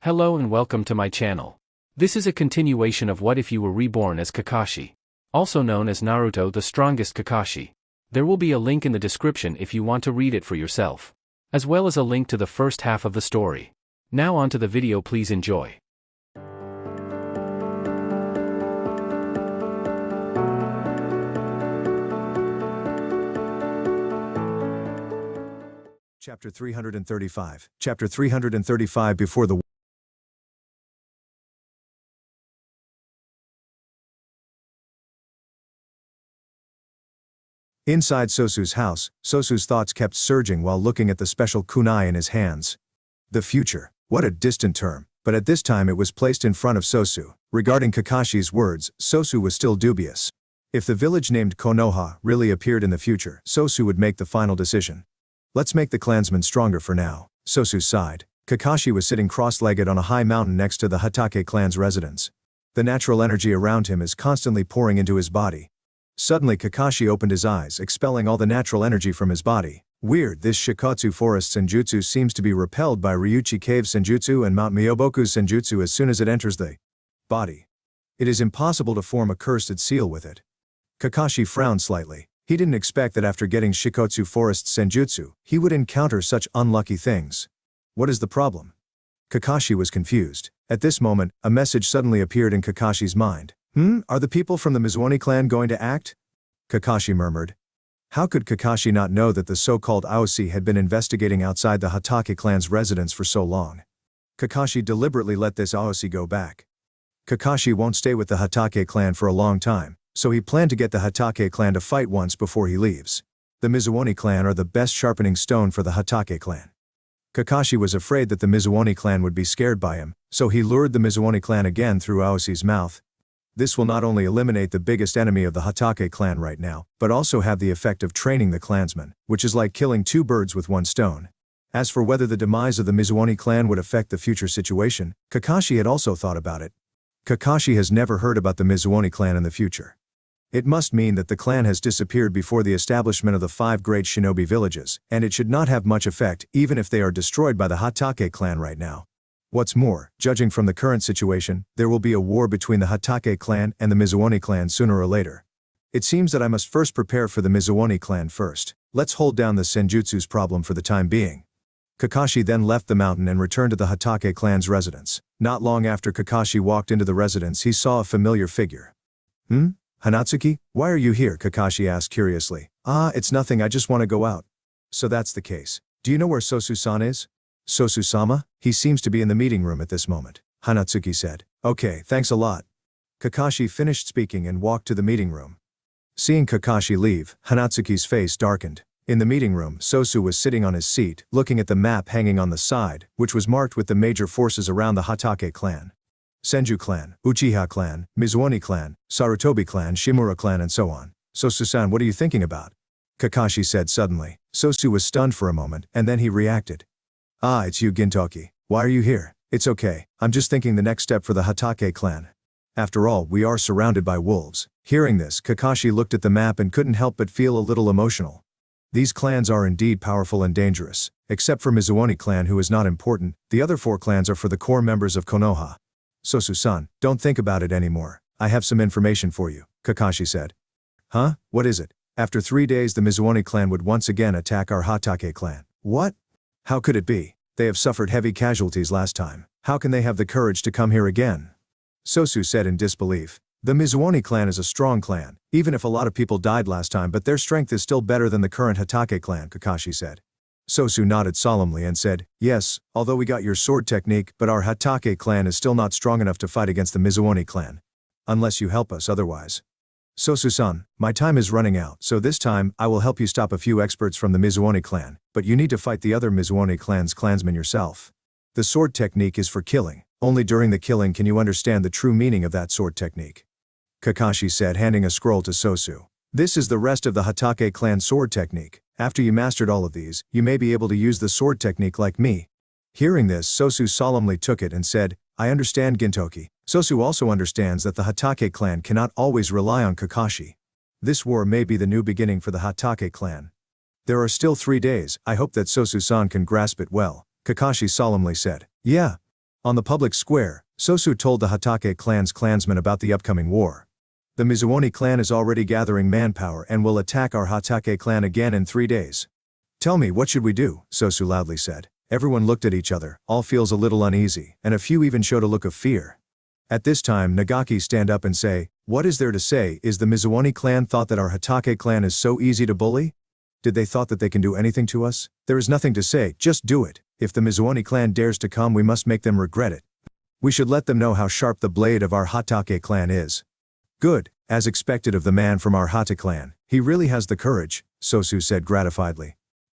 Hello and welcome to my channel. This is a continuation of What If You Were Reborn as Kakashi, also known as Naruto the Strongest Kakashi. There will be a link in the description if you want to read it for yourself, as well as a link to the first half of the story. Now on to the video, please enjoy. Chapter 335. Chapter 335 Before the Inside Sosu's house, Sosu's thoughts kept surging while looking at the special kunai in his hands. The future. What a distant term, but at this time it was placed in front of Sosu. Regarding Kakashi's words, Sosu was still dubious. If the village named Konoha really appeared in the future, Sosu would make the final decision. Let's make the clansmen stronger for now, Sosu sighed. Kakashi was sitting cross-legged on a high mountain next to the Hatake clan's residence. The natural energy around him is constantly pouring into his body. Suddenly Kakashi opened his eyes, expelling all the natural energy from his body. Weird, this Shikotsu Forest Senjutsu seems to be repelled by Ryuchi Cave Senjutsu and Mount Myoboku Senjutsu as soon as it enters the body. It is impossible to form a cursed seal with it. Kakashi frowned slightly. He didn't expect that after getting Shikotsu Forest Senjutsu, he would encounter such unlucky things. What is the problem? Kakashi was confused. At this moment, a message suddenly appeared in Kakashi's mind. Are the people from the Mizuoni clan going to act? Kakashi murmured. How could Kakashi not know that the so-called Aoshi had been investigating outside the Hatake clan's residence for so long? Kakashi deliberately let this Aoshi go back. Kakashi won't stay with the Hatake clan for a long time, so he planned to get the Hatake clan to fight once before he leaves. The Mizuoni clan are the best sharpening stone for the Hatake clan. Kakashi was afraid that the Mizuoni clan would be scared by him, so he lured the Mizuoni clan again through Aoshi's mouth. This will not only eliminate the biggest enemy of the Hatake clan right now, but also have the effect of training the clansmen, which is like killing two birds with one stone. As for whether the demise of the Mizuoni clan would affect the future situation, Kakashi had also thought about it. Kakashi has never heard about the Mizuoni clan in the future. It must mean that the clan has disappeared before the establishment of the 5 great shinobi villages, and it should not have much effect even if they are destroyed by the Hatake clan right now. What's more, judging from the current situation, there will be a war between the Hatake clan and the Mizuoni clan sooner or later. It seems that I must first prepare for the Mizuoni clan first. Let's hold down the Senjutsu's problem for the time being. Kakashi then left the mountain and returned to the Hatake clan's residence. Not long after Kakashi walked into the residence, he saw a familiar figure. Hanatsuki, why are you here? Kakashi asked curiously. It's nothing, I just want to go out. So that's the case. Do you know where Sosu-san is? Sosu-sama? He seems to be in the meeting room at this moment, Hanatsuki said. Okay, thanks a lot. Kakashi finished speaking and walked to the meeting room. Seeing Kakashi leave, Hanatsuki's face darkened. In the meeting room, Sosu was sitting on his seat, looking at the map hanging on the side, which was marked with the major forces around the Hatake clan. Senju clan, Uchiha clan, Mizuoni clan, Sarutobi clan, Shimura clan and so on. Sosu-san, what are you thinking about? Kakashi said suddenly. Sosu was stunned for a moment, and then he reacted. It's you, Gintoki. Why are you here? It's okay, I'm just thinking the next step for the Hatake clan. After all, we are surrounded by wolves. Hearing this, Kakashi looked at the map and couldn't help but feel a little emotional. These clans are indeed powerful and dangerous. Except for Mizuoni clan, who is not important, the other 4 clans are for the core members of Konoha. Sosu-san, don't think about it anymore. I have some information for you, Kakashi said. Huh? What is it? After 3 days the Mizuoni clan would once again attack our Hatake clan. What? How could it be? They have suffered heavy casualties last time. How can they have the courage to come here again? Sosu said in disbelief. The Mizuoni clan is a strong clan, even if a lot of people died last time, but their strength is still better than the current Hatake clan, Kakashi said. Sosu nodded solemnly and said, yes, although we got your sword technique, but our Hatake clan is still not strong enough to fight against the Mizuoni clan. Unless you help us otherwise. Sosu-san, my time is running out, so this time, I will help you stop a few experts from the Mizuoni clan, but you need to fight the other Mizuoni clan's clansmen yourself. The sword technique is for killing. Only during the killing can you understand the true meaning of that sword technique. Kakashi said, handing a scroll to Sosu. This is the rest of the Hatake clan sword technique. After you mastered all of these, you may be able to use the sword technique like me. Hearing this, Sosu solemnly took it and said, I understand, Gintoki. Sosu also understands that the Hatake clan cannot always rely on Kakashi. This war may be the new beginning for the Hatake clan. There are still 3 days, I hope that Sosu-san can grasp it well, Kakashi solemnly said. Yeah. On the public square, Sosu told the Hatake clan's clansmen about the upcoming war. The Mizuoni clan is already gathering manpower and will attack our Hatake clan again in 3 days. Tell me, what should we do? Sosu loudly said. Everyone looked at each other, all feels a little uneasy, and a few even showed a look of fear. At this time Nagaki stand up and say, "What is there to say? Is the Mizuoni clan thought that our Hatake clan is so easy to bully? Did they thought that they can do anything to us? There is nothing to say, just do it. If the Mizuoni clan dares to come, we must make them regret it. We should let them know how sharp the blade of our Hatake clan is." Good, as expected of the man from our Hata clan. He really has the courage, Sosu said gratifiedly.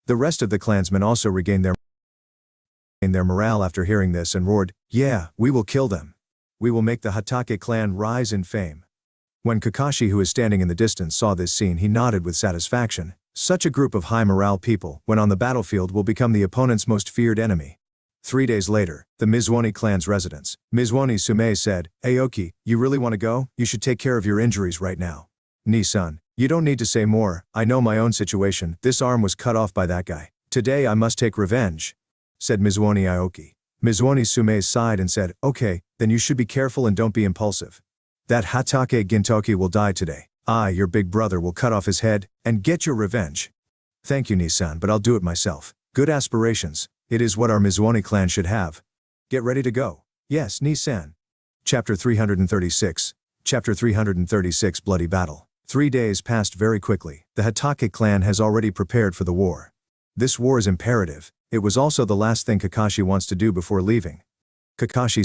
The rest of the clansmen also regained their morale after hearing this and roared, "Yeah, we will kill them. We will make the Hatake clan rise in fame." When Kakashi, who is standing in the distance, saw this scene, he nodded with satisfaction. Such a group of high morale people, when on the battlefield, will become the opponent's most feared enemy. 3 days later, the Mizuoni clan's residence. Mizuoni Sume said, "Aoki, you really want to go? You should take care of your injuries right now." "Ni-san, you don't need to say more, I know my own situation. This arm was cut off by that guy. Today I must take revenge," said Mizuoni Aoki. Mizuoni Sume sighed and said, "Okay, then you should be careful and don't be impulsive. That Hatake Gintoki will die today. I, your big brother, will cut off his head and get your revenge." "Thank you, Ni-san, but I'll do it myself." "Good aspirations. It is what our Mizuoni clan should have. Get ready to go." "Yes, Ni-san." Chapter 336. Chapter 336 Bloody Battle. 3 days passed very quickly. The Hatake clan has already prepared for the war. This war is imperative. It was also the last thing Kakashi wants to do before leaving. Kakashi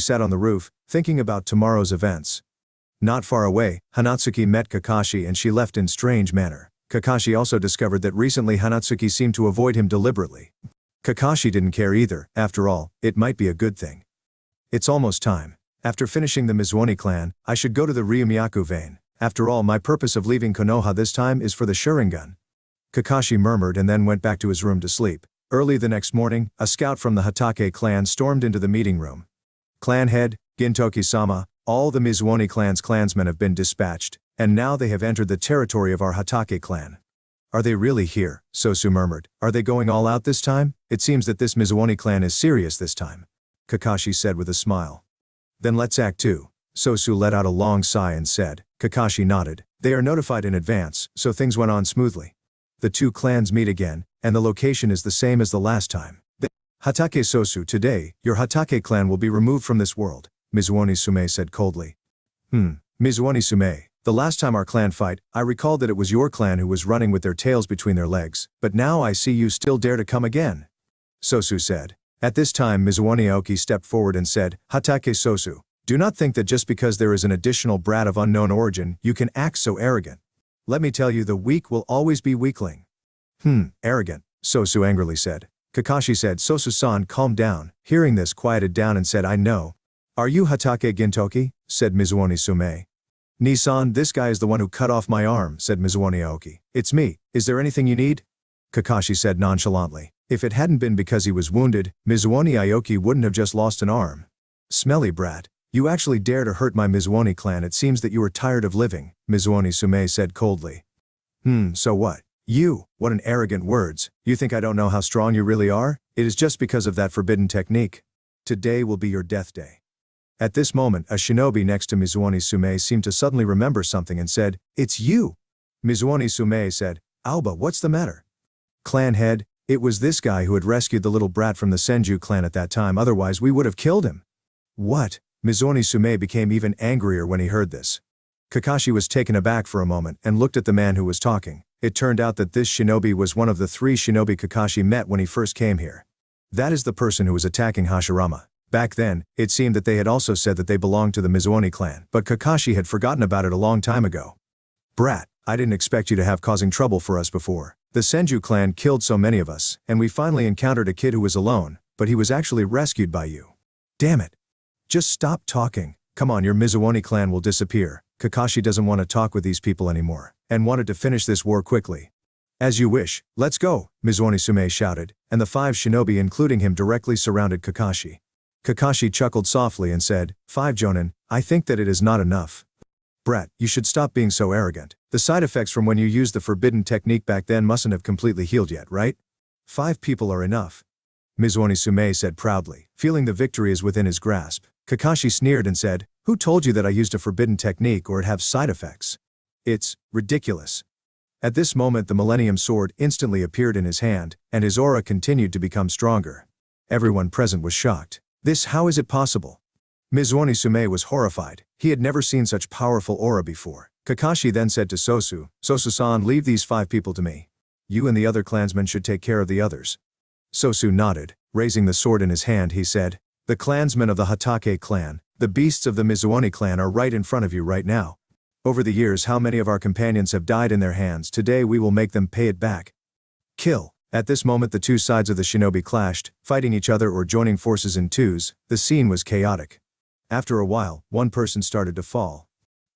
sat on the roof, thinking about tomorrow's events. Not far away, Hanatsuki met Kakashi and she left in strange manner. Kakashi also discovered that recently Hanatsuki seemed to avoid him deliberately. Kakashi didn't care either, after all, it might be a good thing. It's almost time. After finishing the Mizuoni clan, I should go to the Ryumiyaku vein. After all, my purpose of leaving Konoha this time is for the Sharingan. Kakashi murmured and then went back to his room to sleep. Early the next morning, a scout from the Hatake clan stormed into the meeting room. "Clan head, Gintoki-sama, all the Mizuoni clan's clansmen have been dispatched, and now they have entered the territory of our Hatake clan." "Are they really here?" Sosu murmured. "Are they going all out this time? It seems that this Mizuoni clan is serious this time," Kakashi said with a smile. "Then let's act too." Sosu let out a long sigh and said. Kakashi nodded. They are notified in advance, so things went on smoothly. The two clans meet again, and the location is the same as the last time. "Hatake Sosu, today, your Hatake clan will be removed from this world," Mizuoni Sume said coldly. Mizuoni Sume, the last time our clan fight, I recalled that it was your clan who was running with their tails between their legs, but now I see you still dare to come again," Sosu said. At this time Mizuoni Aoki stepped forward and said, "Hatake Sosu, do not think that just because there is an additional brat of unknown origin, you can act so arrogant. Let me tell you, the weak will always be weakling." Arrogant," Sosu angrily said. Kakashi said. Sosu-san calmed down, hearing this quieted down and said, "I know." "Are you Hatake Gintoki?" said Mizuoni Sume. "Ni-san, this guy is the one who cut off my arm," said Mizuoni Aoki. "It's me, is there anything you need?" Kakashi said nonchalantly. If it hadn't been because he was wounded, Mizuoni Aoki wouldn't have just lost an arm. "Smelly brat. You actually dare to hurt my Mizuoni clan. It seems that you are tired of living," Mizuoni Sume said coldly. So what? "You, what an arrogant words. You think I don't know how strong you really are? It is just because of that forbidden technique. Today will be your death day." At this moment, a shinobi next to Mizuoni Sume seemed to suddenly remember something and said, "It's you." Mizuoni Sume said, "Aoba, what's the matter?" "Clan head, it was this guy who had rescued the little brat from the Senju clan at that time, otherwise we would have killed him." "What?" Mizuoni Sume became even angrier when he heard this. Kakashi was taken aback for a moment and looked at the man who was talking. It turned out that this shinobi was one of the 3 shinobi Kakashi met when he first came here. That is the person who was attacking Hashirama. Back then, it seemed that they had also said that they belonged to the Mizuoni clan, but Kakashi had forgotten about it a long time ago. "Brat, I didn't expect you to have causing trouble for us before. The Senju clan killed so many of us, and we finally encountered a kid who was alone, but he was actually rescued by you." "Damn it. Just stop talking. Come on, your Mizuoni clan will disappear." Kakashi doesn't want to talk with these people anymore, and wanted to finish this war quickly. "As you wish, let's go," Mizuoni Sume shouted, and the 5 shinobi including him directly surrounded Kakashi. Kakashi chuckled softly and said, "5 jonin, I think that it is not enough." Brat, you should stop being so arrogant. The side effects from when you used the forbidden technique back then mustn't have completely healed yet, right? 5 people are enough. Mizuoni Sume said proudly, feeling the victory is within his grasp. Kakashi sneered and said, "Who told you that I used a forbidden technique or it have side effects? It's ridiculous." At this moment the Millennium Sword instantly appeared in his hand, and his aura continued to become stronger. Everyone present was shocked. How is it possible? Mizuoni Sume was horrified. He had never seen such powerful aura before. Kakashi then said to Sosu, "Sosu-san, leave these 5 people to me. You and the other clansmen should take care of the others." Sosu nodded. Raising the sword in his hand, he said, "The clansmen of the Hatake clan, the beasts of the Mizuoni clan are right in front of you right now. Over the years how many of our companions have died in their hands, today we will make them pay it back. Kill." At this moment the two sides of the shinobi clashed, fighting each other or joining forces in twos. The scene was chaotic. After a while, one person started to fall.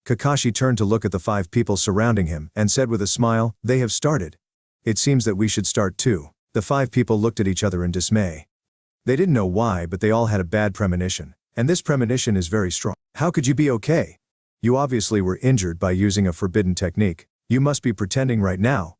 Kakashi turned to look at the 5 people surrounding him, and said with a smile, "They have started. It seems that we should start too." The 5 people looked at each other in dismay. They didn't know why, but they all had a bad premonition, and this premonition is very strong. "How could you be okay? You obviously were injured by using a forbidden technique. You must be pretending right now.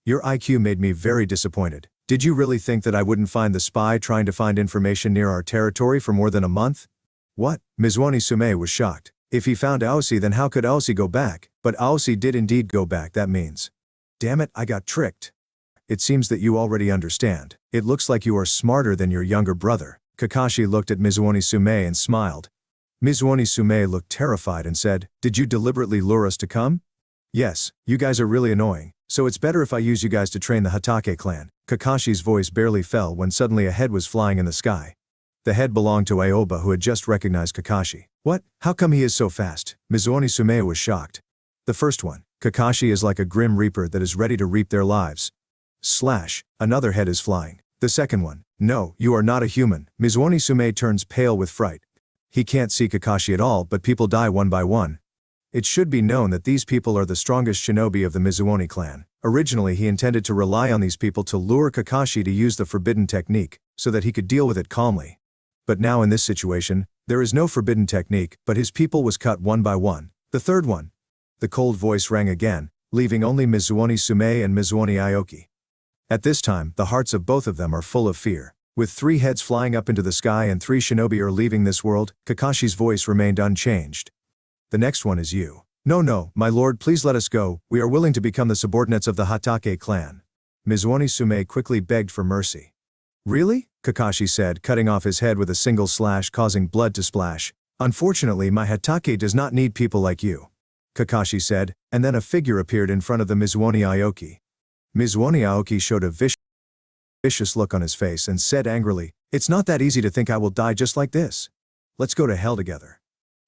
Your IQ made me very disappointed. Did you really think that I wouldn't find the spy trying to find information near our territory for more than a month?" "What?" Mizuoni Sume was shocked. If he found Aoshi, then how could Aoshi go back? But Aoshi did indeed go back, that means. Damn it, I got tricked. It seems that you already understand. It looks like you are smarter than your younger brother. Kakashi looked at Mizuoni Sume and smiled. Mizuoni Sume looked terrified and said, "Did you deliberately lure us to come?" "Yes, you guys are really annoying, so it's better if I use you guys to train the Hatake clan." Kakashi's voice barely fell when suddenly a head was flying in the sky. The head belonged to Aoba, who had just recognized Kakashi. "What? How come he is so fast?" Mizuoni Sume was shocked. "The first one. Kakashi is like a grim reaper that is ready to reap their lives." Slash. Another head is flying. "The second one. No, you are not a human." Mizuoni Sume turns pale with fright. He can't see Kakashi at all, but people die one by one. It should be known that these people are the strongest shinobi of the Mizuoni clan. Originally he intended to rely on these people to lure Kakashi to use the forbidden technique, so that he could deal with it calmly. But now in this situation, there is no forbidden technique, but his people was cut one by one. "The third one." The cold voice rang again, leaving only Mizuoni Sume and Mizuoni Aoki. At this time, the hearts of both of them are full of fear. With 3 heads flying up into the sky and 3 shinobi are leaving this world, Kakashi's voice remained unchanged. "The next one is you." No, my lord, please let us go. We are willing to become the subordinates of the Hatake clan." Mizuoni Sume quickly begged for mercy. "Really?" Kakashi said, cutting off his head with a single slash, causing blood to splash. "Unfortunately, my Hatake does not need people like you," Kakashi said, and then a figure appeared in front of the Mizuoni Aoki. Mizuoni Aoki showed a vicious look on his face and said angrily, "It's not that easy to think I will die just like this. Let's go to hell together."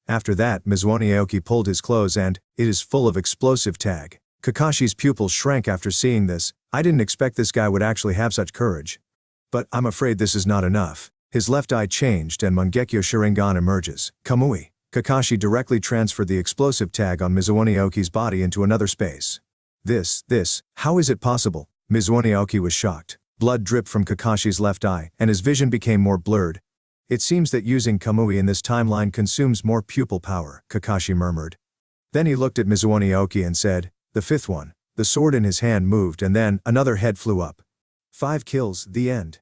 After that, Mizuoni Aoki pulled his clothes and, it is full of explosive tag. Kakashi's pupils shrank after seeing this. I didn't expect this guy would actually have such courage. But I'm afraid this is not enough. His left eye changed and Mangekyo Sharingan emerges. Kamui. Kakashi directly transferred the explosive tag on Mizuoni Aoki's body into another space. How is it possible? Mizuoni Aoki was shocked. Blood dripped from Kakashi's left eye, and his vision became more blurred. "It seems that using Kamui in this timeline consumes more pupil power," Kakashi murmured. Then he looked at Mizuoni Aoki and said, "The 5th one." The sword in his hand moved and then, another head flew up. 5 kills, the end.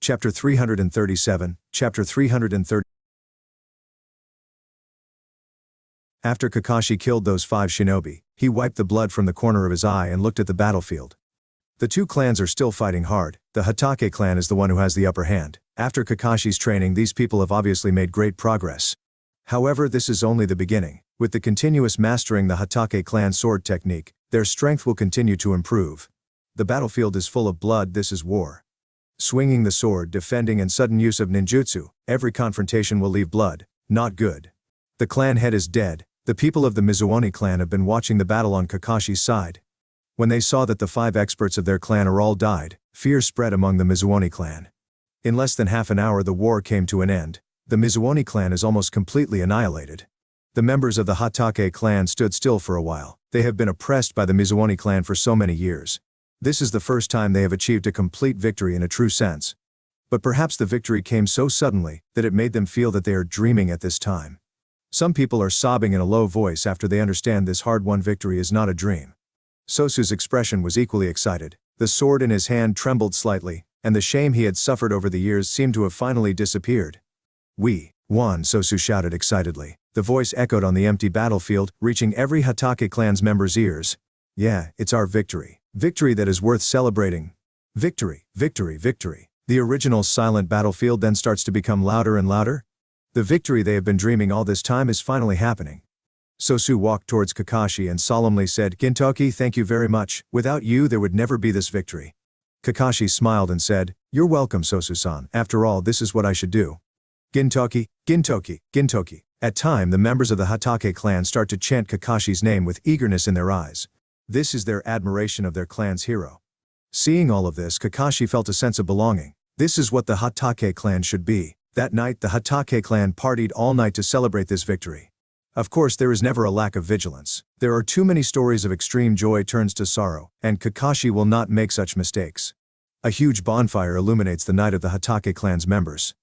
Chapter 337, Chapter 330. After Kakashi killed those 5 shinobi, he wiped the blood from the corner of his eye and looked at the battlefield. The 2 clans are still fighting hard. The Hatake clan is the one who has the upper hand. After Kakashi's training, these people have obviously made great progress. However, this is only the beginning. With the continuous mastering the Hatake clan sword technique, their strength will continue to improve. The battlefield is full of blood. This is war. Swinging the sword, defending, and sudden use of ninjutsu, every confrontation will leave blood. Not good. The clan head is dead. The people of the Mizuoni clan have been watching the battle on Kakashi's side. When they saw that the 5 experts of their clan are all died, fear spread among the Mizuoni clan. In less than half an hour the war came to an end. The Mizuoni clan is almost completely annihilated. The members of the Hatake clan stood still for a while. They have been oppressed by the Mizuoni clan for so many years. This is the first time they have achieved a complete victory in a true sense. But perhaps the victory came so suddenly that it made them feel that they are dreaming at this time. Some people are sobbing in a low voice after they understand this hard-won victory is not a dream. Sosu's expression was equally excited. The sword in his hand trembled slightly, and the shame he had suffered over the years seemed to have finally disappeared. "We won," Sosu shouted excitedly. The voice echoed on the empty battlefield, reaching every Hatake clan's member's ears. "Yeah, it's our victory. Victory that is worth celebrating. Victory, victory, victory." The original silent battlefield then starts to become louder and louder. The victory they have been dreaming all this time is finally happening. Sosu walked towards Kakashi and solemnly said, "Gintoki, thank you very much. Without you there would never be this victory." Kakashi smiled and said, "You're welcome, Sosu-san. After all, this is what I should do." Gintoki, Gintoki, Gintoki. At time, the members of the Hatake clan start to chant Kakashi's name with eagerness in their eyes. This is their admiration of their clan's hero. Seeing all of this, Kakashi felt a sense of belonging. This is what the Hatake clan should be. That night, the Hatake clan partied all night to celebrate this victory. Of course, there is never a lack of vigilance. There are too many stories of extreme joy turns to sorrow, and Kakashi will not make such mistakes. A huge bonfire illuminates the night of the Hatake clan's members.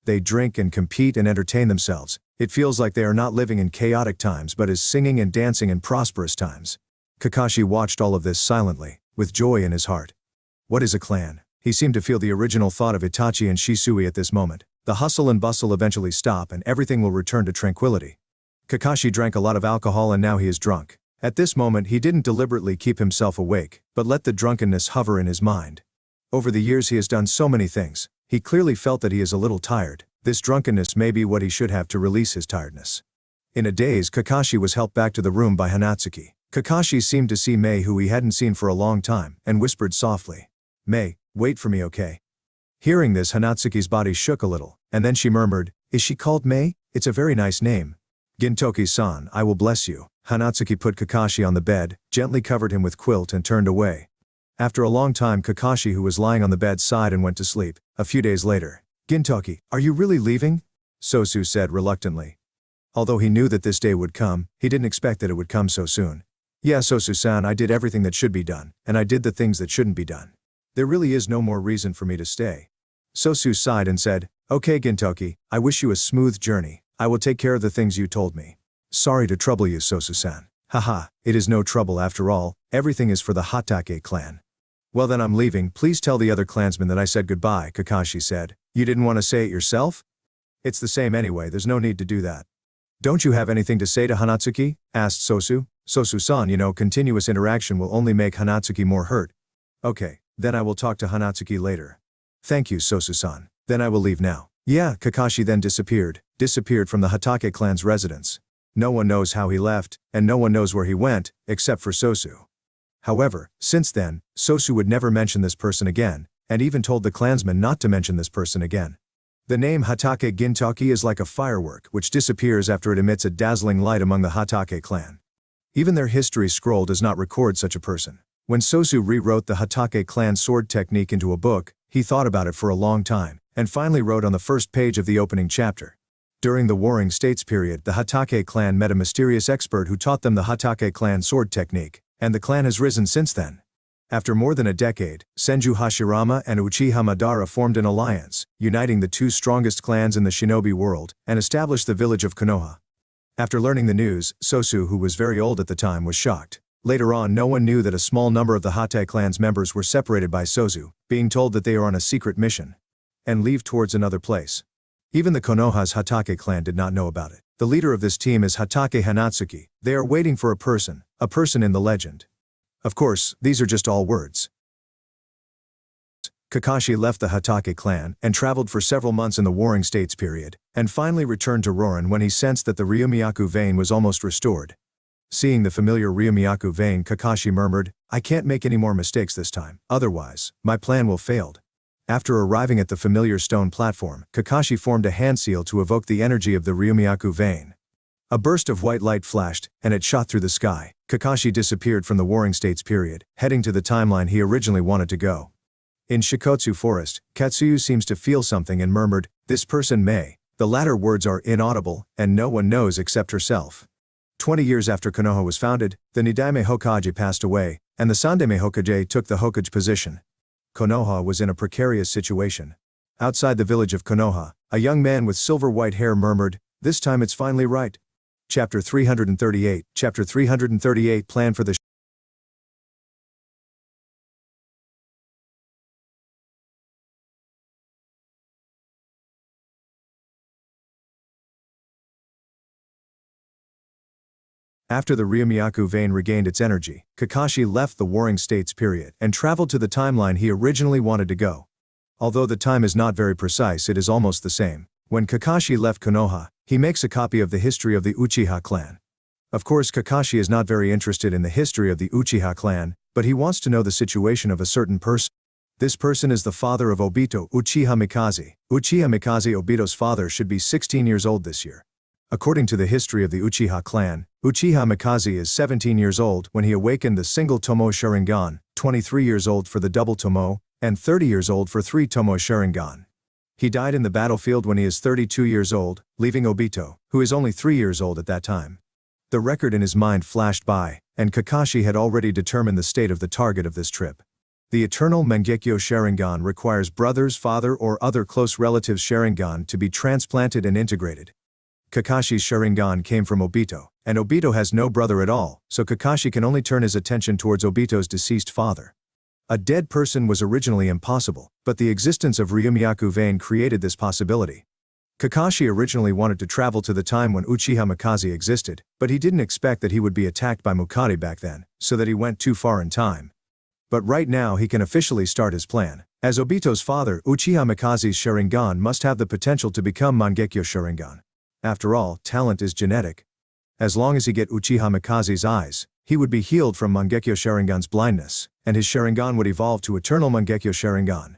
They drink and compete and entertain themselves. It feels like they are not living in chaotic times but is singing and dancing in prosperous times. Kakashi watched all of this silently, with joy in his heart. What is a clan? He seemed to feel the original thought of Itachi and Shisui at this moment. The hustle and bustle eventually stop and everything will return to tranquility. Kakashi drank a lot of alcohol and now he is drunk. At this moment he didn't deliberately keep himself awake, but let the drunkenness hover in his mind. Over the years he has done so many things. He clearly felt that he is a little tired. This drunkenness may be what he should have to release his tiredness. In a daze, Kakashi was helped back to the room by Hanatsuki. Kakashi seemed to see Mei, who he hadn't seen for a long time, and whispered softly, "Mei, wait for me, okay?" Hearing this, Hanatsuki's body shook a little, and then she murmured, "Is she called Mei? It's a very nice name." "Gintoki-san, I will bless you." Hanatsuki put Kakashi on the bed, gently covered him with quilt and turned away. After a long time, Kakashi, who was lying on the bed, sighed and went to sleep. A few days later, "Gintoki, are you really leaving?" Sosu said reluctantly. Although he knew that this day would come, he didn't expect that it would come so soon. "Yeah, Sosu-san, I did everything that should be done, and I did the things that shouldn't be done. There really is no more reason for me to stay." Sosu sighed and said, "Okay, Gintoki, I wish you a smooth journey. I will take care of the things you told me." "Sorry to trouble you, Sosu-san." "Haha, it is no trouble after all. Everything is for the Hatake clan." "Well then I'm leaving. Please tell the other clansmen that I said goodbye," Kakashi said. "You didn't want to say it yourself?" "It's the same anyway, there's no need to do that." "Don't you have anything to say to Hanatsuki?" asked Sosu. "Sosu-san, continuous interaction will only make Hanatsuki more hurt." "Okay, then I will talk to Hanatsuki later." "Thank you, Sosu-san. Then I will leave now." Yeah, Kakashi then disappeared from the Hatake clan's residence. No one knows how he left, and no one knows where he went, except for Sosu. However, since then, Sosu would never mention this person again, and even told the clansmen not to mention this person again. The name Hatake Gintoki is like a firework which disappears after it emits a dazzling light among the Hatake clan. Even their history scroll does not record such a person. When Sosu rewrote the Hatake clan sword technique into a book, he thought about it for a long time, and finally wrote on the first page of the opening chapter. During the Warring States period, the Hatake clan met a mysterious expert who taught them the Hatake clan sword technique, and the clan has risen since then. After more than a decade, Senju Hashirama and Uchiha Madara formed an alliance, uniting the two strongest clans in the shinobi world, and established the village of Konoha. After learning the news, Sosu, who was very old at the time, was shocked. Later on, no one knew that a small number of the Hatake clan's members were separated by Sosu, being told that they are on a secret mission and leave towards another place. Even the Konoha's Hatake clan did not know about it. The leader of this team is Hatake Hanatsuki. They are waiting for a person in the legend. Of course, these are just all words. Kakashi left the Hatake clan and traveled for several months in the Warring States period, and finally returned to Rorin when he sensed that the Ryumiyaku vein was almost restored. Seeing the familiar Ryumiyaku vein, Kakashi murmured, "I can't make any more mistakes this time, otherwise, my plan will fail." After arriving at the familiar stone platform, Kakashi formed a hand seal to evoke the energy of the Ryumiyaku vein. A burst of white light flashed, and it shot through the sky. Kakashi disappeared from the Warring States period, heading to the timeline he originally wanted to go. In Shikotsu Forest, Katsuyu seems to feel something and murmured, "This person may." The latter words are inaudible, and no one knows except herself. 20 years after Konoha was founded, the Nidaime Hokage passed away, and the Sandaime Hokage took the Hokage position. Konoha was in a precarious situation. Outside the village of Konoha, a young man with silver-white hair murmured, "This time it's finally right." Chapter 338. Chapter 338 Plan for the After the Ryumyaku vein regained its energy, Kakashi left the Warring States period and traveled to the timeline he originally wanted to go. Although the time is not very precise, it is almost the same. When Kakashi left Konoha, he makes a copy of the history of the Uchiha clan. Of course, Kakashi is not very interested in the history of the Uchiha clan, but he wants to know the situation of a certain person. This person is the father of Obito, Uchiha Mikaze. Uchiha Mikaze, Obito's father, should be 16 years old this year. According to the history of the Uchiha clan, Uchiha Mikaze is 17 years old when he awakened the single Tomo Sharingan, 23 years old for the double Tomo, and 30 years old for 3 Tomo Sharingan. He died in the battlefield when he is 32 years old, leaving Obito, who is only 3 years old at that time. The record in his mind flashed by, and Kakashi had already determined the state of the target of this trip. The eternal Mangekyo Sharingan requires brothers, father, or other close relatives' Sharingan to be transplanted and integrated. Kakashi's Sharingan came from Obito, and Obito has no brother at all, so Kakashi can only turn his attention towards Obito's deceased father. A dead person was originally impossible, but the existence of Ryumyaku vein created this possibility. Kakashi originally wanted to travel to the time when Uchiha Mikaze existed, but he didn't expect that he would be attacked by Mukade back then, so that he went too far in time. But right now he can officially start his plan. As Obito's father, Uchiha Mikaze's Sharingan must have the potential to become Mangekyo Sharingan. After all, talent is genetic. As long as he get Uchiha Mikaze's eyes, he would be healed from Mangekyo Sharingan's blindness, and his Sharingan would evolve to Eternal Mangekyo Sharingan.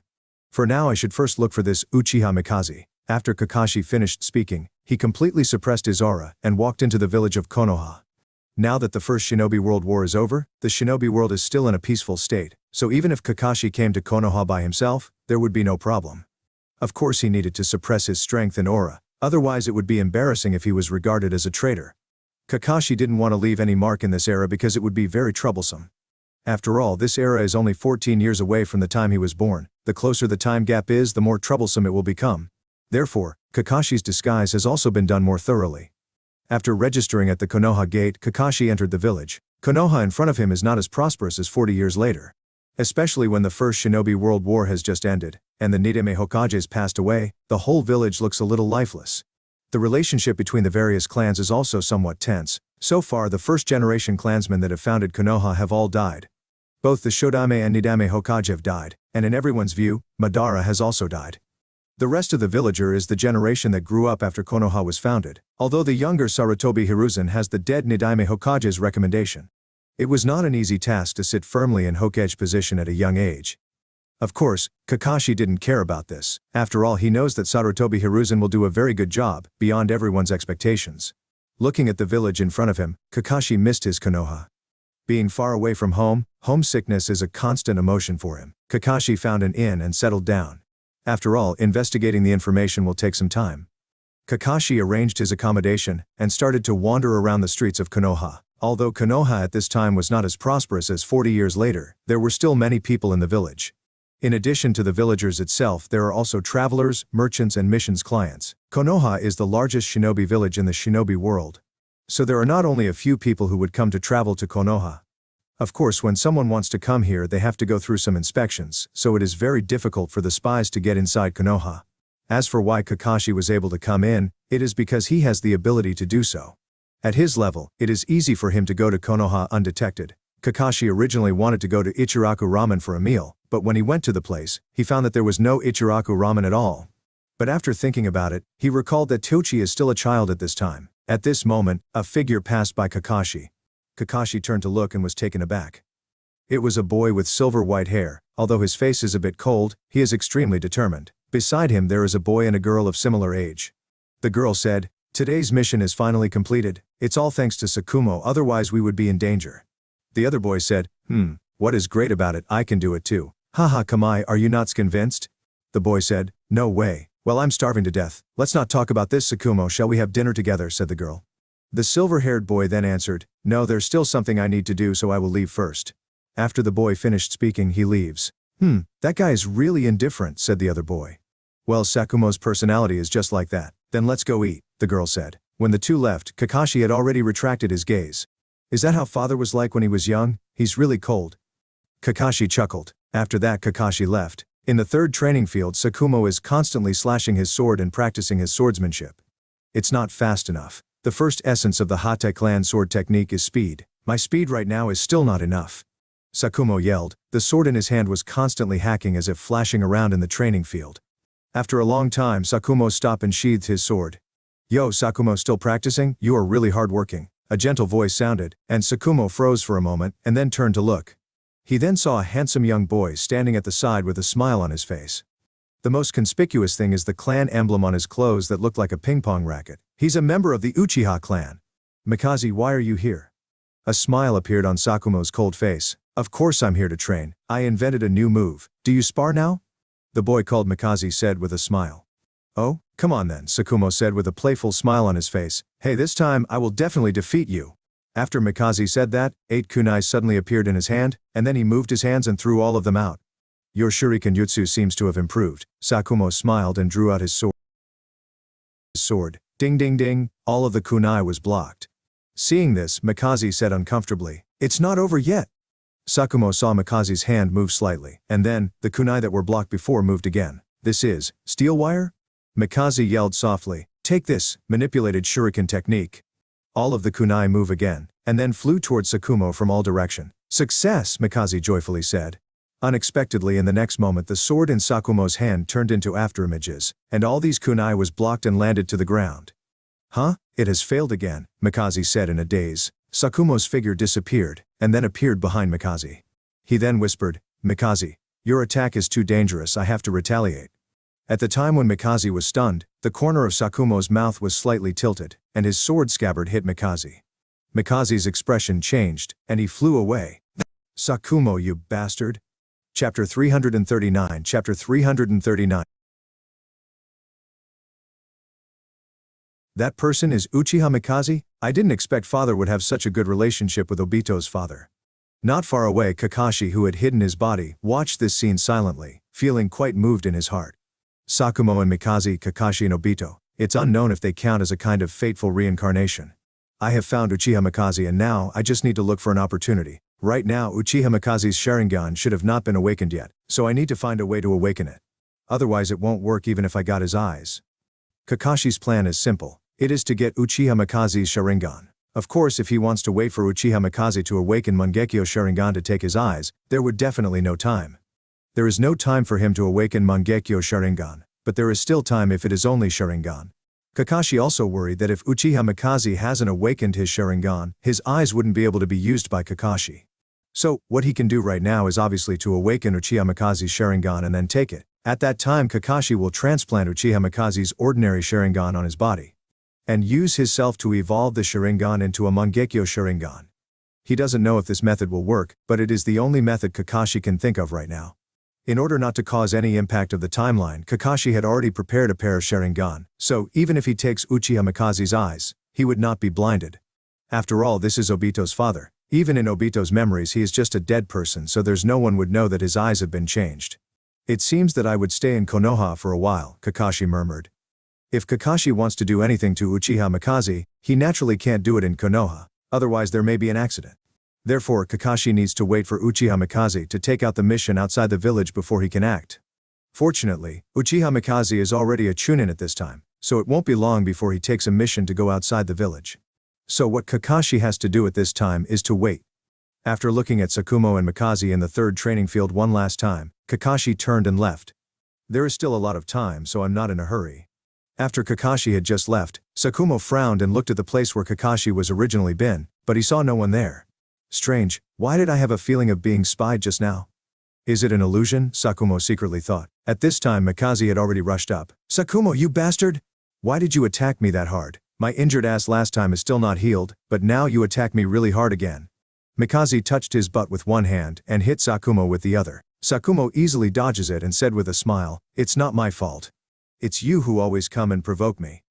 For now I should first look for this Uchiha Mikaze. After Kakashi finished speaking, he completely suppressed his aura and walked into the village of Konoha. Now that the first Shinobi World War is over, the Shinobi world is still in a peaceful state, so even if Kakashi came to Konoha by himself, there would be no problem. Of course he needed to suppress his strength and aura, otherwise it would be embarrassing if he was regarded as a traitor. Kakashi didn't want to leave any mark in this era because it would be very troublesome. After all, this era is only 14 years away from the time he was born. The closer the time gap is, the more troublesome it will become. Therefore, Kakashi's disguise has also been done more thoroughly. After registering at the Konoha gate, Kakashi entered the village. Konoha in front of him is not as prosperous as 40 years later. Especially when the first Shinobi World War has just ended, and the Nidame Hokages passed away, the whole village looks a little lifeless. The relationship between the various clans is also somewhat tense. So far, the first-generation clansmen that have founded Konoha have all died. Both the Shodame and Nidame Hokage have died, and in everyone's view, Madara has also died. The rest of the villager is the generation that grew up after Konoha was founded, although the younger Sarutobi Hiruzen has the dead Nidame Hokage's recommendation. It was not an easy task to sit firmly in Hokage position at a young age. Of course, Kakashi didn't care about this. After all, he knows that Sarutobi Hiruzen will do a very good job, beyond everyone's expectations. Looking at the village in front of him, Kakashi missed his Konoha. Being far away from home, homesickness is a constant emotion for him. Kakashi found an inn and settled down. After all, investigating the information will take some time. Kakashi arranged his accommodation and started to wander around the streets of Konoha. Although Konoha at this time was not as prosperous as 40 years later, there were still many people in the village. In addition to the villagers itself, there are also travelers, merchants and missions clients. Konoha is the largest shinobi village in the shinobi world. So there are not only a few people who would come to travel to Konoha. Of course, when someone wants to come here, they have to go through some inspections, so it is very difficult for the spies to get inside Konoha. As for why Kakashi was able to come in, it is because he has the ability to do so. At his level, it is easy for him to go to Konoha undetected. Kakashi originally wanted to go to Ichiraku Ramen for a meal, but when he went to the place, he found that there was no Ichiraku Ramen at all. But after thinking about it, he recalled that Tochi is still a child at this time. At this moment, a figure passed by Kakashi. Kakashi turned to look and was taken aback. It was a boy with silver white hair. Although his face is a bit cold, he is extremely determined. Beside him there is a boy and a girl of similar age. The girl said, "Today's mission is finally completed. It's all thanks to Sakumo, otherwise we would be in danger." The other boy said, What is great about it, I can do it too. Haha Kamai, are you not convinced? The boy said, "No way. Well, I'm starving to death. Let's not talk about this, Sakumo, shall we have dinner together?" said the girl. The silver-haired boy then answered, "No, there's still something I need to do, so I will leave first." After the boy finished speaking, he leaves. That guy is really indifferent," said the other boy. "Well, Sakumo's personality is just like that. Then let's go eat," the girl said. When the two left, Kakashi had already retracted his gaze. Is that how father was like when he was young? He's really cold. Kakashi chuckled. After that, Kakashi left. In the third training field, Sakumo is constantly slashing his sword and practicing his swordsmanship. It's not fast enough. The first essence of the Hate clan sword technique is speed. My speed right now is still not enough. Sakumo yelled. The sword in his hand was constantly hacking as if flashing around in the training field. After a long time, Sakumo stopped and sheathed his sword. Yo, Sakumo, still practicing? You are really hardworking. A gentle voice sounded, and Sakumo froze for a moment and then turned to look. He then saw a handsome young boy standing at the side with a smile on his face. The most conspicuous thing is the clan emblem on his clothes that looked like a ping-pong racket. He's a member of the Uchiha clan. Mikaze, why are you here? A smile appeared on Sakumo's cold face. Of course I'm here to train. I invented a new move. Do you spar now? The boy called Mikaze said with a smile. Oh, come on then, Sakumo said with a playful smile on his face. Hey, this time I will definitely defeat you. After Mikaze said that, 8 kunai suddenly appeared in his hand, and then he moved his hands and threw all of them out. Your shuriken jutsu seems to have improved. Sakumo smiled and drew out his sword. Ding ding ding, all of the kunai was blocked. Seeing this, Mikaze said uncomfortably, it's not over yet. Sakumo saw Mikaze's hand move slightly, and then, the kunai that were blocked before moved again. This is steel wire? Mikaze yelled softly, take this, manipulated shuriken technique. All of the kunai move again, and then flew towards Sakumo from all direction. Success, Mikaze joyfully said. Unexpectedly in the next moment the sword in Sakumo's hand turned into afterimages, and all these kunai was blocked and landed to the ground. Huh? It has failed again, Mikaze said in a daze. Sakumo's figure disappeared, and then appeared behind Mikaze. He then whispered, Mikaze, your attack is too dangerous, I have to retaliate. At the time when Mikaze was stunned, the corner of Sakumo's mouth was slightly tilted, and his sword scabbard hit Mikaze. Mikaze's expression changed, and he flew away. Sakumo, you bastard! Chapter 339. Chapter 339. That person is Uchiha Mikaze? I didn't expect father would have such a good relationship with Obito's father. Not far away, Kakashi, who had hidden his body, watched this scene silently, feeling quite moved in his heart. Sakumo and Mikaze, Kakashi and Obito. It's unknown if they count as a kind of fateful reincarnation. I have found Uchiha Mikaze and now I just need to look for an opportunity. Right now Uchiha Mikaze's Sharingan should have not been awakened yet, so I need to find a way to awaken it. Otherwise it won't work even if I got his eyes. Kakashi's plan is simple. It is to get Uchiha Mikaze's Sharingan. Of course, if he wants to wait for Uchiha Mikaze to awaken Mangekyo Sharingan to take his eyes, there would definitely no time. There is no time for him to awaken Mangekyo Sharingan, but there is still time if it is only Sharingan. Kakashi also worried that if Uchiha Mikaze hasn't awakened his Sharingan, his eyes wouldn't be able to be used by Kakashi. So, what he can do right now is obviously to awaken Uchiha Mikaze's Sharingan and then take it. At that time Kakashi will transplant Uchiha Mikaze's ordinary Sharingan on his body, and use his self to evolve the Sharingan into a Mangekyo Sharingan. He doesn't know if this method will work, but it is the only method Kakashi can think of right now. In order not to cause any impact of the timeline, Kakashi had already prepared a pair of Sharingan, so even if he takes Uchiha Mikaze's eyes, he would not be blinded. After all, this is Obito's father. Even in Obito's memories he is just a dead person, so there's no one would know that his eyes have been changed. It seems that I would stay in Konoha for a while, Kakashi murmured. If Kakashi wants to do anything to Uchiha Mikaze, he naturally can't do it in Konoha, otherwise there may be an accident. Therefore Kakashi needs to wait for Uchiha Mikaze to take out the mission outside the village before he can act. Fortunately, Uchiha Mikaze is already a chunin at this time, so it won't be long before he takes a mission to go outside the village. So what Kakashi has to do at this time is to wait. After looking at Sakumo and Mikaze in the third training field one last time, Kakashi turned and left. There is still a lot of time, so I'm not in a hurry. After Kakashi had just left, Sakumo frowned and looked at the place where Kakashi was originally been, but he saw no one there. Strange, why did I have a feeling of being spied just now? Is it an illusion? Sakumo secretly thought. At this time Mikaze had already rushed up. Sakumo, you bastard! Why did you attack me that hard? My injured ass last time is still not healed, but now you attack me really hard again. Mikaze touched his butt with one hand and hit Sakumo with the other. Sakumo easily dodges it and said with a smile, it's not my fault. It's you who always come and provoke me.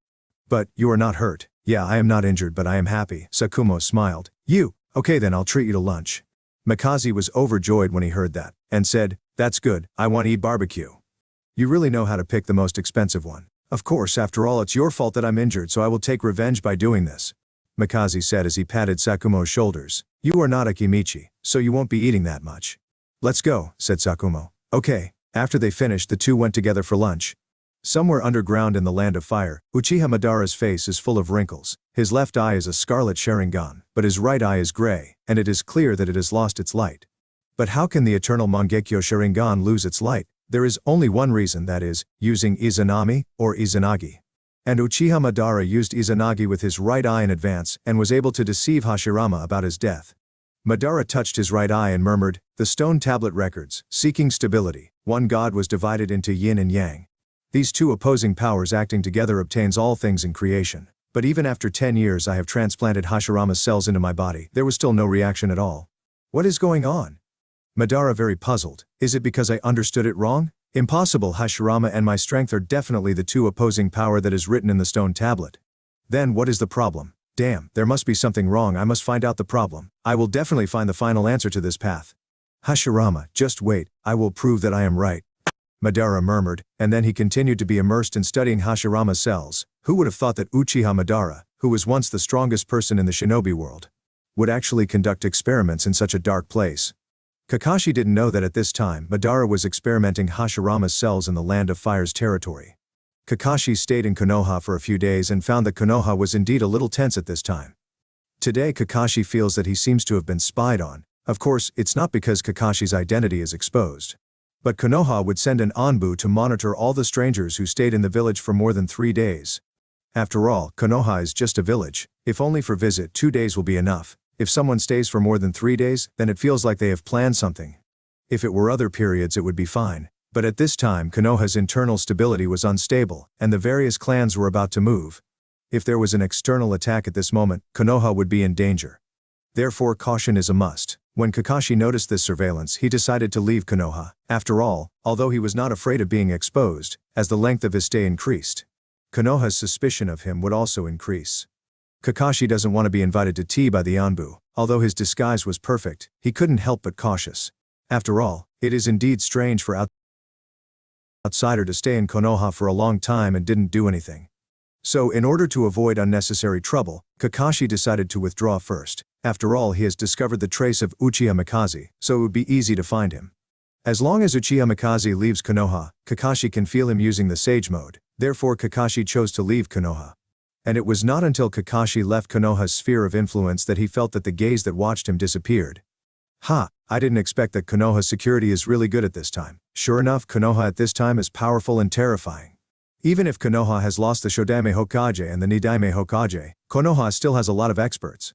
But, you are not hurt. Yeah, I am not injured, but I am happy. Sakumo smiled. You? Okay then, I'll treat you to lunch. Mikaze was overjoyed when he heard that, and said, that's good, I want to eat barbecue. You really know how to pick the most expensive one. Of course, after all, it's your fault that I'm injured, so I will take revenge by doing this, Mikaze said as he patted Sakumo's shoulders. You are not a Kimichi, so you won't be eating that much. Let's go, said Sakumo. Okay. After they finished, the two went together for lunch. Somewhere underground in the land of fire, Uchiha Madara's face is full of wrinkles. His left eye is a scarlet Sharingan, but his right eye is gray, and it is clear that it has lost its light. But how can the eternal Mangekyo Sharingan lose its light? There is only one reason, that is, using Izanami, or Izanagi. And Uchiha Madara used Izanagi with his right eye in advance, and was able to deceive Hashirama about his death. Madara touched his right eye and murmured, "The stone tablet records, seeking stability. One god was divided into yin and yang. These two opposing powers acting together obtains all things in creation. But even after 10 years I have transplanted Hashirama's cells into my body, there was still no reaction at all. What is going on?" Madara very puzzled. Is it because I understood it wrong? Impossible. Hashirama and my strength are definitely the two opposing power that is written in the stone tablet. Then what is the problem? Damn, there must be something wrong. I must find out the problem. I will definitely find the final answer to this path. Hashirama, just wait, I will prove that I am right, Madara murmured, and then he continued to be immersed in studying Hashirama's cells. Who would have thought that Uchiha Madara, who was once the strongest person in the shinobi world, would actually conduct experiments in such a dark place? Kakashi didn't know that at this time Madara was experimenting Hashirama's cells in the Land of Fire's territory. Kakashi stayed in Konoha for a few days and found that Konoha was indeed a little tense at this time. Today Kakashi feels that he seems to have been spied on. Of course, it's not because Kakashi's identity is exposed. But Konoha would send an Anbu to monitor all the strangers who stayed in the village for more than 3 days. After all, Konoha is just a village. If only for visit, 2 days will be enough. If someone stays for more than 3 days, then it feels like they have planned something. If it were other periods it would be fine. But at this time Konoha's internal stability was unstable, and the various clans were about to move. If there was an external attack at this moment, Konoha would be in danger. Therefore caution is a must. When Kakashi noticed this surveillance, he decided to leave Konoha. After all, although he was not afraid of being exposed, as the length of his stay increased, Konoha's suspicion of him would also increase. Kakashi doesn't want to be invited to tea by the Anbu. Although his disguise was perfect, he couldn't help but cautious. After all, it is indeed strange for outsider to stay in Konoha for a long time and didn't do anything. So in order to avoid unnecessary trouble, Kakashi decided to withdraw first. After all, he has discovered the trace of Uchiha Mikaze, so it would be easy to find him. As long as Uchiha Mikaze leaves Konoha, Kakashi can feel him using the Sage Mode. Therefore Kakashi chose to leave Konoha. And it was not until Kakashi left Konoha's sphere of influence that he felt that the gaze that watched him disappeared. Ha, I didn't expect that Konoha's security is really good at this time. Sure enough, Konoha at this time is powerful and terrifying. Even if Konoha has lost the Shodaime Hokage and the Nidaime Hokage, Konoha still has a lot of experts.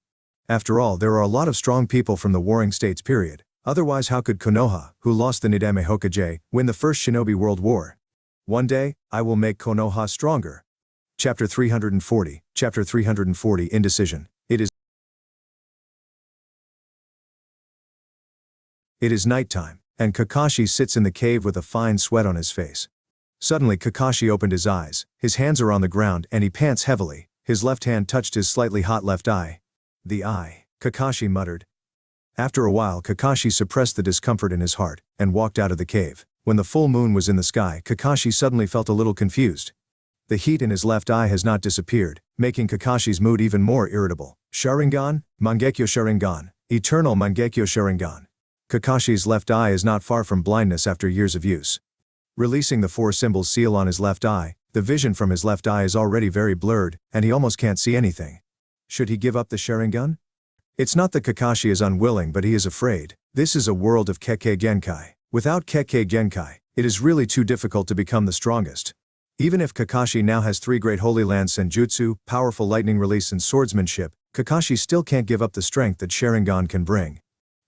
After all, there are a lot of strong people from the Warring States period. Otherwise how could Konoha, who lost the Nidaime Hokage, win the First Shinobi World War? One day, I will make Konoha stronger. Chapter 340, Chapter 340 Indecision. It is nighttime, and Kakashi sits in the cave with a fine sweat on his face. Suddenly Kakashi opened his eyes, his hands are on the ground and he pants heavily. His left hand touched his slightly hot left eye. The eye, Kakashi muttered. After a while Kakashi suppressed the discomfort in his heart, and walked out of the cave. When the full moon was in the sky, Kakashi suddenly felt a little confused. The heat in his left eye has not disappeared, making Kakashi's mood even more irritable. Sharingan, Mangekyo Sharingan, Eternal Mangekyo Sharingan. Kakashi's left eye is not far from blindness after years of use. Releasing the 4 symbols seal on his left eye, the vision from his left eye is already very blurred, and he almost can't see anything. Should he give up the Sharingan? It's not that Kakashi is unwilling, but he is afraid. This is a world of Kekkei Genkai. Without Kekkei Genkai, it is really too difficult to become the strongest. Even if Kakashi now has 3 great Holy Land Senjutsu, powerful lightning release and swordsmanship, Kakashi still can't give up the strength that Sharingan can bring.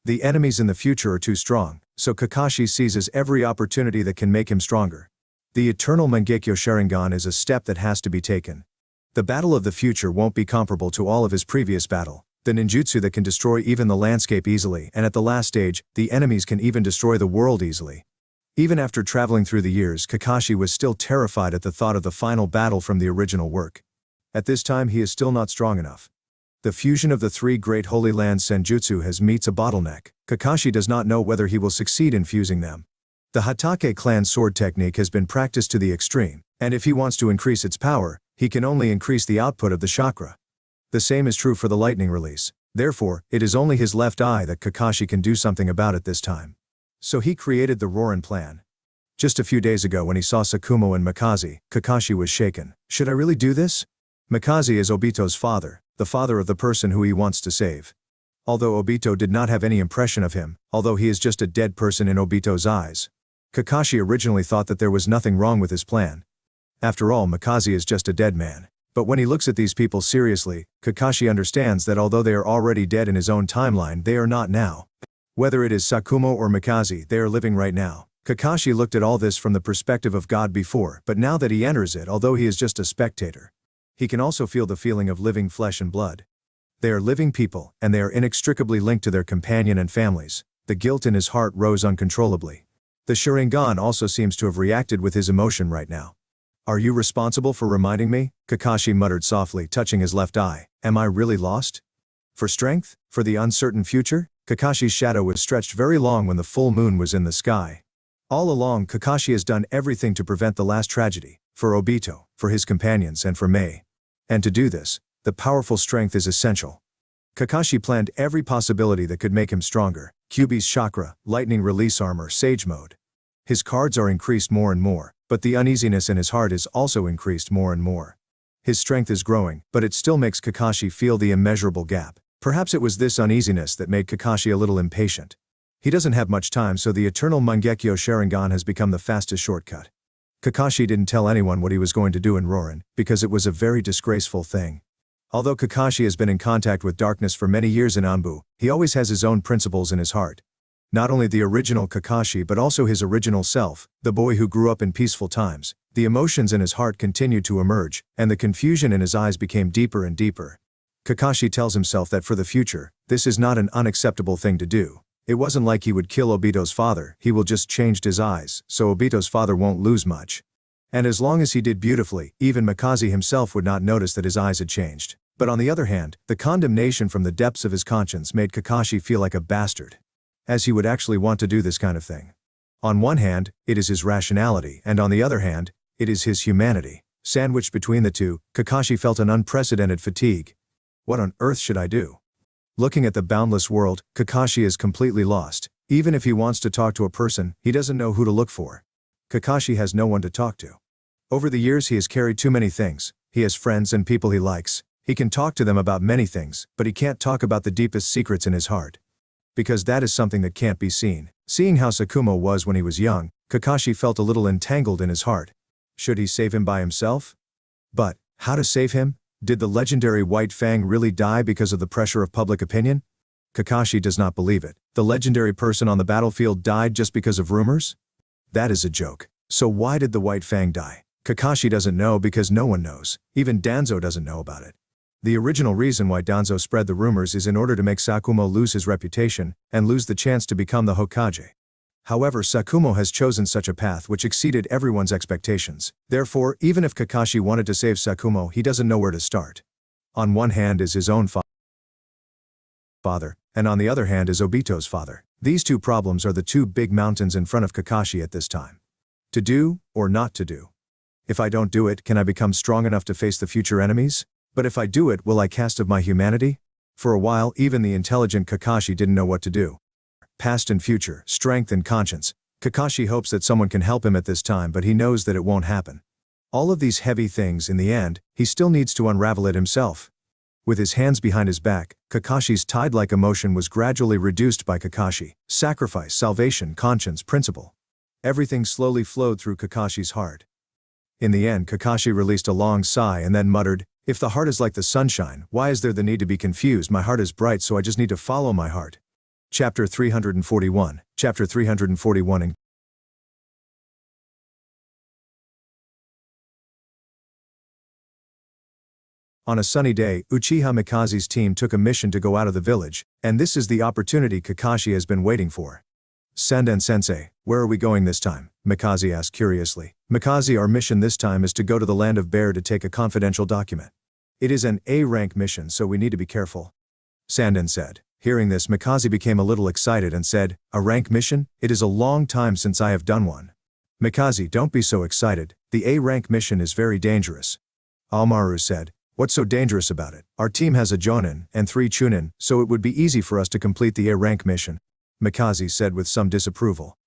The enemies in the future are too strong, so Kakashi seizes every opportunity that can make him stronger. The Eternal Mangekyo Sharingan is a step that has to be taken. The battle of the future won't be comparable to all of his previous battle. The ninjutsu that can destroy even the landscape easily, and at the last stage, the enemies can even destroy the world easily. Even after traveling through the years, Kakashi was still terrified at the thought of the final battle from the original work. At this time he is still not strong enough. The fusion of the 3 great Holy Land Senjutsu has meets a bottleneck. Kakashi does not know whether he will succeed in fusing them. The Hatake clan sword technique has been practiced to the extreme, and if he wants to increase its power, he can only increase the output of the chakra. The same is true for the lightning release. Therefore, it is only his left eye that Kakashi can do something about at this time. So he created the Rorin plan. Just a few days ago when he saw Sakumo and Mikaze, Kakashi was shaken. Should I really do this? Mikaze is Obito's father, the father of the person who he wants to save. Although Obito did not have any impression of him, although he is just a dead person in Obito's eyes. Kakashi originally thought that there was nothing wrong with his plan. After all, Mikaze is just a dead man. But when he looks at these people seriously, Kakashi understands that although they are already dead in his own timeline, they are not now. Whether it is Sakumo or Mikaze, they are living right now. Kakashi looked at all this from the perspective of God before, but now that he enters it, although he is just a spectator, he can also feel the feeling of living flesh and blood. They are living people, and they are inextricably linked to their companion and families. The guilt in his heart rose uncontrollably. The Sharingan also seems to have reacted with his emotion right now. Are you responsible for reminding me? Kakashi muttered softly, touching his left eye. Am I really lost? For strength? For the uncertain future? Kakashi's shadow was stretched very long when the full moon was in the sky. All along, Kakashi has done everything to prevent the last tragedy, for Obito, for his companions and for Mei. And to do this, the powerful strength is essential. Kakashi planned every possibility that could make him stronger. Kyuubi's chakra, lightning release armor, sage mode. His cards are increased more and more, but the uneasiness in his heart is also increased more and more. His strength is growing, but it still makes Kakashi feel the immeasurable gap. Perhaps it was this uneasiness that made Kakashi a little impatient. He doesn't have much time, so the eternal Mangekyo Sharingan has become the fastest shortcut. Kakashi didn't tell anyone what he was going to do in Rorin, because it was a very disgraceful thing. Although Kakashi has been in contact with darkness for many years in Anbu, he always has his own principles in his heart. Not only the original Kakashi but also his original self, the boy who grew up in peaceful times. The emotions in his heart continued to emerge, and the confusion in his eyes became deeper and deeper. Kakashi tells himself that for the future, this is not an unacceptable thing to do. It wasn't like he would kill Obito's father, he will just change his eyes, so Obito's father won't lose much. And as long as he did beautifully, even Mikaze himself would not notice that his eyes had changed. But on the other hand, the condemnation from the depths of his conscience made Kakashi feel like a bastard. As he would actually want to do this kind of thing. On one hand, it is his rationality, and on the other hand, it is his humanity. Sandwiched between the two, Kakashi felt an unprecedented fatigue. What on earth should I do? Looking at the boundless world, Kakashi is completely lost. Even if he wants to talk to a person, he doesn't know who to look for. Kakashi has no one to talk to. Over the years he has carried too many things. He has friends and people he likes. He can talk to them about many things, but he can't talk about the deepest secrets in his heart. Because that is something that can't be seen. Seeing how Sakumo was when he was young, Kakashi felt a little entangled in his heart. Should he save him by himself? But, how to save him? Did the legendary White Fang really die because of the pressure of public opinion? Kakashi does not believe it. The legendary person on the battlefield died just because of rumors? That is a joke. So why did the White Fang die? Kakashi doesn't know because no one knows. Even Danzo doesn't know about it. The original reason why Danzo spread the rumors is in order to make Sakumo lose his reputation and lose the chance to become the Hokage. However, Sakumo has chosen such a path which exceeded everyone's expectations. Therefore, even if Kakashi wanted to save Sakumo, he doesn't know where to start. On one hand is his own father, and on the other hand is Obito's father. These two problems are the two big mountains in front of Kakashi at this time. To do, or not to do. If I don't do it, can I become strong enough to face the future enemies? But if I do it, will I cast of my humanity? For a while, even the intelligent Kakashi didn't know what to do. Past and future, strength and conscience. Kakashi hopes that someone can help him at this time, but he knows that it won't happen. All of these heavy things, in the end, he still needs to unravel it himself. With his hands behind his back, Kakashi's tide-like emotion was gradually reduced by Kakashi. Sacrifice, salvation, conscience, principle. Everything slowly flowed through Kakashi's heart. In the end, Kakashi released a long sigh and then muttered, "If the heart is like the sunshine, why is there the need to be confused? My heart is bright, so I just need to follow my heart." Chapter 341. Chapter 341. On a sunny day, Uchiha Mikaze's team took a mission to go out of the village, and this is the opportunity Kakashi has been waiting for. "Sanden-sensei, where are we going this time?" Mikaze asked curiously. "Mikaze, our mission this time is to go to the land of Bear to take a confidential document. It is an A-rank mission, so we need to be careful," Sanden said. Hearing this, Mikaze became a little excited and said, "A rank mission? It is a long time since I have done one." "Mikaze, don't be so excited. The A rank mission is very dangerous." Almaru said, "What's so dangerous about it? Our team has a Jonin and 3 Chunin, so it would be easy for us to complete the A rank mission," Mikaze said with some disapproval.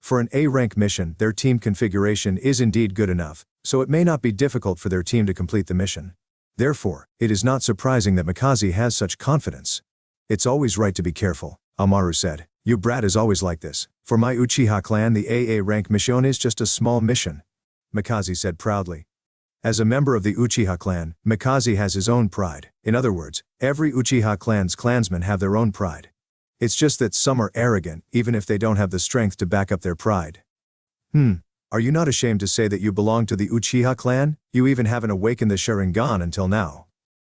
For an A rank mission, their team configuration is indeed good enough, so it may not be difficult for their team to complete the mission. Therefore, it is not surprising that Mikaze has such confidence. "It's always right to be careful," Almaru said. "You brat is always like this. For my Uchiha clan, the AA rank mission is just a small mission," Mikaze said proudly. As a member of the Uchiha clan, Mikaze has his own pride. In other words, every Uchiha clan's clansmen have their own pride. It's just that some are arrogant, even if they don't have the strength to back up their pride. Are you not ashamed to say that you belong to the Uchiha clan? You even haven't awakened the Sharingan until now,"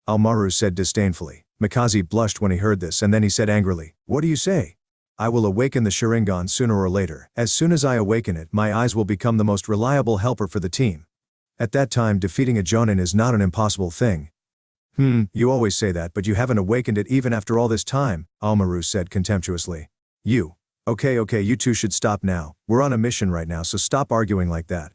Almaru said disdainfully. Mikaze blushed when he heard this, and then he said angrily, "What do you say? I will awaken the Sharingan sooner or later. As soon as I awaken it, my eyes will become the most reliable helper for the team. At that time, defeating a Jonin is not an impossible thing." You always say that, but you haven't awakened it even after all this time," Almaru said contemptuously. Okay, you two should stop now. We're on a mission right now, so stop arguing like that."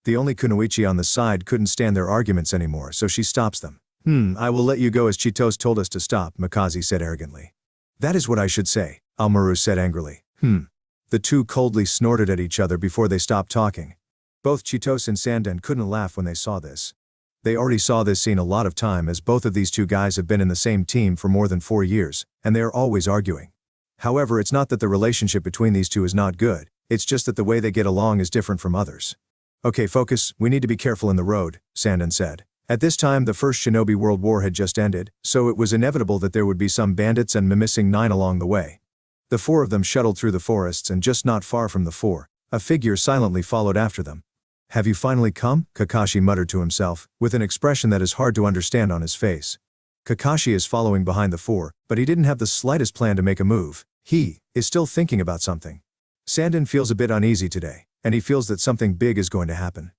The only kunoichi on the side couldn't stand their arguments anymore, so she stops them. I will let you go as Chitose told us to stop," Mikaze said arrogantly. "That is what I should say," Almaru said angrily. The two coldly snorted at each other before they stopped talking. Both Chitose and Sandan couldn't laugh when they saw this. They already saw this scene a lot of time, as both of these two guys have been in the same team for more than 4 years, and they are always arguing. However, it's not that the relationship between these two is not good, it's just that the way they get along is different from others. "Okay, focus, we need to be careful in the road," Sandan said. At this time, the First Shinobi World War had just ended, so it was inevitable that there would be some bandits and mimicking 9 along the way. The 4 of them shuttled through the forests, and just not far from the 4, a figure silently followed after them. "Have you finally come?" Kakashi muttered to himself, with an expression that is hard to understand on his face. Kakashi is following behind the 4, but he didn't have the slightest plan to make a move. He is still thinking about something. Sandan feels a bit uneasy today, and he feels that something big is going to happen.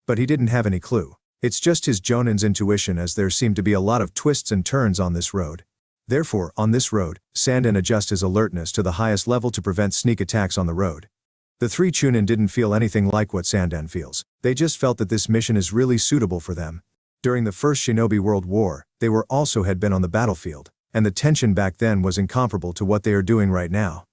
But he didn't have any clue. It's just his Jonin's intuition, as there seem to be a lot of twists and turns on this road. Therefore, on this road, Sandan adjusts his alertness to the highest level to prevent sneak attacks on the road. The 3 Chunin didn't feel anything like what Sandan feels. They just felt that this mission is really suitable for them. During the First Shinobi World War, they had been on the battlefield, and the tension back then was incomparable to what they are doing right now.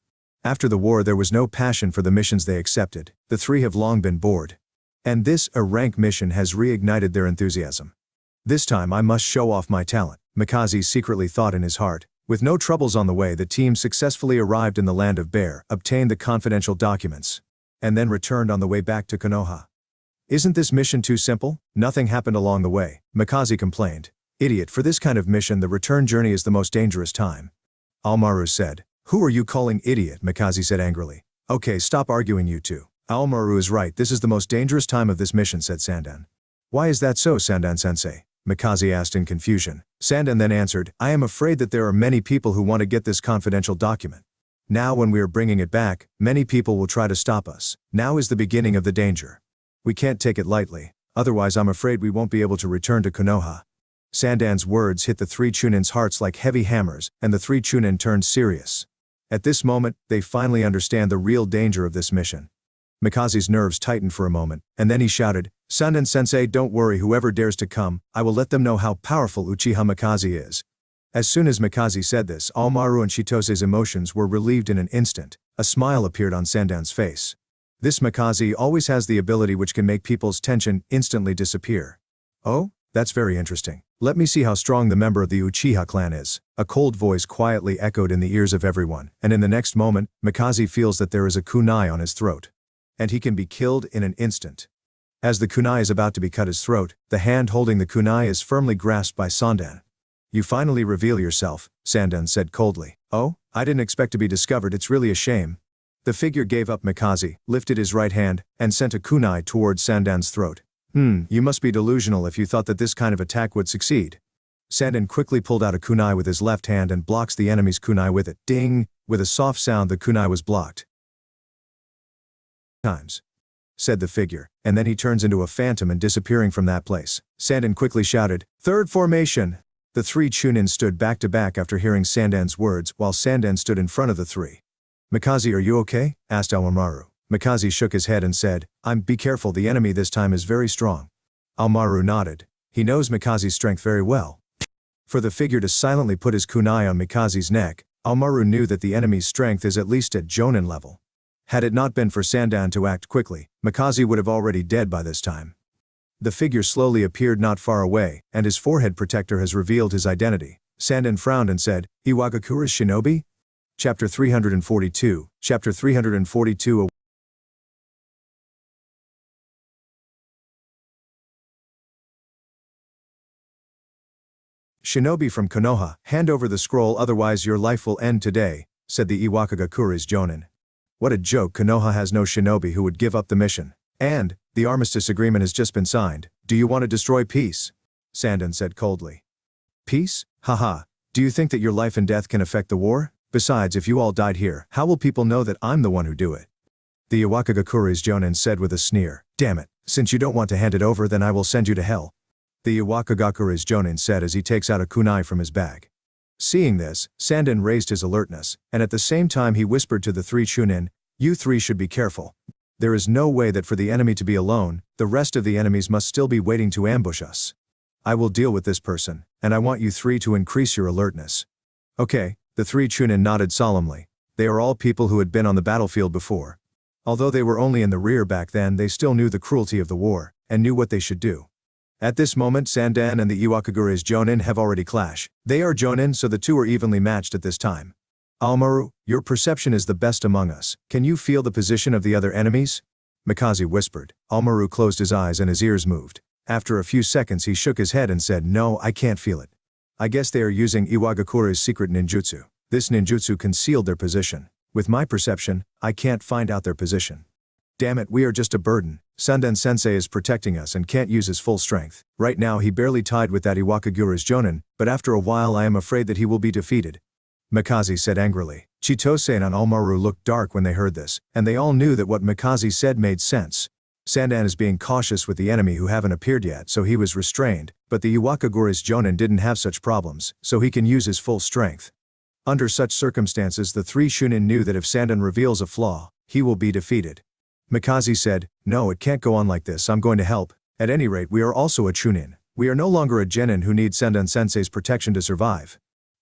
After the war, there was no passion for the missions they accepted. The 3 have long been bored. And this A-rank mission has reignited their enthusiasm. "This time I must show off my talent," Mikaze secretly thought in his heart. With no troubles on the way, the team successfully arrived in the land of Bear, obtained the confidential documents, and then returned on the way back to Konoha. "Isn't this mission too simple? Nothing happened along the way," Mikaze complained. "Idiot, for this kind of mission the return journey is the most dangerous time," Almaru said. "Who are you calling idiot?" Mikaze said angrily. "Okay, stop arguing you two. Almaru is right, this is the most dangerous time of this mission," said Sandan. "Why is that so, Sandan-sensei?" Mikaze asked in confusion. Sandan then answered, "I am afraid that there are many people who want to get this confidential document. Now when we are bringing it back, many people will try to stop us. Now is the beginning of the danger. We can't take it lightly, otherwise I'm afraid we won't be able to return to Konoha." Sandan's words hit the 3 Chunin's hearts like heavy hammers, and the 3 Chunin turned serious. At this moment, they finally understand the real danger of this mission. Mikaze's nerves tightened for a moment, and then he shouted, "Sandan-sensei, don't worry, whoever dares to come, I will let them know how powerful Uchiha Mikaze is." As soon as Mikaze said this, Almaru and Chitose's emotions were relieved in an instant. A smile appeared on Sandan's face. This Mikaze always has the ability which can make people's tension instantly disappear. "Oh, that's very interesting. Let me see how strong the member of the Uchiha clan is." A cold voice quietly echoed in the ears of everyone, and in the next moment, Mikaze feels that there is a kunai on his throat, and he can be killed in an instant. As the kunai is about to be cut his throat, the hand holding the kunai is firmly grasped by Sandan. "You finally reveal yourself," Sandan said coldly. "Oh, I didn't expect to be discovered, it's really a shame." The figure gave up Mikaze, lifted his right hand, and sent a kunai towards Sandan's throat. You must be delusional if you thought that this kind of attack would succeed." Sandan quickly pulled out a kunai with his left hand and blocks the enemy's kunai with it. Ding! With a soft sound, the kunai was blocked. "Times," said the figure, and then he turns into a phantom and disappearing from that place. Sandan quickly shouted, "Third formation!" The three Chunin stood back to back after hearing Sandan's words, while Sandan stood in front of the three. "Mikaze, are you okay?" asked Almaru. Mikaze shook his head and said, Be careful, the enemy this time is very strong." Almaru nodded. He knows Mikaze's strength very well. For the figure to silently put his kunai on Mikaze's neck, Almaru knew that the enemy's strength is at least at Jonin level. Had it not been for Sandan to act quickly, Mikaze would have already dead by this time. The figure slowly appeared not far away, and his forehead protector has revealed his identity. Sandan frowned and said, "Iwagakura's shinobi?" Chapter 342, Chapter 342. "Shinobi from Konoha, hand over the scroll, otherwise your life will end today," said the Iwakagakura's Jonin. What a joke, Konoha has no shinobi who would give up the mission. "And, the armistice agreement has just been signed, do you want to destroy peace?" Sandan said coldly. "Peace? Haha, do you think that your life and death can affect the war? Besides, if you all died here, how will people know that I'm the one who do it?" The Iwakagakura's Jonin said with a sneer, "Damn it, since you don't want to hand it over, then I will send you to hell," the Iwakagakura's Jonin said as he takes out a kunai from his bag. Seeing this, Sandan raised his alertness, and at the same time he whispered to the three Chunin, "You three should be careful. There is no way that for the enemy to be alone, the rest of the enemies must still be waiting to ambush us. I will deal with this person, and I want you three to increase your alertness." "Okay," the three Chunin nodded solemnly. They are all people who had been on the battlefield before. Although they were only in the rear back then, they still knew the cruelty of the war, and knew what they should do. At this moment, Sandan and the Iwakagura's Jonin have already clashed. They are Jonin, so the two are evenly matched at this time. "Almaru, your perception is the best among us. Can you feel the position of the other enemies?" Mikaze whispered. Almaru closed his eyes and his ears moved. After a few seconds he shook his head and said, "No, I can't feel it. I guess they are using Iwagakura's secret ninjutsu. This ninjutsu concealed their position. With my perception, I can't find out their position. Damn it, we are just a burden. Sandan-sensei is protecting us and can't use his full strength. Right now he barely tied with that Iwakagura's Jonin, but after a while I am afraid that he will be defeated," Mikaze said angrily. Chitose and Almaru looked dark when they heard this, and they all knew that what Mikaze said made sense. Sandan is being cautious with the enemy who haven't appeared yet, so he was restrained, but the Iwakagura's Jonin didn't have such problems, so he can use his full strength. Under such circumstances, the three Chunin knew that if Sandan reveals a flaw, he will be defeated. Mikaze said, "No, it can't go on like this, I'm going to help. At any rate, we are also a Chunin. We are no longer a Genin who needs Sandan-sensei's protection to survive."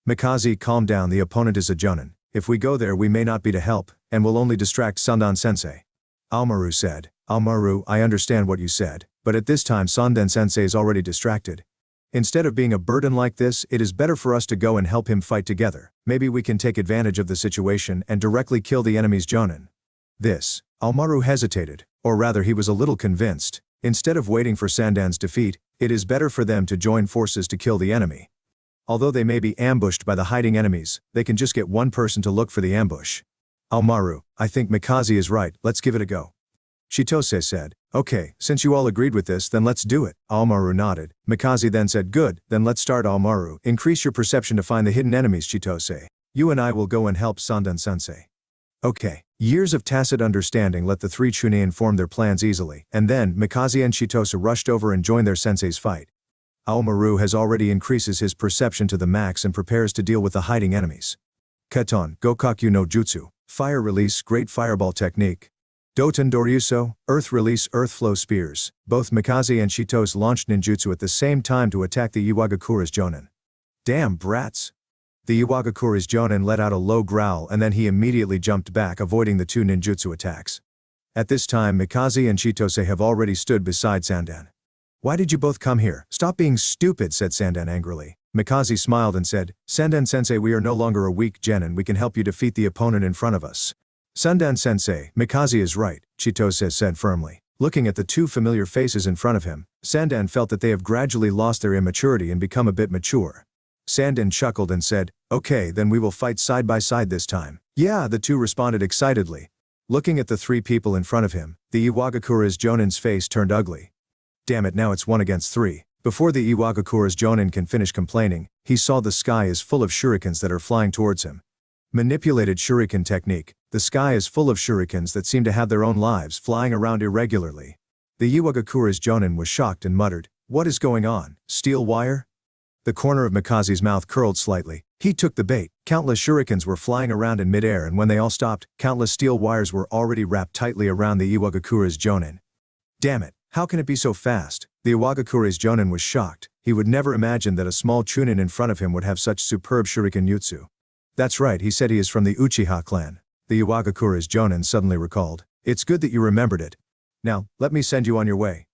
Mikaze, calm down, the opponent is a Jonin. If we go there we may not be to help, and will only distract Sandan-sensei. Almaru said, "Almaru, I understand what you said, but at this time Sandan-sensei is already distracted. Instead of being a burden like this, it is better for us to go and help him fight together. Maybe we can take advantage of the situation and directly kill the enemy's Jonin." This, Almaru hesitated, or rather he was a little convinced. Instead of waiting for Sandan's defeat, it is better for them to join forces to kill the enemy. Although they may be ambushed by the hiding enemies, they can just get one person to look for the ambush. "Almaru, I think Mikaze is right, let's give it a go," Chitose said. "Okay, since you all agreed with this, then let's do it." Almaru nodded. Mikaze then said, "Good, then let's start." "Almaru, increase your perception to find the hidden enemies." Chitose. "You and I will go and help Sandan-sensei." Okay. Years of tacit understanding let the three Chunin form their plans easily, and then Mikaze and Chitose rushed over and joined their sensei's fight. Almaru has already increases his perception to the max and prepares to deal with the hiding enemies. Keton, Gokakyu no Jutsu, Fire Release, Great Fireball Technique. Doton Doryuso, Earth Release, Earth Flow Spears. Both Mikaze and Chitose launched ninjutsu at the same time to attack the Iwagakura's Jonin. "Damn brats!" The Iwagakura's Jonin let out a low growl and then he immediately jumped back, avoiding the two ninjutsu attacks. At this time Mikaze and Chitose have already stood beside Sandan. "Why did you both come here? Stop being stupid," said Sandan angrily. Mikaze smiled and said, "Sandan-sensei, we are no longer a weak Genin, we can help you defeat the opponent in front of us." "Sandan-sensei, Mikaze is right," Chitose said firmly. Looking at the two familiar faces in front of him, Sandan felt that they have gradually lost their immaturity and become a bit mature. Sandan chuckled and said, "Okay, then we will fight side by side this time." "Yeah," the two responded excitedly. Looking at the three people in front of him, the Iwagakura's Jonin's face turned ugly. Damn it, now it's 1 against 3. Before the Iwagakura's Jonin can finish complaining, he saw the sky is full of shurikens that are flying towards him. Manipulated shuriken technique. The sky is full of shurikens that seem to have their own lives, flying around irregularly. The Iwagakura's Jonin was shocked and muttered, "What is going on? Steel wire?" The corner of Mikaze's mouth curled slightly. He took the bait. Countless shurikens were flying around in midair, and when they all stopped, countless steel wires were already wrapped tightly around the Iwagakura's jonin. Damn it, how can it be so fast? The Iwagakura's jonin was shocked. He would never imagine that a small chunin in front of him would have such superb shuriken jutsu. That's right, he said he is from the Uchiha clan. The Iwagakura's jonin suddenly recalled. It's good that you remembered it. Now, let me send you on your way.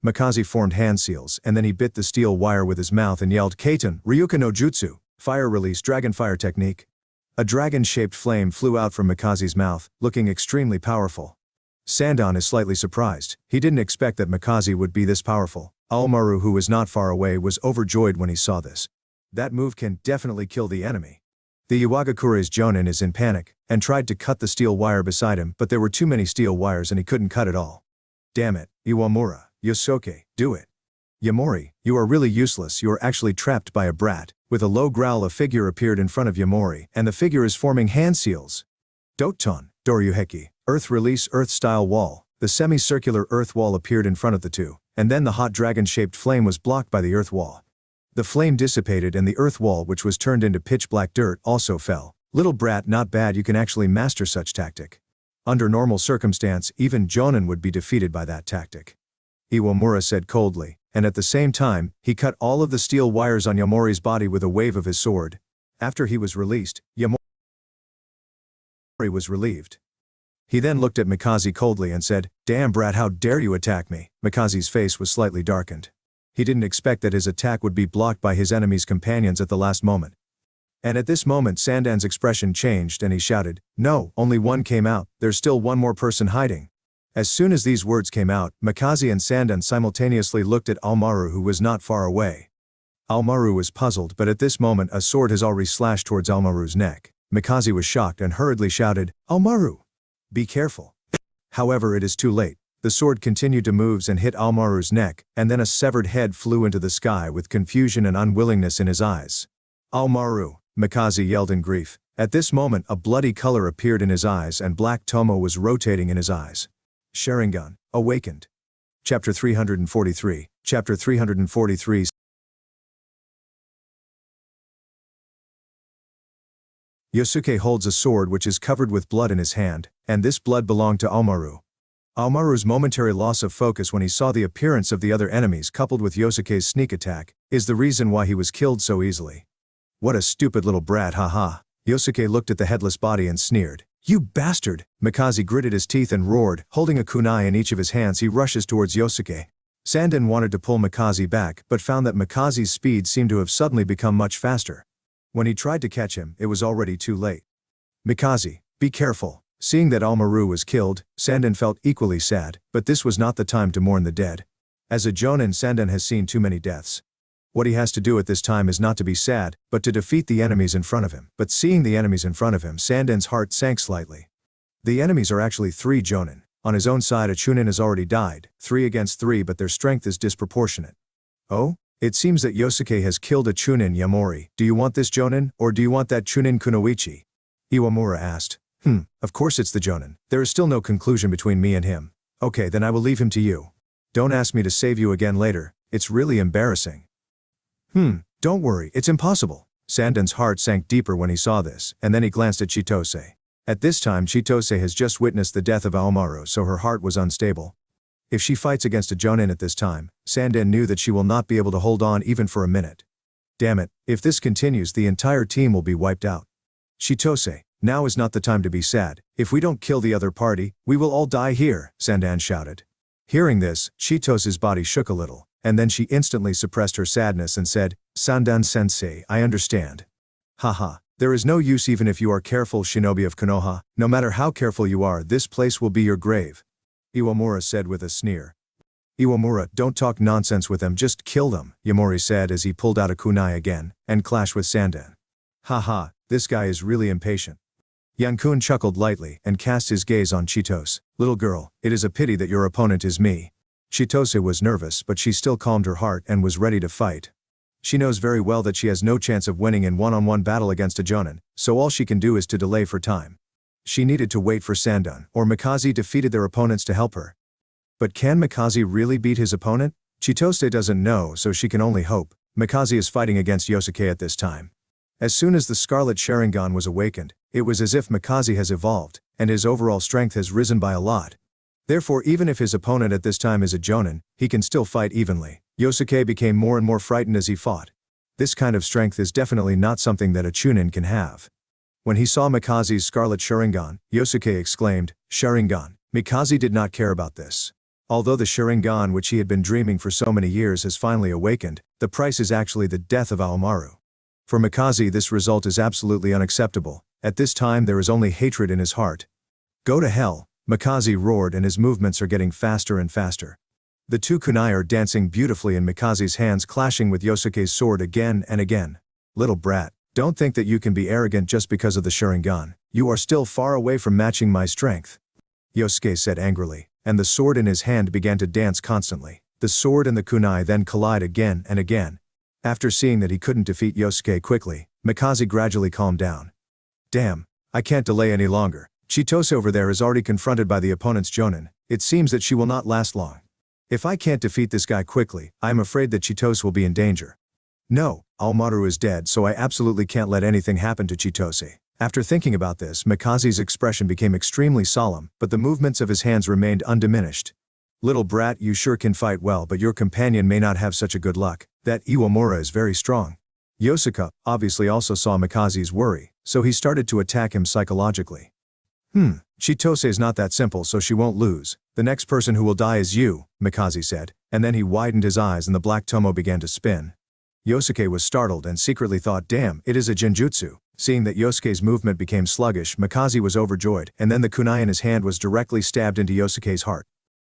Mikaze formed hand seals, and then he bit the steel wire with his mouth and yelled, Kaiten, Ryuka no Jutsu, fire release dragon fire technique. A dragon-shaped flame flew out from Mikaze's mouth, looking extremely powerful. Sandan is slightly surprised. He didn't expect that Mikaze would be this powerful. Aomaru, who was not far away, was overjoyed when he saw this. That move can definitely kill the enemy. The Iwagakura's jonin is in panic, and tried to cut the steel wire beside him, but there were too many steel wires and he couldn't cut it all. Damn it, Iwamura, Yosuke, do it. Yamori, you are really useless, you are actually trapped by a brat. With a low growl, a figure appeared in front of Yamori, and the figure is forming hand seals. Doton, Doryuheki, earth release earth-style wall. The semicircular earth wall appeared in front of the two, and then the hot dragon-shaped flame was blocked by the earth wall. The flame dissipated and the earth wall, which was turned into pitch-black dirt, also fell. Little brat, not bad, you can actually master such tactic. Under normal circumstance, even Jonin would be defeated by that tactic. Iwamura said coldly, and at the same time, he cut all of the steel wires on Yamori's body with a wave of his sword. After he was released, Yamori was relieved. He then looked at Mikaze coldly and said, Damn brat, how dare you attack me? Mikaze's face was slightly darkened. He didn't expect that his attack would be blocked by his enemy's companions at the last moment. And at this moment Sandan's expression changed and he shouted, No, only one came out, there's still one more person hiding. As soon as these words came out, Mikaze and Sandan simultaneously looked at Aomaru, who was not far away. Aomaru was puzzled, but at this moment a sword has already slashed towards Aomaru's neck. Mikaze was shocked and hurriedly shouted, Aomaru! Be careful. However, it is too late. The sword continued to move and hit Aomaru's neck, and then a severed head flew into the sky with confusion and unwillingness in his eyes. Aomaru! Mikaze yelled in grief. At this moment a bloody color appeared in his eyes and black tomo was rotating in his eyes. Sharingan, awakened. Chapter 343. Chapter 343. Yosuke holds a sword which is covered with blood in his hand, and this blood belonged to Aomaru. Aomaru's momentary loss of focus when he saw the appearance of the other enemies coupled with Yosuke's sneak attack, is the reason why he was killed so easily. What a stupid little brat, haha. Yosuke looked at the headless body and sneered. You bastard! Mikaze gritted his teeth and roared, holding a kunai in each of his hands he rushes towards Yosuke. Sandan wanted to pull Mikaze back but found that Mikaze's speed seemed to have suddenly become much faster. When he tried to catch him, it was already too late. Mikaze, be careful. Seeing that Aomaru was killed, Sandan felt equally sad, but this was not the time to mourn the dead. As a jonin, Sandan has seen too many deaths. What he has to do at this time is not to be sad, but to defeat the enemies in front of him. But seeing the enemies in front of him, Sandan's heart sank slightly. The enemies are actually 3 jonin. On his own side a chunin has already died, 3 against 3, but their strength is disproportionate. Oh? It seems that Yosuke has killed a chunin. Yamori, do you want this jonin, or do you want that chunin kunoichi? Iwamura asked. Of course it's the jonin. There is still no conclusion between me and him. Okay, then I will leave him to you. Don't ask me to save you again later, it's really embarrassing. Don't worry, it's impossible. Sandan's heart sank deeper when he saw this, and then he glanced at Chitose. At this time Chitose has just witnessed the death of Aomaru, so her heart was unstable. If she fights against a jonin at this time, Sandan knew that she will not be able to hold on even for a minute. Damn it, if this continues the entire team will be wiped out. Chitose, now is not the time to be sad. If we don't kill the other party, we will all die here, Sandan shouted. Hearing this, Chitose's body shook a little, and then she instantly suppressed her sadness and said, Sandan-sensei, I understand. Haha, there is no use even if you are careful, shinobi of Konoha. No matter how careful you are, this place will be your grave. Iwamura said with a sneer. Iwamura, don't talk nonsense with them, just kill them, Yamori said as he pulled out a kunai again, and clashed with Sandan. Haha, this guy is really impatient. Yankun chuckled lightly and cast his gaze on Chitose. Little girl, it is a pity that your opponent is me. Chitose was nervous but she still calmed her heart and was ready to fight. She knows very well that she has no chance of winning in one-on-one battle against a jonin, so all she can do is to delay for time. She needed to wait for Sandan or Mikaze defeated their opponents to help her. But can Mikaze really beat his opponent? Chitose doesn't know, so she can only hope. Mikaze is fighting against Yosuke at this time. As soon as the Scarlet Sharingan was awakened, it was as if Mikaze has evolved, and his overall strength has risen by a lot. Therefore, even if his opponent at this time is a Jonin, he can still fight evenly. Yosuke became more and more frightened as he fought. This kind of strength is definitely not something that a Chunin can have. When he saw Mikaze's Scarlet Sharingan, Yosuke exclaimed, "Sharingan." Mikaze did not care about this. Although the Sharingan which he had been dreaming for so many years has finally awakened, the price is actually the death of Aomaru. For Mikaze, this result is absolutely unacceptable. At this time there is only hatred in his heart. "Go to hell," Mikaze roared, and his movements are getting faster and faster. The two kunai are dancing beautifully and Mikaze's hands clashing with Yosuke's sword again and again. "Little brat, don't think that you can be arrogant just because of the Sharingan. You are still far away from matching my strength," Yosuke said angrily, and the sword in his hand began to dance constantly. The sword and the kunai then collide again and again. After seeing that he couldn't defeat Yosuke quickly, Mikaze gradually calmed down. "Damn, I can't delay any longer. Chitose over there is already confronted by the opponent's Jonin. It seems that she will not last long. If I can't defeat this guy quickly, I am afraid that Chitose will be in danger. No, Aomaru is dead, so I absolutely can't let anything happen to Chitose." After thinking about this, Mikaze's expression became extremely solemn, but the movements of his hands remained undiminished. "Little brat, you sure can fight well, but your companion may not have such a good luck. That Iwamura is very strong." Yosuke obviously also saw Mikaze's worry, so he started to attack him psychologically. Chitose is not that simple, so she won't lose. The next person who will die is you," Mikaze said, and then he widened his eyes and the black tomo began to spin. Yosuke was startled and secretly thought, "Damn, it is a genjutsu." Seeing that Yosuke's movement became sluggish, Mikaze was overjoyed, and then the kunai in his hand was directly stabbed into Yosuke's heart.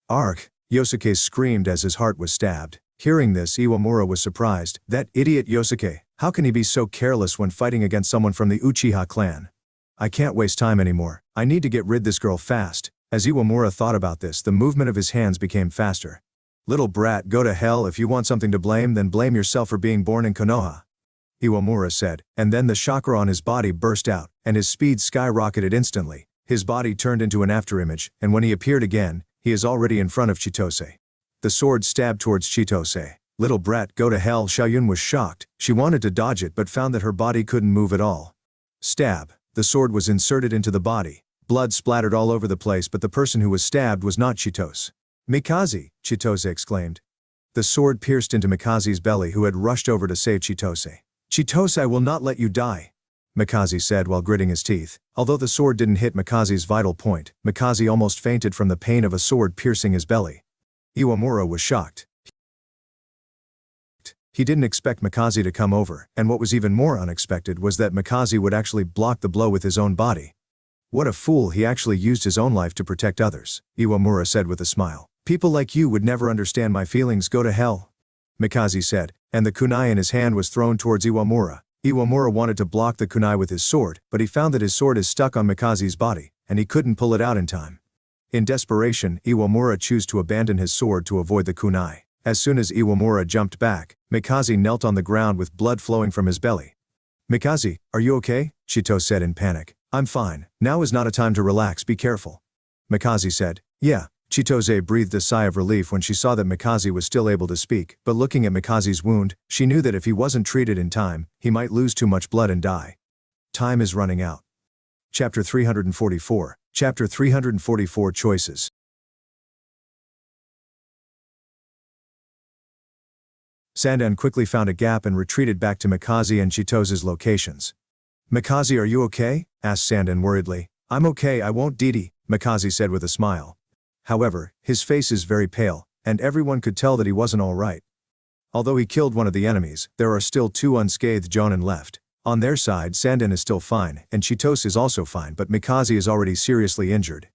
"Arg!" Yosuke screamed as his heart was stabbed. Hearing this, Iwamura was surprised. "That idiot Yosuke, how can he be so careless when fighting against someone from the Uchiha clan? I can't waste time anymore. I need to get rid this girl fast." As Iwamura thought about this, the movement of his hands became faster. "Little brat, go to hell. If you want something to blame, then blame yourself for being born in Konoha," Iwamura said, and then the chakra on his body burst out, and his speed skyrocketed instantly. His body turned into an afterimage, and when he appeared again, he is already in front of Chitose. The sword stabbed towards Chitose. "Little brat, go to hell." Xiaoyun was shocked. She wanted to dodge it but found that her body couldn't move at all. Stab. The sword was inserted into the body. Blood splattered all over the place, but the person who was stabbed was not Chitose. "Mikaze!" Chitose exclaimed. The sword pierced into Mikaze's belly, who had rushed over to save Chitose. "Chitose, I will not let you die," Mikaze said while gritting his teeth. Although the sword didn't hit Mikaze's vital point, Mikaze almost fainted from the pain of a sword piercing his belly. Iwamura was shocked. He didn't expect Mikaze to come over, and what was even more unexpected was that Mikaze would actually block the blow with his own body. "What a fool, he actually used his own life to protect others," Iwamura said with a smile. "People like you would never understand my feelings. Go to hell," Mikaze said, and the kunai in his hand was thrown towards Iwamura. Iwamura wanted to block the kunai with his sword, but he found that his sword is stuck on Mikaze's body, and he couldn't pull it out in time. In desperation, Iwamura chose to abandon his sword to avoid the kunai. As soon as Iwamura jumped back, Mikaze knelt on the ground with blood flowing from his belly. "Mikaze, are you okay?" Chito said in panic. "I'm fine. Now is not a time to relax, be careful," Mikaze said. "Yeah." Chitose breathed a sigh of relief when she saw that Mikaze was still able to speak, but looking at Mikaze's wound, she knew that if he wasn't treated in time, he might lose too much blood and die. Time is running out. Chapter 344. Chapter 344 Choices. Sandan quickly found a gap and retreated back to Mikaze and Chitose's locations. "Mikaze, are you okay?" asked Sandan worriedly. "I'm okay, I won't Didi," Mikaze said with a smile. However, his face is very pale, and everyone could tell that he wasn't all right. Although he killed one of the enemies, there are still two unscathed Jonin left. On their side, Sandan is still fine, and Chitose is also fine, but Mikaze is already seriously injured.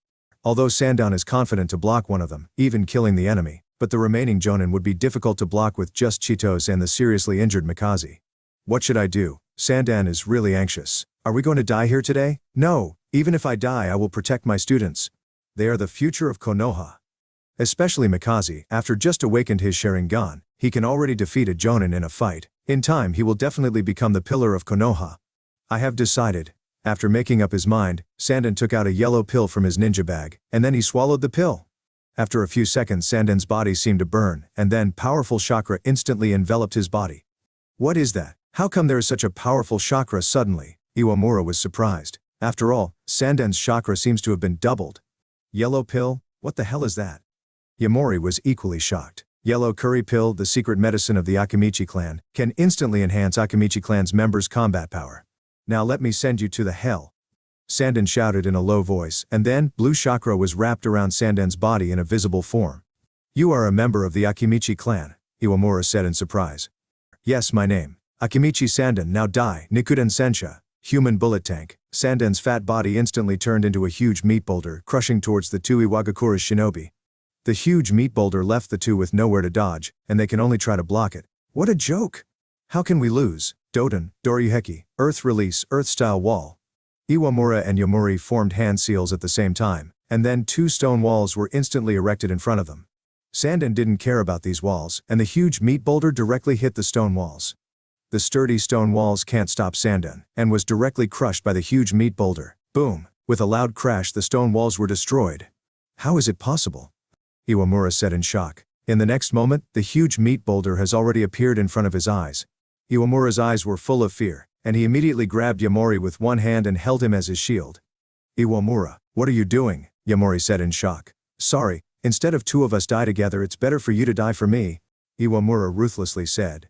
Although Sandan is confident to block one of them, even killing the enemy, but the remaining Jonin would be difficult to block with just Chitose and the seriously injured Mikaze. What should I do? Sandan is really anxious. Are we going to die here today? No, even if I die I will protect my students. They are the future of Konoha. Especially Mikaze, after just awakened his Sharingan, he can already defeat a Jonin in a fight. In time he will definitely become the pillar of Konoha. I have decided. After making up his mind, Sandan took out a yellow pill from his ninja bag, and then he swallowed the pill. After a few seconds Sandan's body seemed to burn, and then powerful chakra instantly enveloped his body. What is that? How come there is such a powerful chakra suddenly? Iwamura was surprised. After all, Sanden's chakra seems to have been doubled. Yellow pill? What the hell is that? Yamori was equally shocked. Yellow curry pill, the secret medicine of the Akimichi clan, can instantly enhance Akimichi clan's members' combat power. Now let me send you to the hell. Sanden shouted in a low voice, and then, blue chakra was wrapped around Sanden's body in a visible form. You are a member of the Akimichi clan, Iwamura said in surprise. Yes, my name. Akimichi Sanden, now die, Nikuden Sensha. Human bullet tank. Sanden's fat body instantly turned into a huge meat boulder, crushing towards the two Iwagakura's shinobi. The huge meat boulder left the two with nowhere to dodge, and they can only try to block it. What a joke! How can we lose? Doden, Doriheki, Earth Release, Earth-style wall. Iwamura and Yamori formed hand seals at the same time, and then two stone walls were instantly erected in front of them. Sanden didn't care about these walls, and the huge meat boulder directly hit the stone walls. The sturdy stone walls can't stop Sanden, and was directly crushed by the huge meat boulder. Boom! With a loud crash, the stone walls were destroyed. How is it possible? Iwamura said in shock. In the next moment, the huge meat boulder has already appeared in front of his eyes. Iwamura's eyes were full of fear, and he immediately grabbed Yamori with one hand and held him as his shield. Iwamura, what are you doing? Yamori said in shock. Sorry, instead of two of us die together, it's better for you to die for me, Iwamura ruthlessly said.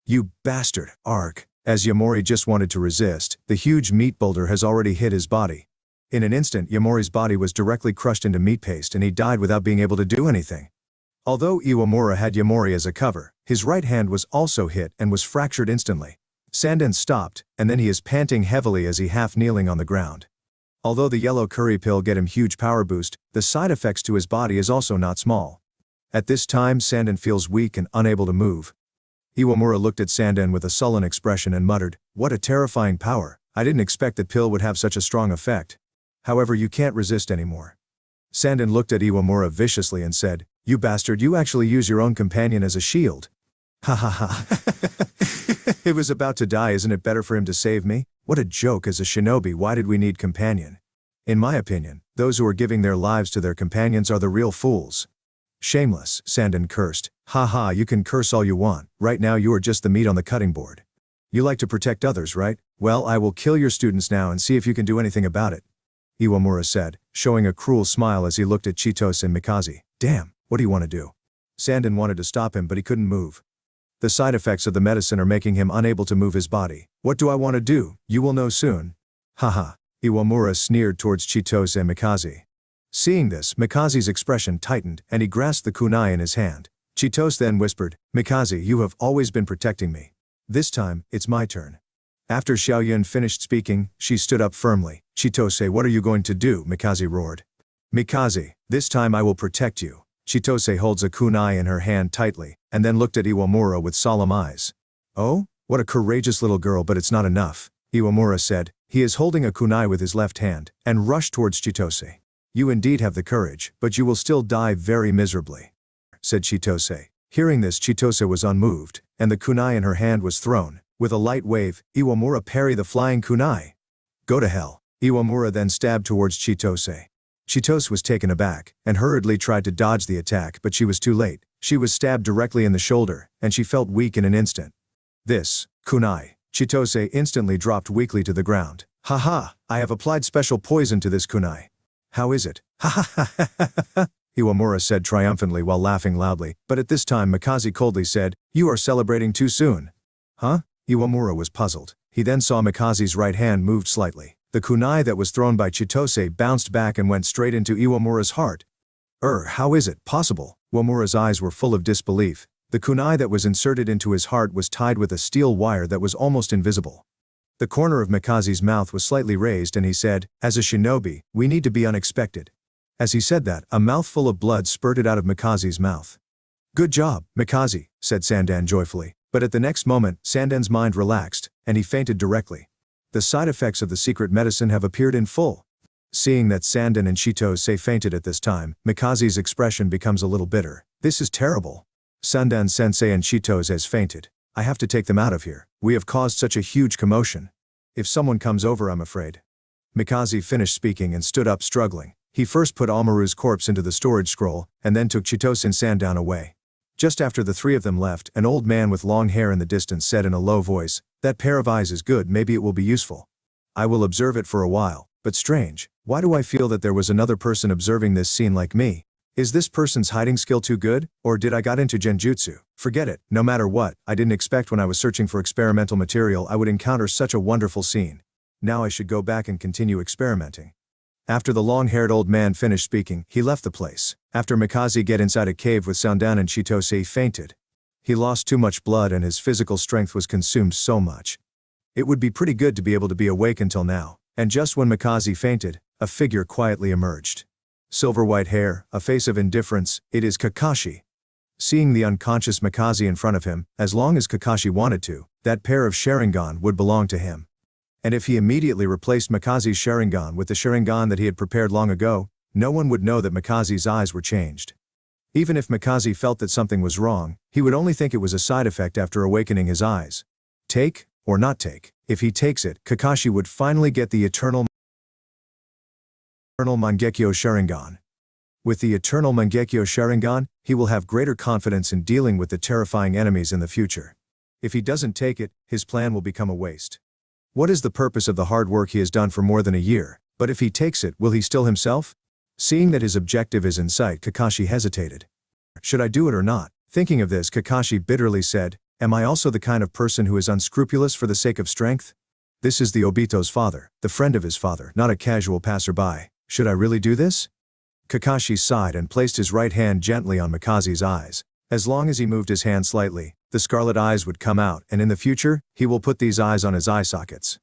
You bastard, Arg. As Yamori just wanted to resist, the huge meat boulder has already hit his body. In an instant, Yamori's body was directly crushed into meat paste and he died without being able to do anything. Although Iwamura had Yamori as a cover, his right hand was also hit and was fractured instantly. Sanden stopped, and then he is panting heavily as he half-kneeling on the ground. Although the yellow curry pill get him huge power boost, the side effects to his body is also not small. At this time, Sanden feels weak and unable to move. Iwamura looked at Sanden with a sullen expression and muttered, "What a terrifying power. I didn't expect that pill would have such a strong effect. However, you can't resist anymore." Sanden looked at Iwamura viciously and said, "You bastard, you actually use your own companion as a shield." Ha ha ha. It was about to die, isn't it better for him to save me? What a joke. As a shinobi, why did we need companion? In my opinion, those who are giving their lives to their companions are the real fools. Shameless, Sanden cursed. Ha ha, you can curse all you want, right now you are just the meat on the cutting board. You like to protect others, right? Well, I will kill your students now and see if you can do anything about it, Iwamura said, showing a cruel smile as he looked at Chitose and Mikaze. Damn, what do you want to do? Sanden wanted to stop him but he couldn't move. The side effects of the medicine are making him unable to move his body. What do I want to do? You will know soon. Haha. Iwamura sneered towards Chitose and Mikaze. Seeing this, Mikaze's expression tightened and he grasped the kunai in his hand. Chitose then whispered, Mikaze, you have always been protecting me. This time, it's my turn. After Xiaoyun finished speaking, she stood up firmly. Chitose, what are you going to do? Mikaze roared. Mikaze, this time I will protect you. Chitose holds a kunai in her hand tightly, and then looked at Iwamura with solemn eyes. Oh, what a courageous little girl, but it's not enough, Iwamura said. He is holding a kunai with his left hand, and rushed towards Chitose. You indeed have the courage, but you will still die very miserably, said Chitose. Hearing this, Chitose was unmoved, and the kunai in her hand was thrown. With a light wave, Iwamura parried the flying kunai. Go to hell. Iwamura then stabbed towards Chitose. Chitose was taken aback, and hurriedly tried to dodge the attack, but she was too late. She was stabbed directly in the shoulder, and she felt weak in an instant. This, kunai. Chitose instantly dropped weakly to the ground. Ha ha, I have applied special poison to this kunai. How is it? Ha ha ha ha ha ha, Iwamura said triumphantly while laughing loudly, but at this time Mikaze coldly said, You are celebrating too soon. Huh? Iwamura was puzzled. He then saw Mikaze's right hand moved slightly. The kunai that was thrown by Chitose bounced back and went straight into Iwamura's heart. How is it possible? Iwamura's eyes were full of disbelief. The kunai that was inserted into his heart was tied with a steel wire that was almost invisible. The corner of Mikaze's mouth was slightly raised and he said, As a shinobi, we need to be unexpected. As he said that, a mouthful of blood spurted out of Mikaze's mouth. Good job, Mikaze, said Sanden joyfully. But at the next moment, Sanden's mind relaxed, and he fainted directly. The side effects of the secret medicine have appeared in full. Seeing that Sanden and Chitose fainted at this time, Mikaze's expression becomes a little bitter. This is terrible. Sandan-sensei and Chitose has fainted. I have to take them out of here. We have caused such a huge commotion. If someone comes over, I'm afraid. Mikaze finished speaking and stood up struggling. He first put Almaru's corpse into the storage scroll, and then took Chitose and Sandan away. Just after the three of them left, an old man with long hair in the distance said in a low voice, "That pair of eyes is good, maybe it will be useful. I will observe it for a while, but strange, why do I feel that there was another person observing this scene like me? Is this person's hiding skill too good, or did I got into genjutsu? Forget it, no matter what, I didn't expect when I was searching for experimental material I would encounter such a wonderful scene. Now I should go back and continue experimenting." After the long-haired old man finished speaking, he left the place. After Mikaze get inside a cave with Sandan and Chitose, he fainted. He lost too much blood and his physical strength was consumed so much. It would be pretty good to be able to be awake until now, and just when Mikaze fainted, a figure quietly emerged. Silver white hair, a face of indifference, it is Kakashi. Seeing the unconscious Mikaze in front of him, as long as Kakashi wanted to, that pair of Sharingan would belong to him. And if he immediately replaced Mikaze's Sharingan with the Sharingan that he had prepared long ago, no one would know that Mikaze's eyes were changed. Even if Mikaze felt that something was wrong, he would only think it was a side effect after awakening his eyes. Take, or not take, if he takes it, Kakashi would finally get the eternal Mangekyo Sharingan. With the eternal Mangekyo Sharingan, he will have greater confidence in dealing with the terrifying enemies in the future. If he doesn't take it, his plan will become a waste. What is the purpose of the hard work he has done for more than a year? But if he takes it, will he still himself? Seeing that his objective is in sight, Kakashi hesitated. Should I do it or not? Thinking of this, Kakashi bitterly said, "Am I also the kind of person who is unscrupulous for the sake of strength? This is the Obito's father, the friend of his father, not a casual passerby. Should I really do this?" Kakashi sighed and placed his right hand gently on Mikaze's eyes. As long as he moved his hand slightly, the scarlet eyes would come out, and in the future, he will put these eyes on his eye sockets.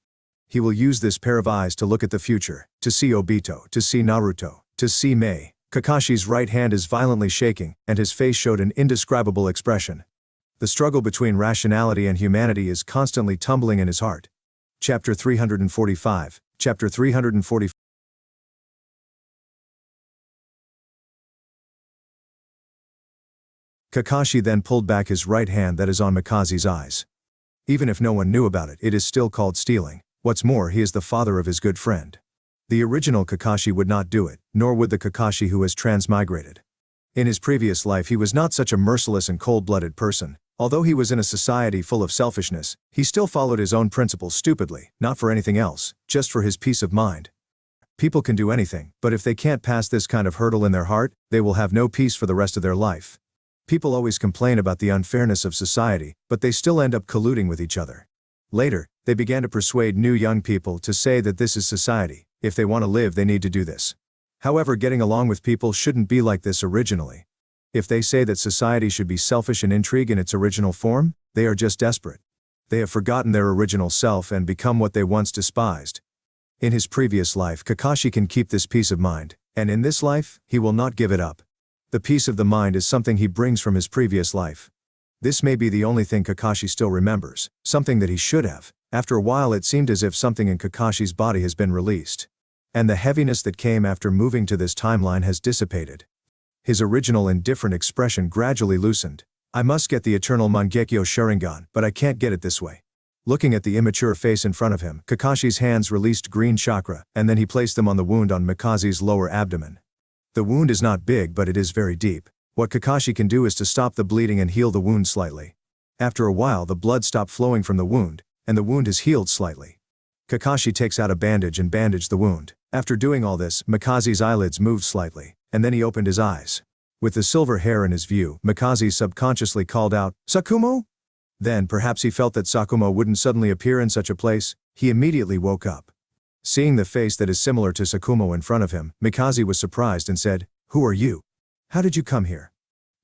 He will use this pair of eyes to look at the future, to see Obito, to see Naruto, to see Mei. Kakashi's right hand is violently shaking, and his face showed an indescribable expression. The struggle between rationality and humanity is constantly tumbling in his heart. Chapter 345. Chapter 345. Kakashi then pulled back his right hand that is on Mikaze's eyes. Even if no one knew about it, it is still called stealing. What's more, he is the father of his good friend. The original Kakashi would not do it, nor would the Kakashi who has transmigrated. In his previous life he was not such a merciless and cold-blooded person. Although he was in a society full of selfishness, he still followed his own principles stupidly, not for anything else, just for his peace of mind. People can do anything, but if they can't pass this kind of hurdle in their heart, they will have no peace for the rest of their life. People always complain about the unfairness of society, but they still end up colluding with each other. Later, they began to persuade new young people to say that this is society. If they want to live, they need to do this. However, getting along with people shouldn't be like this originally. If they say that society should be selfish and intrigue in its original form, they are just desperate. They have forgotten their original self and become what they once despised. In his previous life, Kakashi can keep this peace of mind, and in this life, he will not give it up. The peace of the mind is something he brings from his previous life. This may be the only thing Kakashi still remembers, something that he should have. After a while it seemed as if something in Kakashi's body has been released. And the heaviness that came after moving to this timeline has dissipated. His original indifferent expression gradually loosened. "I must get the eternal Mangekyo Sharingan, but I can't get it this way." Looking at the immature face in front of him, Kakashi's hands released green chakra, and then he placed them on the wound on Mikaze's lower abdomen. The wound is not big, but it is very deep. What Kakashi can do is to stop the bleeding and heal the wound slightly. After a while the blood stopped flowing from the wound, and the wound is healed slightly. Kakashi takes out a bandage and bandaged the wound. After doing all this, Mikaze's eyelids moved slightly, and then he opened his eyes. With the silver hair in his view, Mikaze subconsciously called out, "Sakumo?" Then perhaps he felt that Sakumo wouldn't suddenly appear in such a place. He immediately woke up. Seeing the face that is similar to Sakumo in front of him, Mikaze was surprised and said, "Who are you? How did you come here?"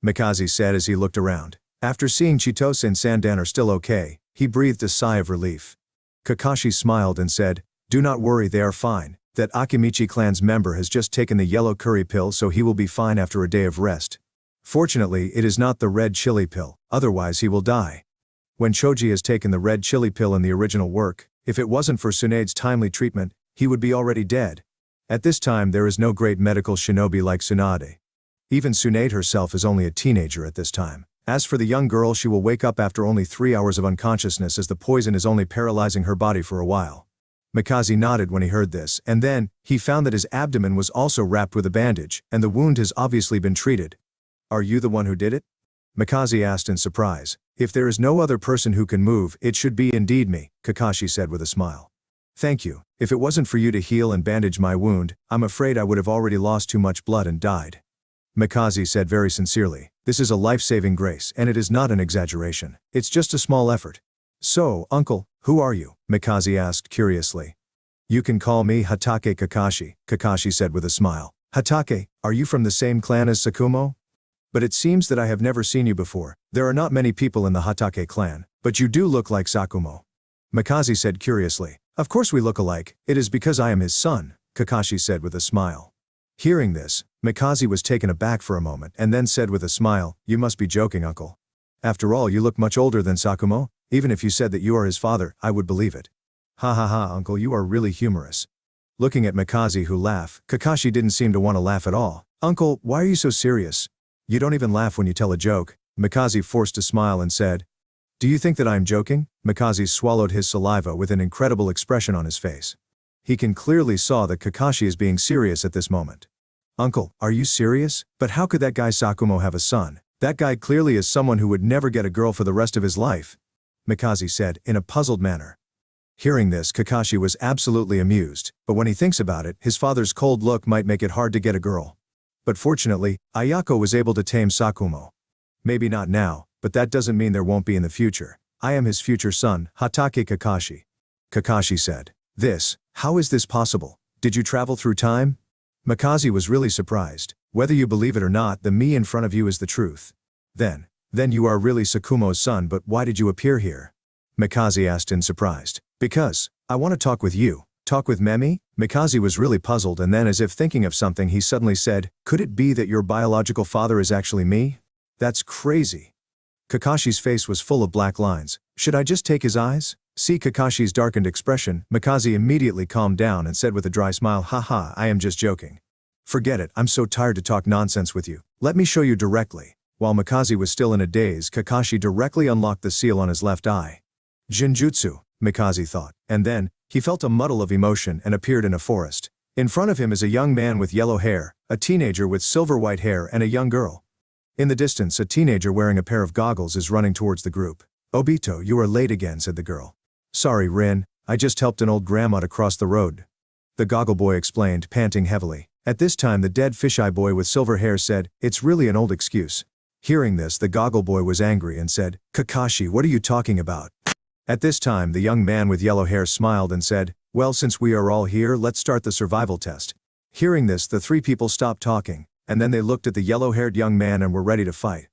Mikaze said as he looked around. After seeing Chitose and Sandan are still okay, he breathed a sigh of relief. Kakashi smiled and said, "Do not worry, they are fine. That Akimichi clan's member has just taken the yellow curry pill, so he will be fine after a day of rest. Fortunately, it is not the red chili pill, otherwise he will die." When Choji has taken the red chili pill in the original work, if it wasn't for Tsunade's timely treatment, he would be already dead. At this time there is no great medical shinobi like Tsunade. Even Tsunade herself is only a teenager at this time. As for the young girl, she will wake up after only 3 hours of unconsciousness as the poison is only paralyzing her body for a while. Mikaze nodded when he heard this, and then, he found that his abdomen was also wrapped with a bandage, and the wound has obviously been treated. "Are you the one who did it?" Mikaze asked in surprise. If there is no other person who can move, it should be indeed me, Kakashi said with a smile. Thank you. If it wasn't for you to heal and bandage my wound, I'm afraid I would have already lost too much blood and died. Mikaze said very sincerely. This is a life-saving grace, and it is not an exaggeration. It's just a small effort. So, uncle, who are you? Mikaze asked curiously. You can call me Hatake Kakashi, Kakashi said with a smile. Hatake, are you from the same clan as Sakumo? But it seems that I have never seen you before. There are not many people in the Hatake clan, but you do look like Sakumo. Mikaze said curiously. Of course we look alike, it is because I am his son, Kakashi said with a smile. Hearing this, Mikaze was taken aback for a moment and then said with a smile, you must be joking, uncle. After all, you look much older than Sakumo. Even if you said that you are his father, I would believe it. Ha ha ha, uncle, you are really humorous. Looking at Mikaze who laughed, Kakashi didn't seem to want to laugh at all. Uncle, why are you so serious? You don't even laugh when you tell a joke. Mikaze forced a smile and said, do you think that I am joking? Mikaze swallowed his saliva with an incredible expression on his face. He can clearly saw that Kakashi is being serious at this moment. Uncle, are you serious? But how could that guy Sakumo have a son? That guy clearly is someone who would never get a girl for the rest of his life, Mikaze said, in a puzzled manner. Hearing this, Kakashi was absolutely amused, but when he thinks about it, his father's cold look might make it hard to get a girl. But fortunately, Ayako was able to tame Sakumo. Maybe not now, but that doesn't mean there won't be in the future. I am his future son, Hatake Kakashi. Kakashi said. How is this possible? Did you travel through time? Mikaze was really surprised. Whether you believe it or not, the me in front of you is the truth. Then you are really Sakumo's son, but why did you appear here? Mikaze asked in surprise. Because, I want to talk with you. Talk with Memi? Mikaze was really puzzled, and then as if thinking of something he suddenly said, could it be that your biological father is actually me? That's crazy. Kakashi's face was full of black lines. Should I just take his eyes? See Kakashi's darkened expression, Mikaze immediately calmed down and said with a dry smile, haha, I am just joking. Forget it, I'm so tired to talk nonsense with you. Let me show you directly. While Mikaze was still in a daze, Kakashi directly unlocked the seal on his left eye. Jinjutsu, Mikaze thought, and then, he felt a muddle of emotion and appeared in a forest. In front of him is a young man with yellow hair, a teenager with silver-white hair and a young girl. In the distance, a teenager wearing a pair of goggles is running towards the group. Obito, you are late again, said the girl. Sorry, Rin, I just helped an old grandma to cross the road. The goggle boy explained, panting heavily. At this time the dead fisheye boy with silver hair said, it's really an old excuse. Hearing this, the goggle boy was angry and said, Kakashi, what are you talking about? At this time the young man with yellow hair smiled and said, well, since we are all here, let's start the survival test. Hearing this, the three people stopped talking, and then they looked at the yellow-haired young man and were ready to fight.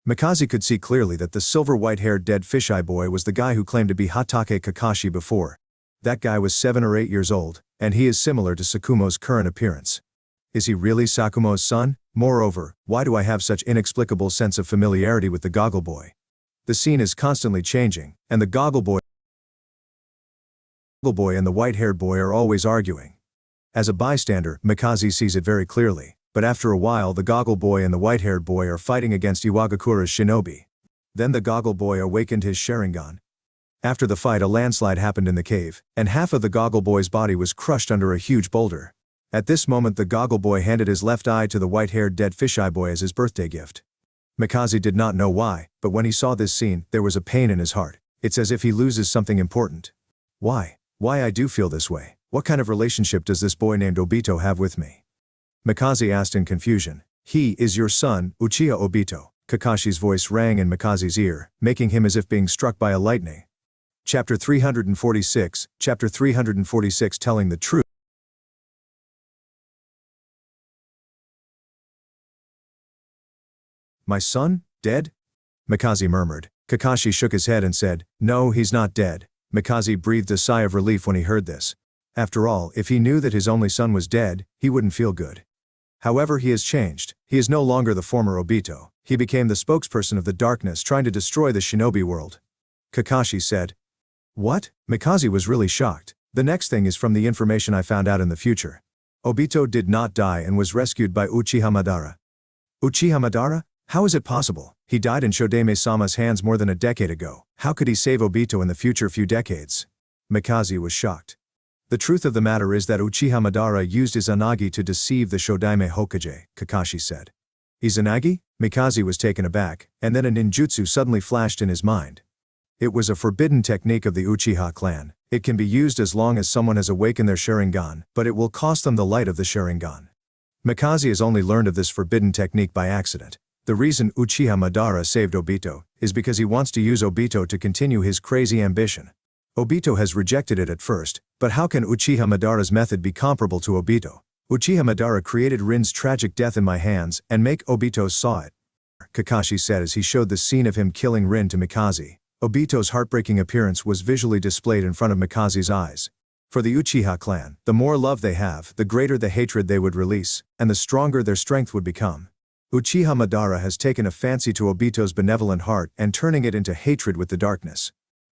Mikaze could see clearly that the silver-white-haired dead fisheye boy was the guy who claimed to be Hatake Kakashi before. That guy was 7 or 8 years old, and he is similar to Sakumo's current appearance. Is he really Sakumo's son? Moreover, why do I have such inexplicable sense of familiarity with the goggle boy? The scene is constantly changing, and the goggle boy and the white-haired boy are always arguing. As a bystander, Mikaze sees it very clearly. But after a while the goggle boy and the white-haired boy are fighting against Iwagakura's shinobi. Then the goggle boy awakened his Sharingan. After the fight a landslide happened in the cave, and half of the goggle boy's body was crushed under a huge boulder. At this moment the goggle boy handed his left eye to the white-haired dead fisheye boy as his birthday gift. Mikaze did not know why, but when he saw this scene, there was a pain in his heart. It's as if he loses something important. Why? Why I do feel this way? What kind of relationship does this boy named Obito have with me? Mikaze asked in confusion. He is your son, Uchiha Obito. Kakashi's voice rang in Mikaze's ear, making him as if being struck by a lightning. Chapter 346, Chapter 346 Telling the Truth. My son? Dead? Mikaze murmured. Kakashi shook his head and said, no, he's not dead. Mikaze breathed a sigh of relief when he heard this. After all, if he knew that his only son was dead, he wouldn't feel good. However, he has changed. He is no longer the former Obito. He became the spokesperson of the darkness trying to destroy the shinobi world. Kakashi said. What? Mikaze was really shocked. The next thing is from the information I found out in the future. Obito did not die and was rescued by Uchiha Madara. Uchiha Madara? How is it possible? He died in Shodame-sama's hands more than a decade ago. How could he save Obito in the future few decades? Mikaze was shocked. The truth of the matter is that Uchiha Madara used his Anagi to deceive the Shodaime Hokage, Kakashi said. Izanagi? Mikaze was taken aback, and then a ninjutsu suddenly flashed in his mind. It was a forbidden technique of the Uchiha clan. It can be used as long as someone has awakened their Sharingan, but it will cost them the light of the Sharingan. Mikaze has only learned of this forbidden technique by accident. The reason Uchiha Madara saved Obito is because he wants to use Obito to continue his crazy ambition. Obito has rejected it at first, but how can Uchiha Madara's method be comparable to Obito? Uchiha Madara created Rin's tragic death in my hands, and make Obito saw it. Kakashi said as he showed the scene of him killing Rin to Mikaze. Obito's heartbreaking appearance was visually displayed in front of Mikaze's eyes. For the Uchiha clan, the more love they have, the greater the hatred they would release, and the stronger their strength would become. Uchiha Madara has taken a fancy to Obito's benevolent heart and turning it into hatred with the darkness.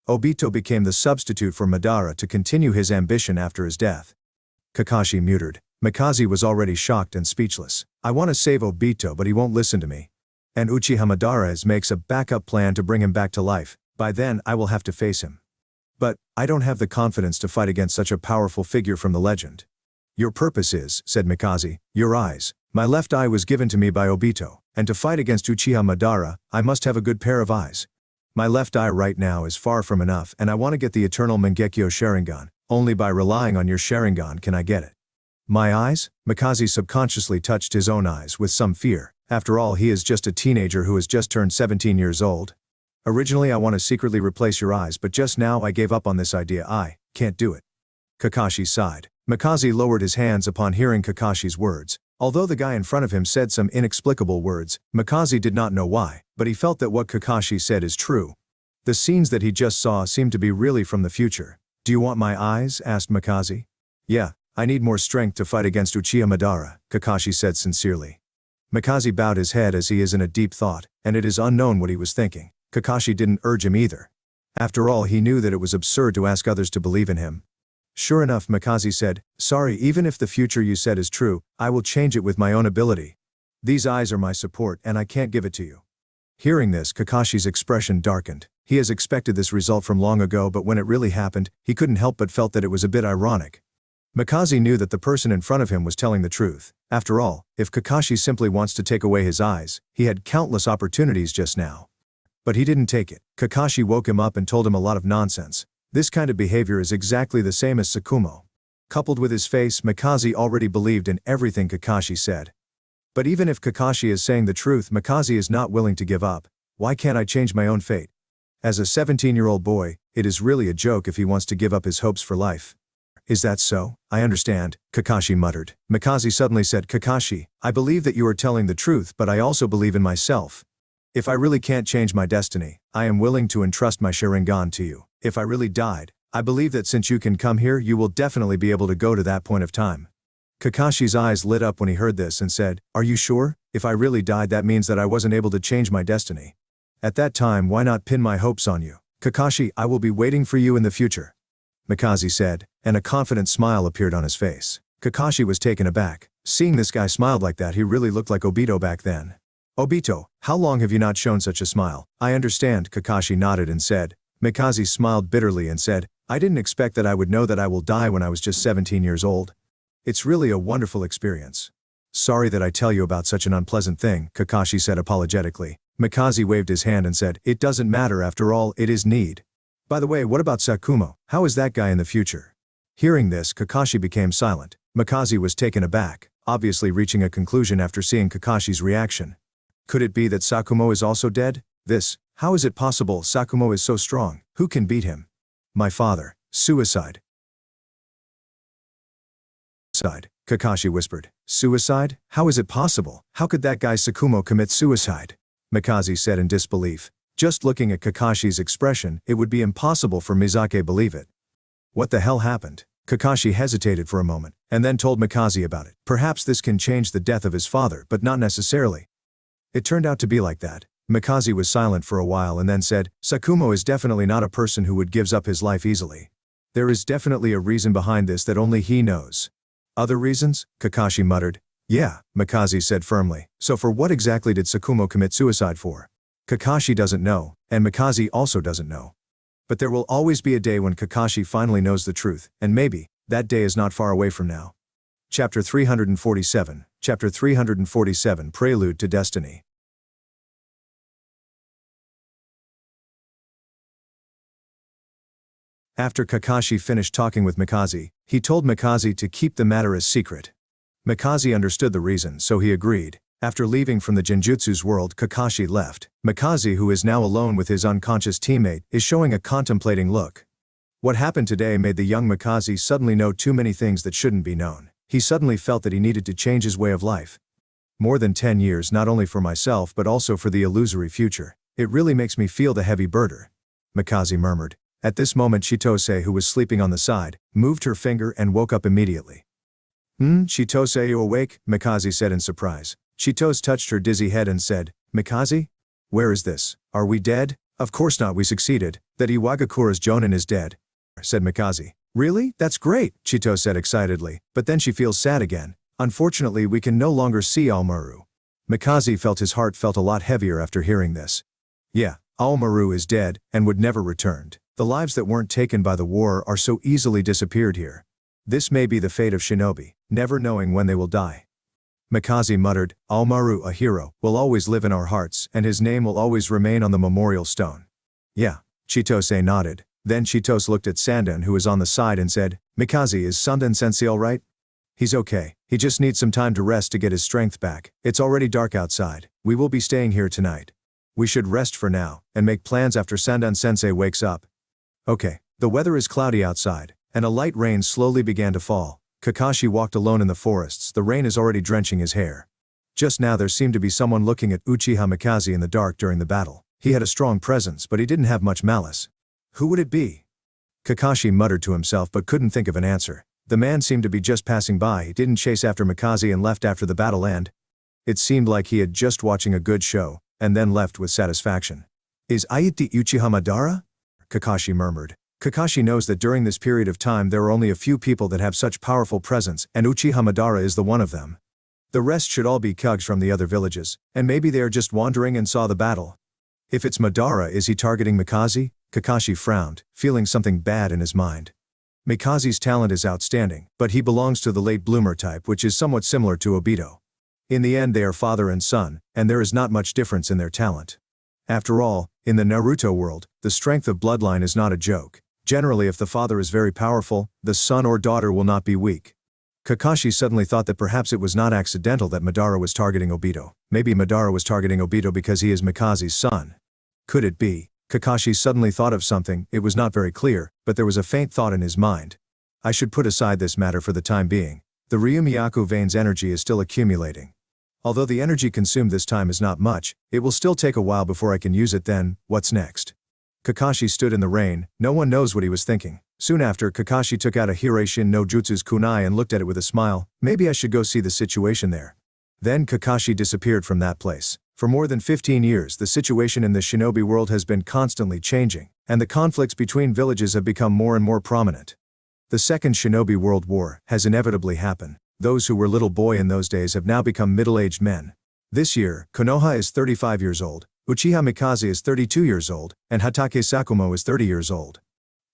Obito became the substitute for Madara to continue his ambition after his death. Kakashi muttered. Mikaze was already shocked and speechless. I want to save Obito, but he won't listen to me. And Uchiha Madara makes a backup plan to bring him back to life. By then, I will have to face him. But, I don't have the confidence to fight against such a powerful figure from the legend. Your purpose is, said Mikaze, your eyes. My left eye was given to me by Obito, and to fight against Uchiha Madara, I must have a good pair of eyes. My left eye right now is far from enough, and I want to get the eternal Mangekyo Sharingan. Only by relying on your Sharingan can I get it. My eyes? Mikaze subconsciously touched his own eyes with some fear. After all, he is just a teenager who has just turned 17 years old. Originally I want to secretly replace your eyes, but just now I gave up on this idea. I can't do it. Kakashi sighed. Mikaze lowered his hands upon hearing Kakashi's words. Although the guy in front of him said some inexplicable words, Mikaze did not know why, but he felt that what Kakashi said is true. The scenes that he just saw seemed to be really from the future. Do you want my eyes? Asked Mikaze. Yeah, I need more strength to fight against Uchiha Madara, Kakashi said sincerely. Mikaze bowed his head as he is in a deep thought, and it is unknown what he was thinking. Kakashi didn't urge him either. After all, he knew that it was absurd to ask others to believe in him. Sure enough, Mikaze said, sorry, even if the future you said is true, I will change it with my own ability. These eyes are my support and I can't give it to you. Hearing this, Kakashi's expression darkened. He has expected this result from long ago, but when it really happened, he couldn't help but felt that it was a bit ironic. Mikaze knew that the person in front of him was telling the truth. After all, if Kakashi simply wants to take away his eyes, he had countless opportunities just now. But he didn't take it. Kakashi woke him up and told him a lot of nonsense. This kind of behavior is exactly the same as Sakumo. Coupled with his face, Mikaze already believed in everything Kakashi said. But even if Kakashi is saying the truth, Mikaze is not willing to give up. Why can't I change my own fate? As a 17-year-old boy, it is really a joke if he wants to give up his hopes for life. Is that so? I understand, Kakashi muttered. Mikaze suddenly said, Kakashi, I believe that you are telling the truth, but I also believe in myself. If I really can't change my destiny, I am willing to entrust my Sharingan to you. If I really died, I believe that since you can come here, you will definitely be able to go to that point of time. Kakashi's eyes lit up when he heard this and said, are you sure? If I really died, that means that I wasn't able to change my destiny. At that time, why not pin my hopes on you? Kakashi, I will be waiting for you in the future. Mikaze said, and a confident smile appeared on his face. Kakashi was taken aback. Seeing this guy smiled like that, he really looked like Obito back then. Obito, how long have you not shown such a smile? I understand, Kakashi nodded and said. Mikaze smiled bitterly and said, I didn't expect that I would know that I will die when I was just 17 years old. It's really a wonderful experience. Sorry that I tell you about such an unpleasant thing, Kakashi said apologetically. Mikaze waved his hand and said, it doesn't matter, after all, it is need. By the way, what about Sakumo? How is that guy in the future? Hearing this, Kakashi became silent. Mikaze was taken aback, obviously reaching a conclusion after seeing Kakashi's reaction. Could it be that Sakumo is also dead? How is it possible? Sakumo is so strong. Who can beat him? My father. Suicide. Kakashi whispered. Suicide? How is it possible? How could that guy Sakumo commit suicide? Mikaze said in disbelief. Just looking at Kakashi's expression, it would be impossible for Mizake believe it. What the hell happened? Kakashi hesitated for a moment, and then told Mikaze about it. Perhaps this can change the death of his father, but not necessarily. It turned out to be like that. Mikaze was silent for a while and then said, Sakumo is definitely not a person who would give up his life easily. There is definitely a reason behind this that only he knows. Other reasons? Kakashi muttered. Yeah, Mikaze said firmly. So for what exactly did Sakumo commit suicide for? Kakashi doesn't know, and Mikaze also doesn't know. But there will always be a day when Kakashi finally knows the truth, and maybe, that day is not far away from now. Chapter 347, Chapter 347 Prelude to Destiny. After Kakashi finished talking with Mikaze, he told Mikaze to keep the matter as secret. Mikaze understood the reason, so he agreed. After leaving from the Genjutsu's world, Kakashi left. Mikaze, who is now alone with his unconscious teammate, is showing a contemplating look. What happened today made the young Mikaze suddenly know too many things that shouldn't be known. He suddenly felt that he needed to change his way of life. More than 10 years not only for myself but also for the illusory future. It really makes me feel the heavy burden. Mikaze murmured. At this moment Chitose, who was sleeping on the side, moved her finger and woke up immediately. Chitose, you awake? Mikaze said in surprise. Chitose touched her dizzy head and said, Mikaze? Where is this? Are we dead? Of course not, we succeeded. That Iwagakura's Jonin is dead, said Mikaze. Really? That's great, Chitose said excitedly, but then she feels sad again. Unfortunately, we can no longer see Aomaru. Mikaze felt his heart felt a lot heavier after hearing this. Yeah, Aomaru is dead, and would never returned. The lives that weren't taken by the war are so easily disappeared here. This may be the fate of shinobi, never knowing when they will die. Mikaze muttered, Aomaru, a hero, will always live in our hearts, and his name will always remain on the memorial stone. Yeah, Chitose nodded. Then Chitose looked at Sandan, who was on the side, and said, Mikaze, is Sandan-sensei all right? He's okay. He just needs some time to rest to get his strength back. It's already dark outside. We will be staying here tonight. We should rest for now, and make plans after Sandan-sensei wakes up. Okay. The weather is cloudy outside, and a light rain slowly began to fall. Kakashi walked alone in the forests. The rain is already drenching his hair. Just now there seemed to be someone looking at Uchiha Mikaze in the dark during the battle. He had a strong presence, but he didn't have much malice. Who would it be? Kakashi muttered to himself but couldn't think of an answer. The man seemed to be just passing by. He didn't chase after Mikaze and left after the battle end. It seemed like he had just watching a good show, and then left with satisfaction. Is Ayati Uchiha Madara? Kakashi murmured. Kakashi knows that during this period of time there are only a few people that have such powerful presence, and Uchiha Madara is the one of them. The rest should all be Kugs from the other villages, and maybe they are just wandering and saw the battle. If it's Madara, is he targeting Mikaze? Kakashi frowned, feeling something bad in his mind. Mikaze's talent is outstanding, but he belongs to the late bloomer type, which is somewhat similar to Obito. In the end they are father and son, and there is not much difference in their talent. After all, in the Naruto world, the strength of bloodline is not a joke. Generally, if the father is very powerful, the son or daughter will not be weak. Kakashi suddenly thought that perhaps it was not accidental that Madara was targeting Obito. Maybe Madara was targeting Obito because he is Mikaze's son. Could it be? Kakashi suddenly thought of something. It was not very clear, but there was a faint thought in his mind. I should put aside this matter for the time being. The Ryumiyaku vein's energy is still accumulating. Although the energy consumed this time is not much, it will still take a while before I can use it. Then, what's next? Kakashi stood in the rain. No one knows what he was thinking. Soon after, Kakashi took out a Hireishin no Jutsu's kunai and looked at it with a smile. Maybe I should go see the situation there. Then Kakashi disappeared from that place. For more than 15 years, the situation in the shinobi world has been constantly changing, and the conflicts between villages have become more and more prominent. The Second Shinobi World War has inevitably happened. Those who were little boy in those days have now become middle-aged men. This year, Konoha is 35 years old, Uchiha Mikaze is 32 years old, and Hatake Sakumo is 30 years old.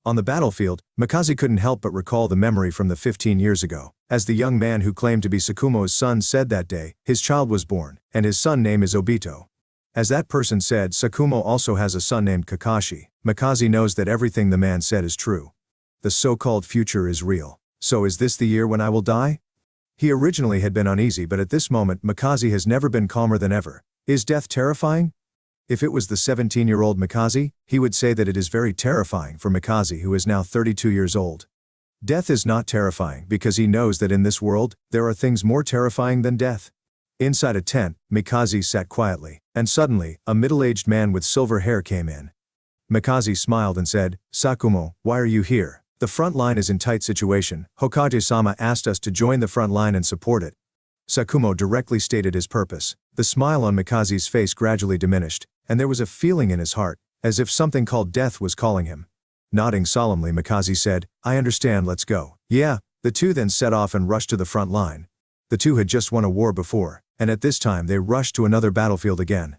On the battlefield, Mikaze couldn't help but recall the memory from the 15 years ago. As the young man who claimed to be Sakumo's son said that day, his child was born, and his son name is Obito. As that person said, Sakumo also has a son named Kakashi. Mikaze knows that everything the man said is true. The so-called future is real. So is this the year when I will die? He originally had been uneasy, but at this moment Mikaze has never been calmer than ever. Is death terrifying? If it was the 17-year-old Mikaze, he would say that it is very terrifying for Mikaze, who is now 32 years old. Death is not terrifying because he knows that in this world, there are things more terrifying than death. Inside a tent, Mikaze sat quietly, and suddenly, a middle-aged man with silver hair came in. Mikaze smiled and said, Sakumo, why are you here? The front line is in tight situation. Hokage-sama asked us to join the front line and support it. Sakumo directly stated his purpose. The smile on Mikaze's face gradually diminished, and there was a feeling in his heart, as if something called death was calling him. Nodding solemnly, Mikaze said, I understand, let's go. Yeah. The two then set off and rushed to the front line. The two had just won a war before, and at this time they rushed to another battlefield again.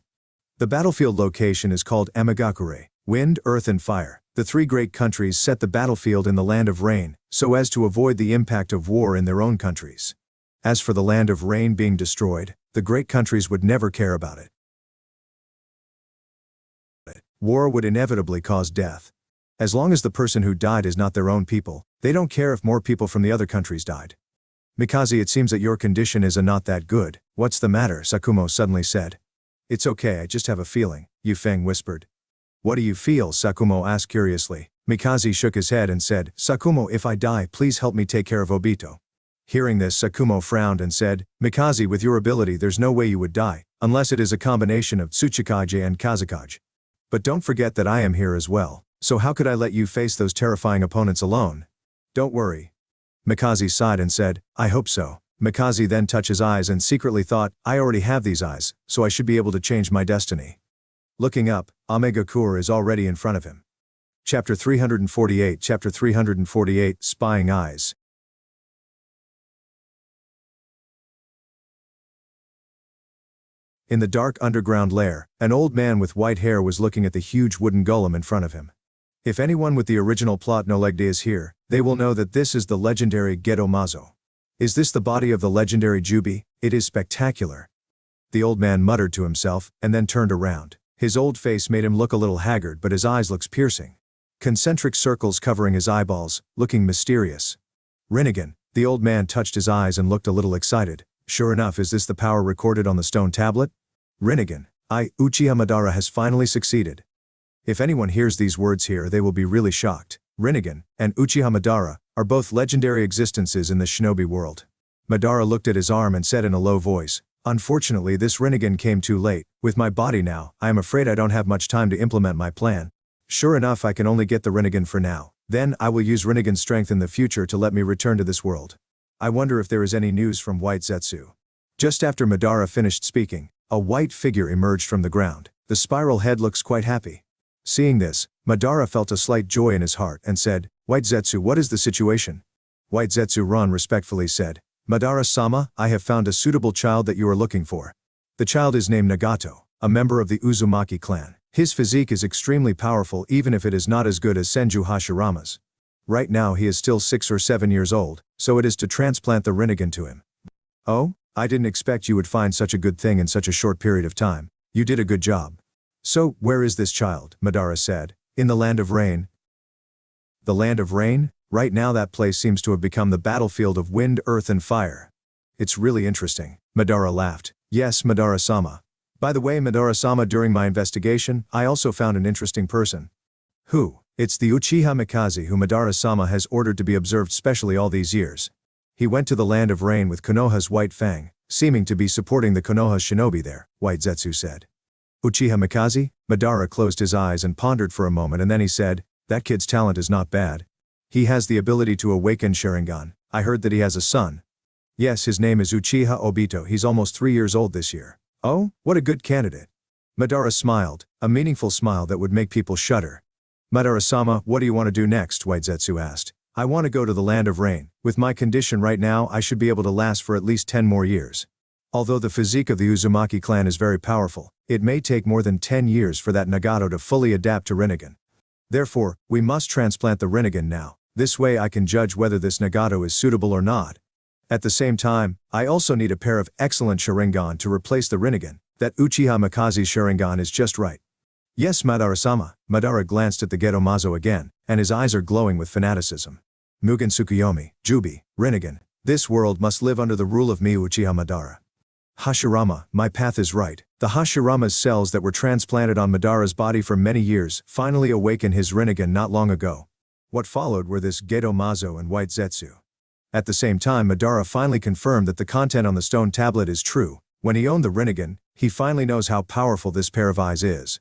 The battlefield location is called Amagakure, wind, earth and fire. The three great countries set the battlefield in the land of rain, so as to avoid the impact of war in their own countries. As for the land of rain being destroyed, the great countries would never care about it. War would inevitably cause death. As long as the person who died is not their own people, they don't care if more people from the other countries died. Mikaze, it seems that your condition is not that good. What's the matter? Sakumo suddenly said. It's okay, I just have a feeling, Yufeng whispered. What do you feel? Sakumo asked curiously. Mikaze shook his head and said, Sakumo, if I die, please help me take care of Obito. Hearing this, Sakumo frowned and said, Mikaze, with your ability there's no way you would die, unless it is a combination of Tsuchikage and Kazekage. But don't forget that I am here as well, so how could I let you face those terrifying opponents alone? Don't worry. Mikaze sighed and said, I hope so. Mikaze then touched his eyes and secretly thought, I already have these eyes, so I should be able to change my destiny. Looking up, Amegakure is already in front of him. Chapter 348 Chapter 348 Spying Eyes. In the dark underground lair, an old man with white hair was looking at the huge wooden golem in front of him. If anyone with the original plot knowledge is here, they will know that this is the legendary Gedo Mazo. Is this the body of the legendary Jubi? It is spectacular. The old man muttered to himself, and then turned around. His old face made him look a little haggard, but his eyes looked piercing. Concentric circles covering his eyeballs, looking mysterious. Rinnegan, the old man touched his eyes and looked a little excited. Sure enough, is this the power recorded on the stone tablet? Rinnegan, Uchiha Madara has finally succeeded. If anyone hears these words here, they will be really shocked. Rinnegan and Uchiha Madara are both legendary existences in the shinobi world. Madara looked at his arm and said in a low voice, Unfortunately, this Rinnegan came too late. With my body now, I am afraid I don't have much time to implement my plan. Sure enough, I can only get the Rinnegan for now. Then, I will use Rinnegan's strength in the future to let me return to this world. I wonder if there is any news from White Zetsu. Just after Madara finished speaking, a white figure emerged from the ground. The spiral head looks quite happy. Seeing this, Madara felt a slight joy in his heart and said, White Zetsu, what is the situation? White Zetsu Ron respectfully said, Madara-sama, I have found a suitable child that you are looking for. The child is named Nagato, a member of the Uzumaki clan. His physique is extremely powerful even if it is not as good as Senju Hashirama's. Right now he is still 6 or 7 years old, so it is to transplant the Rinnegan to him. Oh? I didn't expect you would find such a good thing in such a short period of time. You did a good job. So, where is this child? Madara said. In the land of rain. The land of rain? Right now that place seems to have become the battlefield of wind, earth and fire. It's really interesting. Madara laughed. Yes, Madara-sama. By the way, Madara-sama, during my investigation, I also found an interesting person. Who? It's the Uchiha Mikaze who Madara-sama has ordered to be observed specially all these years. He went to the land of rain with Konoha's White Fang, seeming to be supporting the Konoha shinobi there, White Zetsu said. Uchiha Mikaze? Madara closed his eyes and pondered for a moment and then he said, that kid's talent is not bad. He has the ability to awaken Sharingan. I heard that he has a son. Yes, his name is Uchiha Obito. He's almost 3 years old this year. Oh, what a good candidate. Madara smiled, a meaningful smile that would make people shudder. Madara-sama, what do you want to do next? White Zetsu asked. I want to go to the land of rain. With my condition right now, I should be able to last for at least 10 more years. Although the physique of the Uzumaki clan is very powerful, it may take more than 10 years for that Nagato to fully adapt to Rinnegan. Therefore, we must transplant the Rinnegan now. This way I can judge whether this Nagato is suitable or not. At the same time, I also need a pair of excellent Sharingan to replace the Rinnegan. That Uchiha Mikaze's Sharingan is just right. Yes, Madara-sama. Madara glanced at the Gedo Mazo again, and his eyes are glowing with fanaticism. Mugen Tsukuyomi, Jubi, Rinnegan. This world must live under the rule of me, Uchiha Madara. Hashirama, my path is right. The Hashirama's cells that were transplanted on Madara's body for many years finally awakened his Rinnegan not long ago. What followed were this Gedo Mazo and White Zetsu. At the same time, Madara finally confirmed that the content on the stone tablet is true. When he owned the Rinnegan, he finally knows how powerful this pair of eyes is.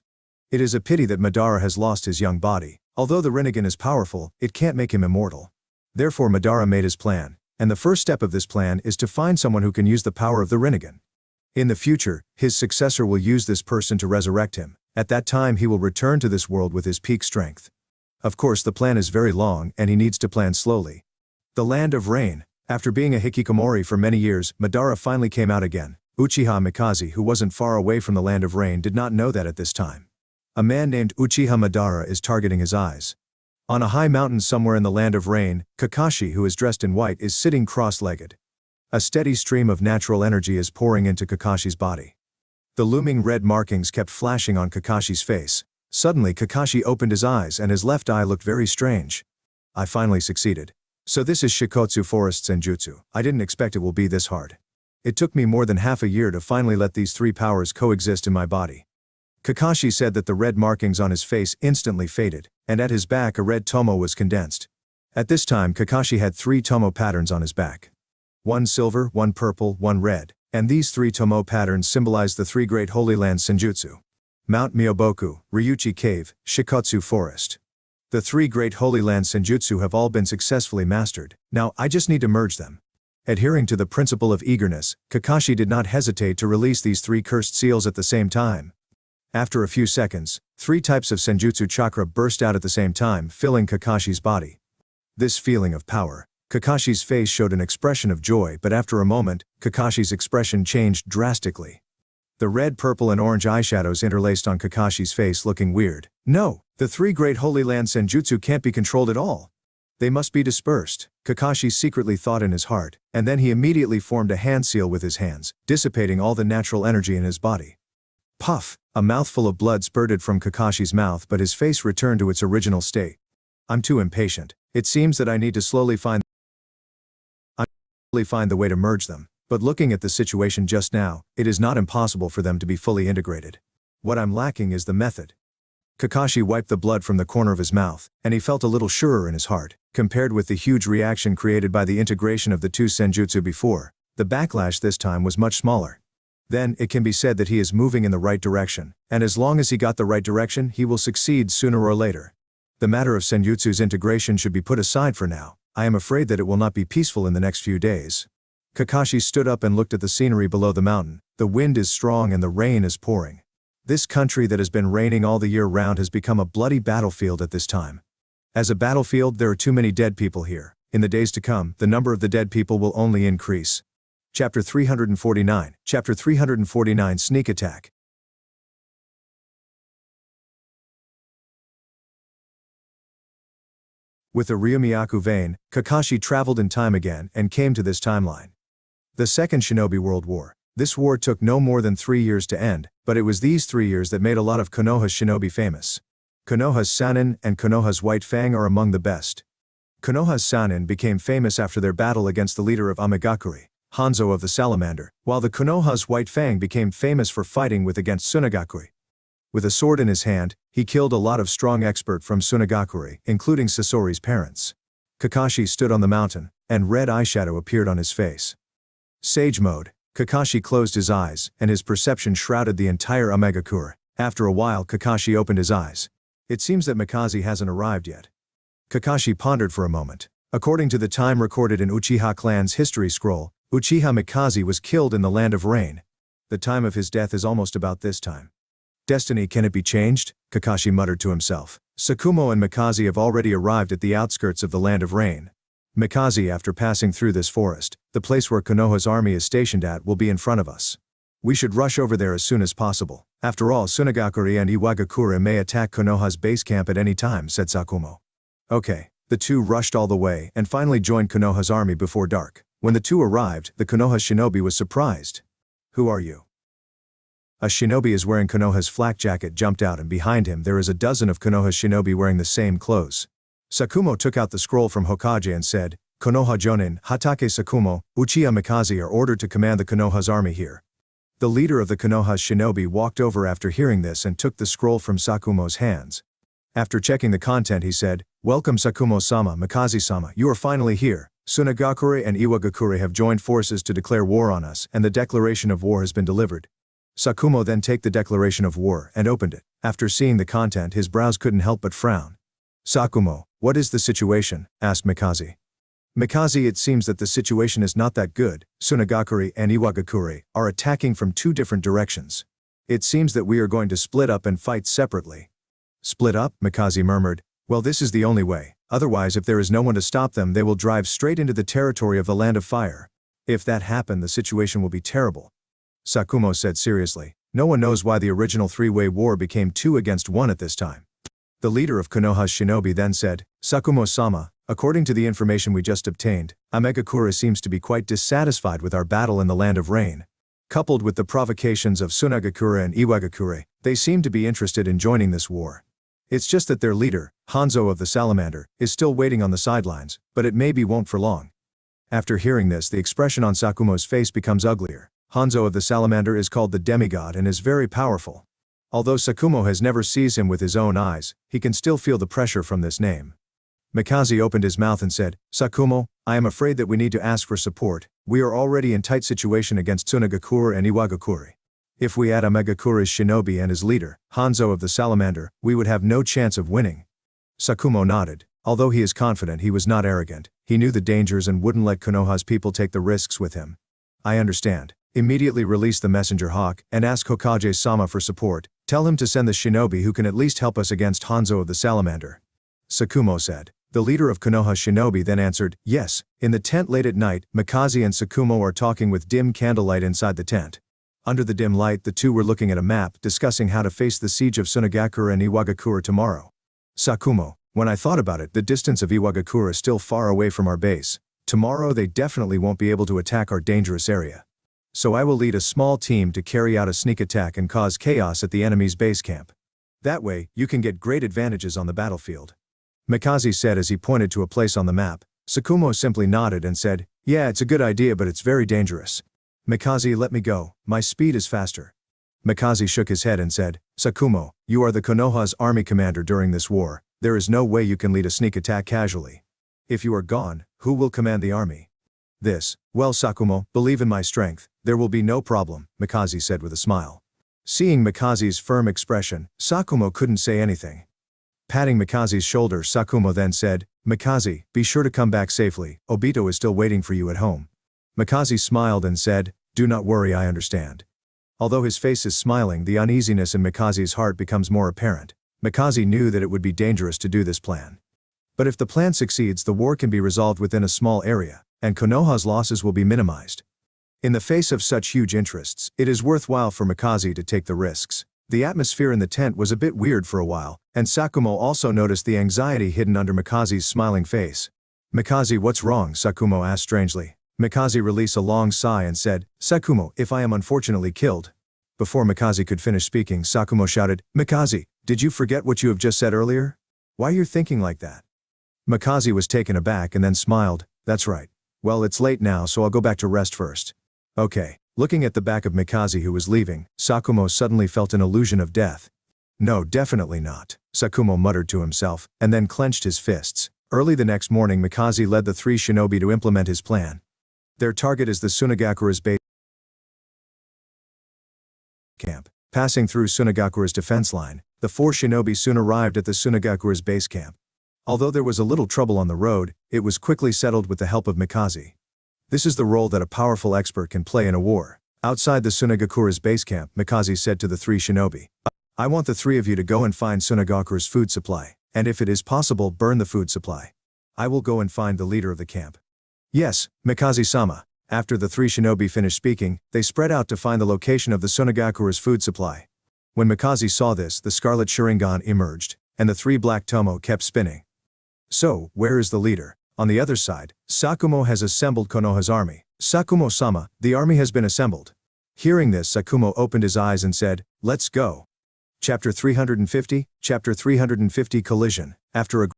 It is a pity that Madara has lost his young body. Although the Rinnegan is powerful, it can't make him immortal. Therefore Madara made his plan, and the first step of this plan is to find someone who can use the power of the Rinnegan. In the future, his successor will use this person to resurrect him. At that time he will return to this world with his peak strength. Of course the plan is very long and he needs to plan slowly. The land of rain. After being a hikikomori for many years, Madara finally came out again. Uchiha Mikaze, who wasn't far away from the land of rain, did not know that at this time. A man named Uchiha Madara is targeting his eyes. On a high mountain somewhere in the land of rain, Kakashi, who is dressed in white, is sitting cross-legged. A steady stream of natural energy is pouring into Kakashi's body. The looming red markings kept flashing on Kakashi's face. Suddenly Kakashi opened his eyes and his left eye looked very strange. I finally succeeded. So this is Shikotsu Forest Senjutsu. I didn't expect it will be this hard. It took me more than half a year to finally let these three powers coexist in my body. Kakashi said that the red markings on his face instantly faded, and at his back a red tomo was condensed. At this time Kakashi had 3 tomo patterns on his back. 1 silver, 1 purple, 1 red, and these 3 tomo patterns symbolize the 3 great Holy Land Senjutsu. Mount Myoboku, Ryuchi Cave, Shikotsu Forest. The 3 great Holy Land Senjutsu have all been successfully mastered. Now I just need to merge them. Adhering to the principle of eagerness, Kakashi did not hesitate to release these 3 cursed seals at the same time. After a few seconds, 3 types of Senjutsu chakra burst out at the same time, filling Kakashi's body. This feeling of power, Kakashi's face showed an expression of joy, but after a moment, Kakashi's expression changed drastically. The red, purple and orange eyeshadows interlaced on Kakashi's face looking weird. No, the 3 great Holy Land Senjutsu can't be controlled at all. They must be dispersed, Kakashi secretly thought in his heart, and then he immediately formed a hand seal with his hands, dissipating all the natural energy in his body. Puff! A mouthful of blood spurted from Kakashi's mouth, but his face returned to its original state. I'm too impatient. It seems that I need to slowly find the way to merge them, but looking at the situation just now, it is not impossible for them to be fully integrated. What I'm lacking is the method. Kakashi wiped the blood from the corner of his mouth, and he felt a little surer in his heart. Compared with the huge reaction created by the integration of the 2 senjutsu before, the backlash this time was much smaller. Then, it can be said that he is moving in the right direction, and as long as he got the right direction, he will succeed sooner or later. The matter of senjutsu's integration should be put aside for now. I am afraid that it will not be peaceful in the next few days. Kakashi stood up and looked at the scenery below the mountain. The wind is strong and the rain is pouring. This country that has been raining all the year round has become a bloody battlefield at this time. As a battlefield, there are too many dead people here. In the days to come, the number of the dead people will only increase. Chapter 349. Chapter 349 Sneak Attack. With the Ryumiyaku vein, Kakashi traveled in time again and came to this timeline. The Second Shinobi World War. This war took no more than 3 years to end, but it was these 3 years that made a lot of Konoha's shinobi famous. Konoha's Sannin and Konoha's White Fang are among the best. Konoha's Sannin became famous after their battle against the leader of Amigakuri, Hanzo of the Salamander, while the Konoha's White Fang became famous for fighting with against Tsunagakuri. With a sword in his hand, he killed a lot of strong expert from Tsunagakuri, including Sasori's parents. Kakashi stood on the mountain, and red eyeshadow appeared on his face. Sage mode. Kakashi closed his eyes, and his perception shrouded the entire Amigakure. After a while Kakashi opened his eyes. It seems that Mikaze hasn't arrived yet. Kakashi pondered for a moment. According to the time recorded in Uchiha clan's history scroll, Uchiha Mikaze was killed in the Land of Rain. The time of his death is almost about this time. Destiny, can it be changed? Kakashi muttered to himself. Sakumo and Mikaze have already arrived at the outskirts of the Land of Rain. Mikaze, after passing through this forest, the place where Konoha's army is stationed at, will be in front of us. We should rush over there as soon as possible. After all, Tsunagakuri and Iwagakure may attack Konoha's base camp at any time, said Sakumo. Okay. The two rushed all the way and finally joined Konoha's army before dark. When the two arrived, the Konoha shinobi was surprised. Who are you? A shinobi is wearing Konoha's flak jacket jumped out, and behind him there is a dozen of Konoha's shinobi wearing the same clothes. Sakumo took out the scroll from Hokage and said, Konoha Jonin, Hatake Sakumo, Uchiha Mikaze are ordered to command the Konoha's army here. The leader of the Konoha's shinobi walked over after hearing this and took the scroll from Sakumo's hands. After checking the content he said, Welcome Sakumo-sama, Mikaze-sama, you are finally here. Tsunagakure and Iwagakure have joined forces to declare war on us, and the declaration of war has been delivered. Sakumo then took the declaration of war and opened it. After seeing the content his brows couldn't help but frown. Sakumo, what is the situation? Asked Mikaze. Mikaze, it seems that the situation is not that good. Tsunagakure and Iwagakure are attacking from 2 different directions. It seems that we are going to split up and fight separately. Split up? Mikaze murmured. Well, this is the only way. Otherwise, if there is no one to stop them, they will drive straight into the territory of the Land of Fire. If that happened, the situation will be terrible. Sakumo said seriously. No one knows why the original 3-way war became 2 against 1 at this time. The leader of Konoha's shinobi then said, Sakumo-sama, According to the information we just obtained, Amegakure seems to be quite dissatisfied with our battle in the Land of Rain. Coupled with the provocations of Tsunagakure and Iwagakure, they seem to be interested in joining this war. It's just that their leader, Hanzo of the Salamander, is still waiting on the sidelines, but it maybe won't for long. After hearing this, the expression on Sakumo's face becomes uglier. Hanzo of the Salamander is called the demigod and is very powerful. Although Sakumo has never seen him with his own eyes, he can still feel the pressure from this name. Mikaze opened his mouth and said, "Sakumo, I am afraid that we need to ask for support. We are already in tight situation against Tsunagakure and Iwagakure. If we add Amegakure's shinobi and his leader, Hanzo of the Salamander, we would have no chance of winning." Sakumo nodded. Although he is confident, he was not arrogant. He knew the dangers and wouldn't let Konoha's people take the risks with him. "I understand. Immediately release the messenger hawk and ask Hokage-sama for support. Tell him to send the shinobi who can at least help us against Hanzo of the Salamander," Sakumo said. The leader of Konoha's shinobi then answered, "Yes." In the tent late at night, Mikaze and Sakumo are talking with dim candlelight inside the tent. Under the dim light, the two were looking at a map, discussing how to face the siege of Tsunagakure and Iwagakure tomorrow. "Sakumo, when I thought about it, the distance of Iwagakure is still far away from our base. Tomorrow they definitely won't be able to attack our dangerous area. So I will lead a small team to carry out a sneak attack and cause chaos at the enemy's base camp. That way, you can get great advantages on the battlefield," Mikaze said as he pointed to a place on the map. Sakumo simply nodded and said, "Yeah, it's a good idea, but it's very dangerous. Mikaze, let me go, my speed is faster." Mikaze shook his head and said, "Sakumo, you are the Konoha's army commander during this war. There is no way you can lead a sneak attack casually. If you are gone, who will command the army?" Well, Sakumo, believe in my strength, there will be no problem," Mikaze said with a smile. Seeing Mikaze's firm expression, Sakumo couldn't say anything. Patting Mikaze's shoulder, Sakumo then said, "Mikaze, be sure to come back safely, Obito is still waiting for you at home." Mikaze smiled and said, "Do not worry, I understand." Although his face is smiling, the uneasiness in Mikaze's heart becomes more apparent. Mikaze knew that it would be dangerous to do this plan. But if the plan succeeds, the war can be resolved within a small area, and Konoha's losses will be minimized. In the face of such huge interests, it is worthwhile for Mikaze to take the risks. The atmosphere in the tent was a bit weird for a while, and Sakumo also noticed the anxiety hidden under Mikaze's smiling face. "Mikaze, what's wrong?" Sakumo asked strangely. Mikaze released a long sigh and said, "Sakumo, if I am unfortunately killed." Before Mikaze could finish speaking, Sakumo shouted, "Mikaze, did you forget what you have just said earlier? Why are you thinking like that?" Mikaze was taken aback and then smiled, "That's right. Well, it's late now, so I'll go back to rest first." "Okay." Looking at the back of Mikaze who was leaving, Sakumo suddenly felt an illusion of death. "No, definitely not," Sakumo muttered to himself, and then clenched his fists. Early the next morning, Mikaze led the three shinobi to implement his plan. Their target is the Tsunagakure's base camp. Passing through Tsunagakure's defense line, the four shinobi soon arrived at the Tsunagakure's base camp. Although there was a little trouble on the road, it was quickly settled with the help of Mikaze. This is the role that a powerful expert can play in a war. Outside the Tsunagakure's base camp, Mikaze said to the three shinobi, "I want the three of you to go and find Tsunagakure's food supply, and if it is possible, burn the food supply. I will go and find the leader of the camp." "Yes, Mikaze-sama." After the three shinobi finished speaking, they spread out to find the location of the Tsunagakure's food supply. When Mikaze saw this, the scarlet Sharingan emerged, and the three black tomo kept spinning. "So, where is the leader?" On the other side, Sakumo has assembled Konoha's army. "Sakumo-sama, the army has been assembled." Hearing this, Sakumo opened his eyes and said, "Let's go." Chapter 350, Chapter 350 Collision. After a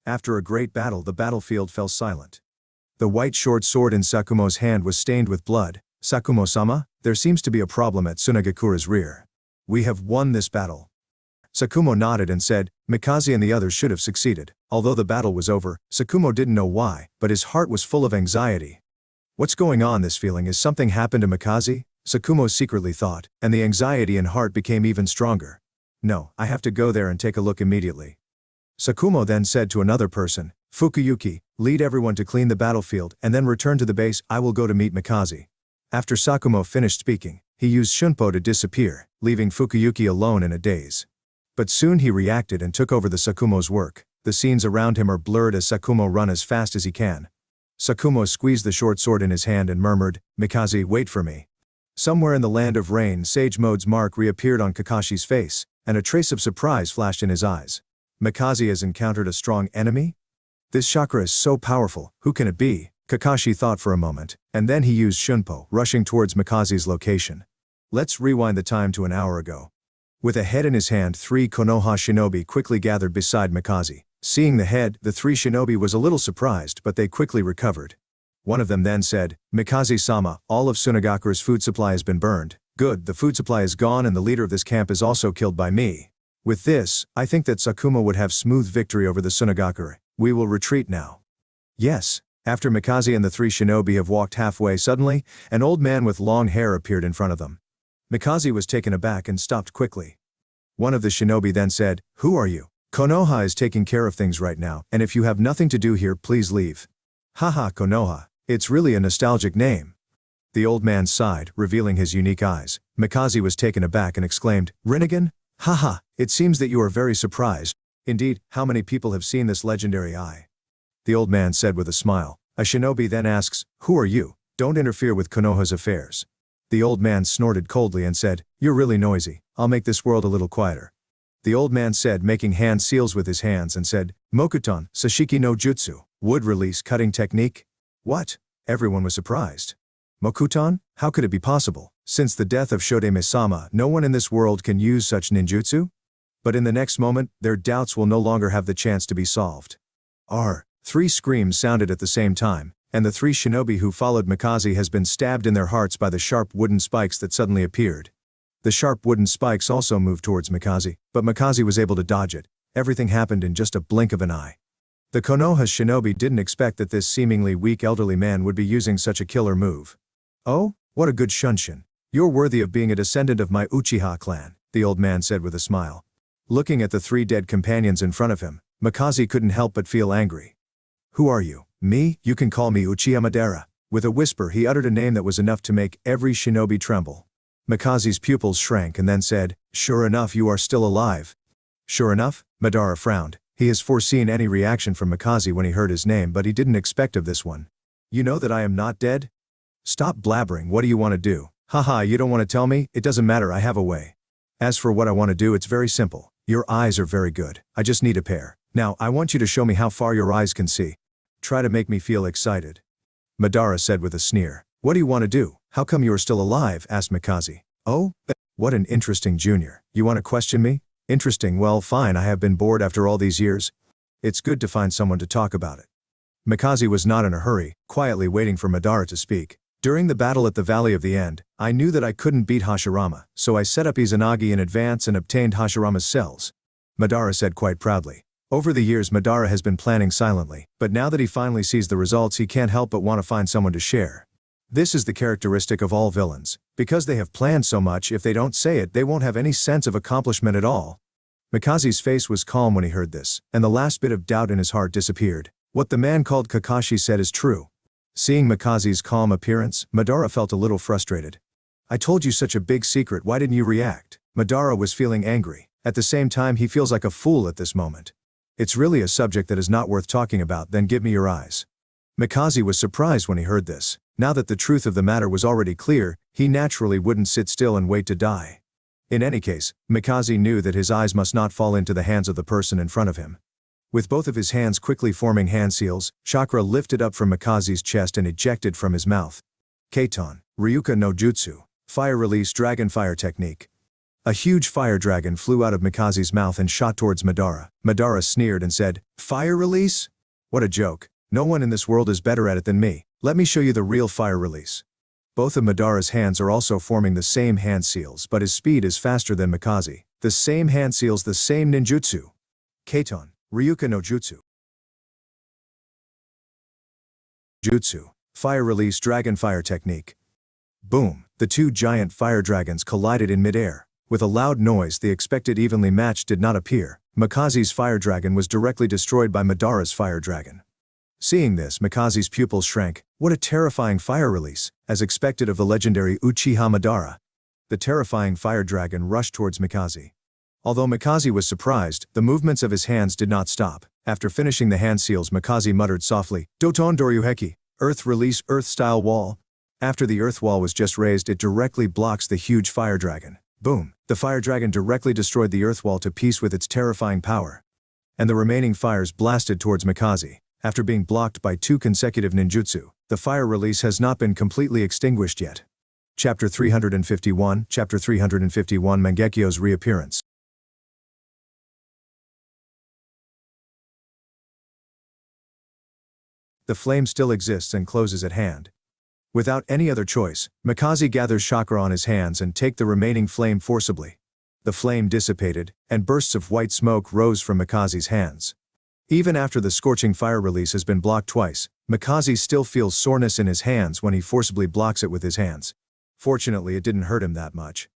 After a great battle, the battlefield fell silent. The white short sword in Sakumo's hand was stained with blood. "Sakumo-sama, there seems to be a problem at Tsunagakure's rear. We have won this battle." Sakumo nodded and said, "Mikaze and the others should have succeeded." Although the battle was over, Sakumo didn't know why, but his heart was full of anxiety. "What's going on? This feeling is something happened to Mikaze?" Sakumo secretly thought, and the anxiety and heart became even stronger. "No, I have to go there and take a look immediately." Sakumo then said to another person, Fukuyuki, lead everyone to clean the battlefield and then return to the base. I will go to meet Mikaze. After Sakumo finished speaking, he used Shunpo to disappear, leaving Fukuyuki alone in a daze. But soon he reacted and took over the Sakumo's work. The scenes around him are blurred as Sakumo runs as fast as he can. Sakumo squeezed the short sword in his hand and murmured, "Mikaze, wait for me." Somewhere in the land of rain, Sage Mode's mark reappeared on Kakashi's face, and a trace of surprise flashed in his eyes. Mikaze has encountered a strong enemy? This chakra is so powerful, who can it be? Kakashi thought for a moment, and then he used Shunpo, rushing towards Mikaze's location. Let's rewind the time to an hour ago. With a head in his hand, 3 Konoha shinobi quickly gathered beside Mikaze. Seeing the head, the 3 shinobi was a little surprised, but they quickly recovered. One of them then said, "Mikaze-sama, all of Sunagakure's food supply has been burned. Good, the food supply is gone and the leader of this camp is also killed by me. With this, I think that Sakumo would have smooth victory over the Sunagakure. We will retreat now." Yes. After Mikaze and the 3 shinobi have walked halfway, suddenly, an old man with long hair appeared in front of them. Mikaze was taken aback and stopped quickly. One of the shinobi then said, "Who are you? Konoha is taking care of things right now, and if you have nothing to do here, please leave." Haha, Konoha. It's really a nostalgic name. The old man sighed, revealing his unique eyes. Mikaze was taken aback and exclaimed, "Rinnegan? Haha, it seems that you are very surprised. Indeed, how many people have seen this legendary eye?" The old man said with a smile. A shinobi then asks, "Who are you? Don't interfere with Konoha's affairs." The old man snorted coldly and said, "You're really noisy. I'll make this world a little quieter." The old man said, making hand seals with his hands, and said, "Mokuton, Sashiki no Jutsu, wood release cutting technique?" What? Everyone was surprised. Mokuton? How could it be possible? Since the death of Shodeme-sama, no one in this world can use such ninjutsu? But in the next moment, their doubts will no longer have the chance to be solved. 3 screams sounded at the same time, and the 3 shinobi who followed Mikaze has been stabbed in their hearts by the sharp wooden spikes that suddenly appeared. The sharp wooden spikes also moved towards Mikaze, but Mikaze was able to dodge it. Everything happened in just a blink of an eye. The Konoha shinobi didn't expect that this seemingly weak elderly man would be using such a killer move. "Oh, what a good shunshin. You're worthy of being a descendant of my Uchiha clan," the old man said with a smile. Looking at the 3 dead companions in front of him, Mikaze couldn't help but feel angry. "Who are you?" "Me, you can call me Uchiha Madara." With a whisper he uttered a name that was enough to make every shinobi tremble. Mikaze's pupils shrank and then said, "Sure enough, you are still alive." Sure enough? Madara frowned. He has foreseen any reaction from Mikaze when he heard his name, but he didn't expect of this one. "You know that I am not dead?" "Stop blabbering, what do you want to do?" "Haha, you don't want to tell me? It doesn't matter, I have a way. As for what I want to do, it's very simple. Your eyes are very good. I just need a pair. Now, I want you to show me how far your eyes can see. Try to make me feel excited." Madara said with a sneer. "What do you want to do? How come you are still alive?" asked Mikaze. "Oh, what an interesting junior. You want to question me? Interesting, well fine, I have been bored after all these years. It's good to find someone to talk about it." Mikaze was not in a hurry, quietly waiting for Madara to speak. "During the battle at the Valley of the End, I knew that I couldn't beat Hashirama, so I set up Izanagi in advance and obtained Hashirama's cells," Madara said quite proudly. Over the years Madara has been planning silently, but now that he finally sees the results he can't help but want to find someone to share. This is the characteristic of all villains. Because they have planned so much, if they don't say it, they won't have any sense of accomplishment at all. Mikaze's face was calm when he heard this, and the last bit of doubt in his heart disappeared. What the man called Kakashi said is true. Seeing Mikaze's calm appearance, Madara felt a little frustrated. "I told you such a big secret, why didn't you react?" Madara was feeling angry. At the same time he feels like a fool at this moment. "It's really a subject that is not worth talking about, then give me your eyes." Mikaze was surprised when he heard this. Now that the truth of the matter was already clear, he naturally wouldn't sit still and wait to die. In any case, Mikaze knew that his eyes must not fall into the hands of the person in front of him. With both of his hands quickly forming hand seals, chakra lifted up from Mikaze's chest and ejected from his mouth. Keiton, Ryuka no Jutsu, Fire Release Dragon Fire Technique. A huge fire dragon flew out of Mikaze's mouth and shot towards Madara. Madara sneered and said, "Fire release? What a joke. No one in this world is better at it than me. Let me show you the real fire release." Both of Madara's hands are also forming the same hand seals, but his speed is faster than Mikaze. The same hand seals, the same ninjutsu. Keiton, Ryuka no Jutsu. Jutsu, Fire Release Dragon Fire Technique. Boom, the 2 giant fire dragons collided in midair. With a loud noise the expected evenly matched did not appear. Mikaze's fire dragon was directly destroyed by Madara's fire dragon. Seeing this, Mikaze's pupils shrank. What a terrifying fire release, as expected of the legendary Uchiha Madara. The terrifying fire dragon rushed towards Mikaze. Although Mikaze was surprised, the movements of his hands did not stop. After finishing the hand seals, Mikaze muttered softly, "Doton Doryuheki, Earth release Earth-style wall." After the Earth wall was just raised, it directly blocks the huge fire dragon. Boom! The fire dragon directly destroyed the Earth wall to piece with its terrifying power. And the remaining fires blasted towards Mikaze. After being blocked by 2 consecutive ninjutsu, the fire release has not been completely extinguished yet. Chapter 351, Chapter 351 Mangekyo's reappearance. The flame still exists and closes at hand. Without any other choice, Mikaze gathers chakra on his hands and take the remaining flame forcibly. The flame dissipated, and bursts of white smoke rose from Mikaze's hands. Even after the scorching fire release has been blocked twice, Mikaze still feels soreness in his hands when he forcibly blocks it with his hands. Fortunately, it didn't hurt him that much.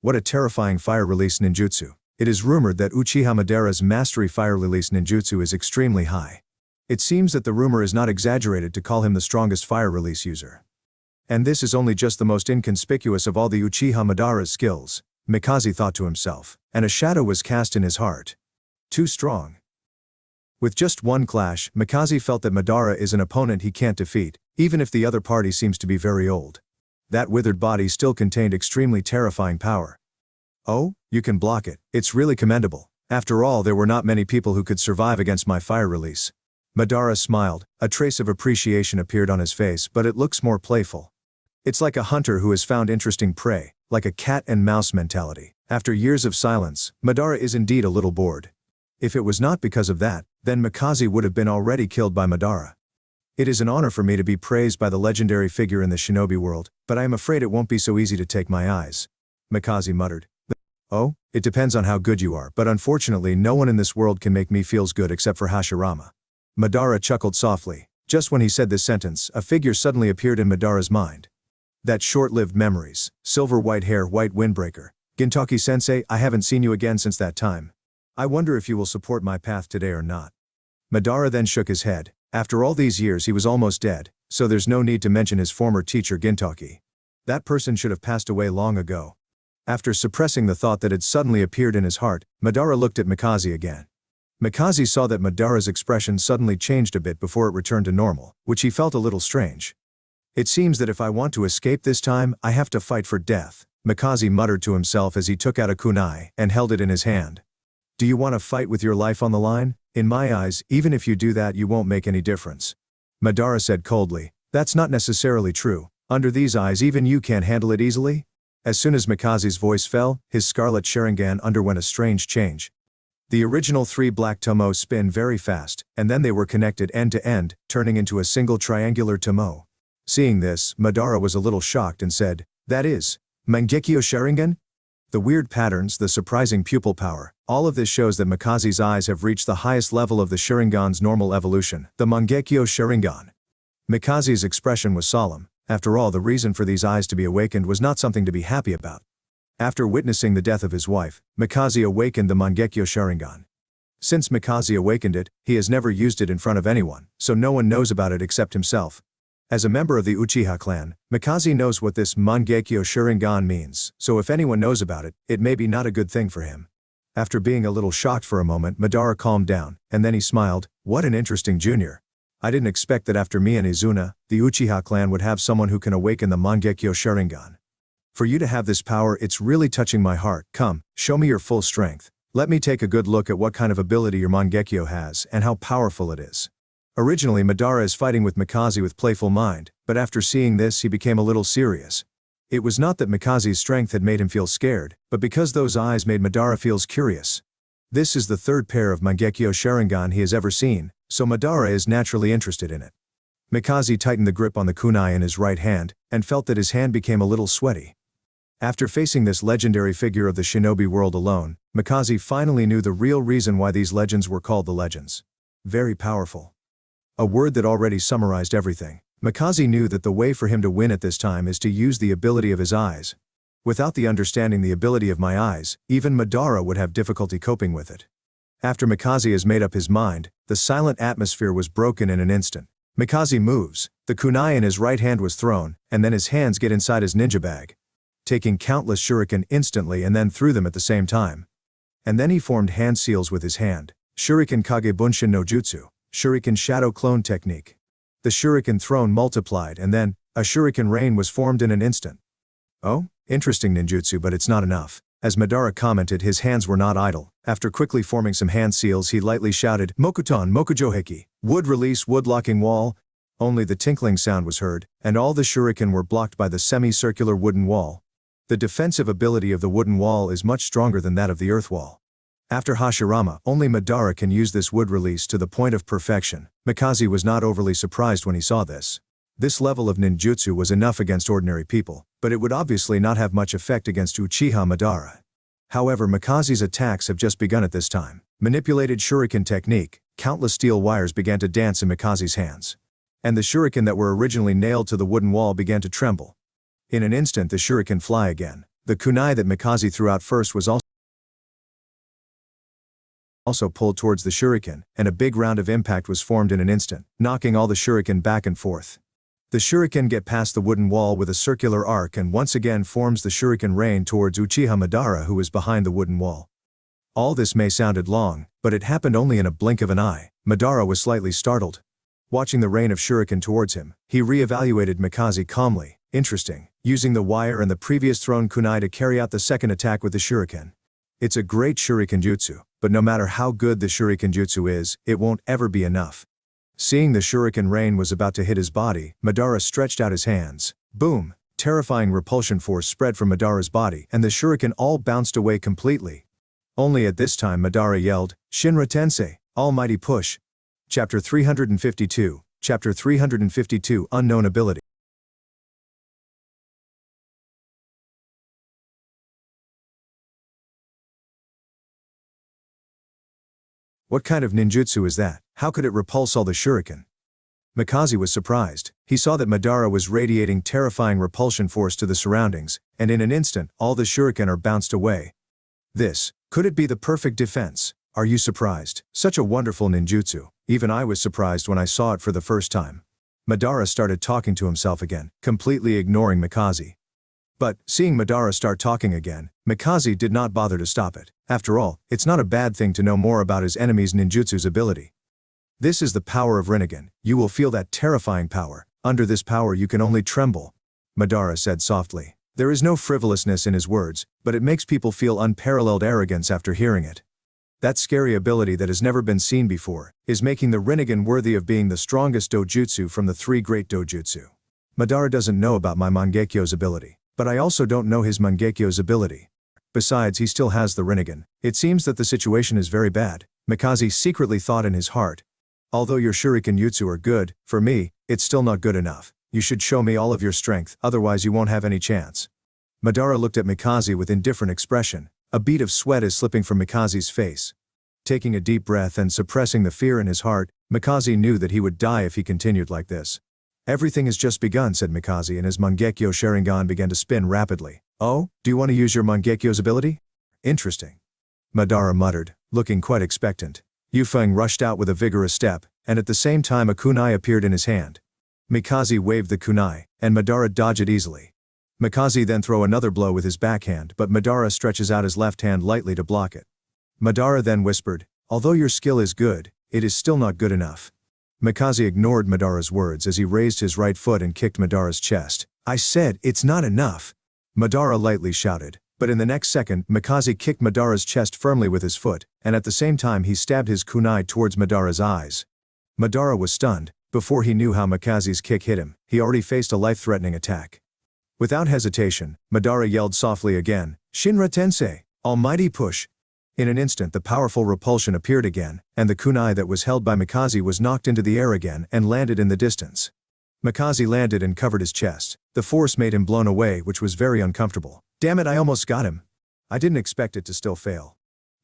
What a terrifying fire release ninjutsu. It is rumored that Uchiha Madara's mastery fire release ninjutsu is extremely high. It seems that the rumor is not exaggerated to call him the strongest fire release user. And this is only just the most inconspicuous of all the Uchiha Madara's skills, Mikaze thought to himself, and a shadow was cast in his heart. Too strong. With just one clash, Mikaze felt that Madara is an opponent he can't defeat, even if the other party seems to be very old. That withered body still contained extremely terrifying power. Oh, you can block it. It's really commendable. After all, there were not many people who could survive against my fire release. Madara smiled. A trace of appreciation appeared on his face, but it looks more playful. It's like a hunter who has found interesting prey, like a cat and mouse mentality. After years of silence, Madara is indeed a little bored. If it was not because of that, then Mikaze would have been already killed by Madara. It is an honor for me to be praised by the legendary figure in the shinobi world, but I am afraid it won't be so easy to take my eyes. Mikaze muttered. Oh, it depends on how good you are, but unfortunately no one in this world can make me feels good except for Hashirama. Madara chuckled softly. Just when he said this sentence, a figure suddenly appeared in Madara's mind. That short-lived memories, silver white hair, white windbreaker. Gintoki-sensei, I haven't seen you again since that time. I wonder if you will support my path today or not. Madara then shook his head. After all these years he was almost dead, so there's no need to mention his former teacher Gintoki. That person should have passed away long ago. After suppressing the thought that had suddenly appeared in his heart, Madara looked at Mikaze again. Mikaze saw that Madara's expression suddenly changed a bit before it returned to normal, which he felt a little strange. It seems that if I want to escape this time, I have to fight for death, Mikaze muttered to himself as he took out a kunai and held it in his hand. Do you want to fight with your life on the line? In my eyes, even if you do that you won't make any difference. Madara said coldly. That's not necessarily true. Under these eyes even you can't handle it easily? As soon as Mikaze's voice fell, his scarlet Sharingan underwent a strange change. The original 3 black tomo spin very fast, and then they were connected end to end, turning into a single triangular tomo. Seeing this, Madara was a little shocked and said, "That is Mangekyo Sharingan?" The weird patterns, the surprising pupil power, all of this shows that Mikaze's eyes have reached the highest level of the Sharingan's normal evolution, the Mangekyo Sharingan. Mikaze's expression was solemn. After all, the reason for these eyes to be awakened was not something to be happy about. After witnessing the death of his wife, Mikaze awakened the Mangekyo Sharingan. Since Mikaze awakened it, he has never used it in front of anyone, so no one knows about it except himself. As a member of the Uchiha clan, Mikaze knows what this Mangekyo Sharingan means, so if anyone knows about it, it may be not a good thing for him. After being a little shocked for a moment, Madara calmed down, and then he smiled. What an interesting junior. I didn't expect that after me and Izuna, the Uchiha clan would have someone who can awaken the Mangekyo Sharingan. For you to have this power, it's really touching my heart. Come, show me your full strength. Let me take a good look at what kind of ability your Mangekyo has and how powerful it is. Originally Madara is fighting with Mikaze with playful mind, but after seeing this he became a little serious. It was not that Mikaze's strength had made him feel scared, but because those eyes made Madara feels curious. This is the 3rd pair of Mangekyo Sharingan he has ever seen, so Madara is naturally interested in it. Mikaze tightened the grip on the kunai in his right hand, and felt that his hand became a little sweaty. After facing this legendary figure of the shinobi world alone, Mikaze finally knew the real reason why these legends were called the legends. Very powerful. A word that already summarized everything. Mikaze knew that the way for him to win at this time is to use the ability of his eyes. Without the understanding the ability of my eyes, even Madara would have difficulty coping with it. After Mikaze has made up his mind, the silent atmosphere was broken in an instant. Mikaze moves, the kunai in his right hand was thrown, and then his hands get inside his ninja bag, taking countless shuriken instantly and then threw them at the same time. And then he formed hand seals with his hand. Shuriken Kage Bunshin no Jutsu, Shuriken Shadow Clone Technique. The shuriken thrown multiplied and then, a shuriken rain was formed in an instant. Oh, interesting ninjutsu, but it's not enough. As Madara commented, his hands were not idle. After quickly forming some hand seals, he lightly shouted, Mokuton Mokujoheki, wood release wood locking wall. Only the tinkling sound was heard, and all the shuriken were blocked by the semicircular wooden wall. The defensive ability of the wooden wall is much stronger than that of the earth wall. After Hashirama, only Madara can use this wood release to the point of perfection. Mikaze was not overly surprised when he saw this. This level of ninjutsu was enough against ordinary people, but it would obviously not have much effect against Uchiha Madara. However, Mikaze's attacks have just begun at this time. Manipulated shuriken technique, countless steel wires began to dance in Mikaze's hands. And the shuriken that were originally nailed to the wooden wall began to tremble. In an instant the shuriken fly again. The kunai that Mikaze threw out first was also pulled towards the shuriken, and a big round of impact was formed in an instant, knocking all the shuriken back and forth. The shuriken get past the wooden wall with a circular arc and once again forms the shuriken rain towards Uchiha Madara, who is behind the wooden wall. All this may sounded long, but it happened only in a blink of an eye. Madara was slightly startled. Watching the rain of shuriken towards him, he re-evaluated Mikaze calmly. Interesting, using the wire and the previous thrown kunai to carry out the second attack with the shuriken. It's a great shuriken jutsu, but no matter how good the shuriken jutsu is, it won't ever be enough. Seeing the shuriken rain was about to hit his body, Madara stretched out his hands. Boom! Terrifying repulsion force spread from Madara's body, and the shuriken all bounced away completely. Only at this time Madara yelled, Shinra Tensei, Almighty Push. Chapter 352, Chapter 352, Unknown Ability. What kind of ninjutsu is that? How could it repulse all the shuriken? Mikaze was surprised. He saw that Madara was radiating terrifying repulsion force to the surroundings, and in an instant, all the shuriken are bounced away. Could it be the perfect defense? Are you surprised? Such a wonderful ninjutsu. Even I was surprised when I saw it for the first time. Madara started talking to himself again, completely ignoring Mikaze. But, seeing Madara start talking again, Mikaze did not bother to stop it. After all, it's not a bad thing to know more about his enemy's ninjutsu's ability. This is the power of Rinnegan. You will feel that terrifying power. Under this power you can only tremble. Madara said softly. There is no frivolousness in his words, but it makes people feel unparalleled arrogance after hearing it. That scary ability that has never been seen before, is making the Rinnegan worthy of being the strongest dojutsu from the three great dojutsu. Madara doesn't know about my Mangekyo's ability, but I also don't know his Mangekyo's ability. Besides, he still has the Rinnegan. It seems that the situation is very bad, Mikaze secretly thought in his heart. Although your shuriken jutsu are good, for me, it's still not good enough. You should show me all of your strength, otherwise you won't have any chance. Madara looked at Mikaze with indifferent expression. A bead of sweat is slipping from Mikaze's face. Taking a deep breath and suppressing the fear in his heart, Mikaze knew that he would die if he continued like this. Everything has just begun, said Mikaze, and his Mangekyo Sharingan began to spin rapidly. Oh, do you want to use your Mangekyo's ability? Interesting. Madara muttered, looking quite expectant. Yufeng rushed out with a vigorous step, and at the same time a kunai appeared in his hand. Mikaze waved the kunai, and Madara dodged it easily. Mikaze then threw another blow with his backhand, but Madara stretches out his left hand lightly to block it. Madara then whispered, although your skill is good, it is still not good enough. Mikaze ignored Madara's words as he raised his right foot and kicked Madara's chest. I said, it's not enough. Madara lightly shouted, but in the next second, Mikaze kicked Madara's chest firmly with his foot, and at the same time he stabbed his kunai towards Madara's eyes. Madara was stunned. Before he knew how Mikaze's kick hit him, he already faced a life-threatening attack. Without hesitation, Madara yelled softly again, Shinra Tensei, Almighty Push. In an instant the powerful repulsion appeared again, and the kunai that was held by Mikaze was knocked into the air again and landed in the distance. Mikaze landed and covered his chest. The force made him blown away, which was very uncomfortable. Damn it, I almost got him. I didn't expect it to still fail.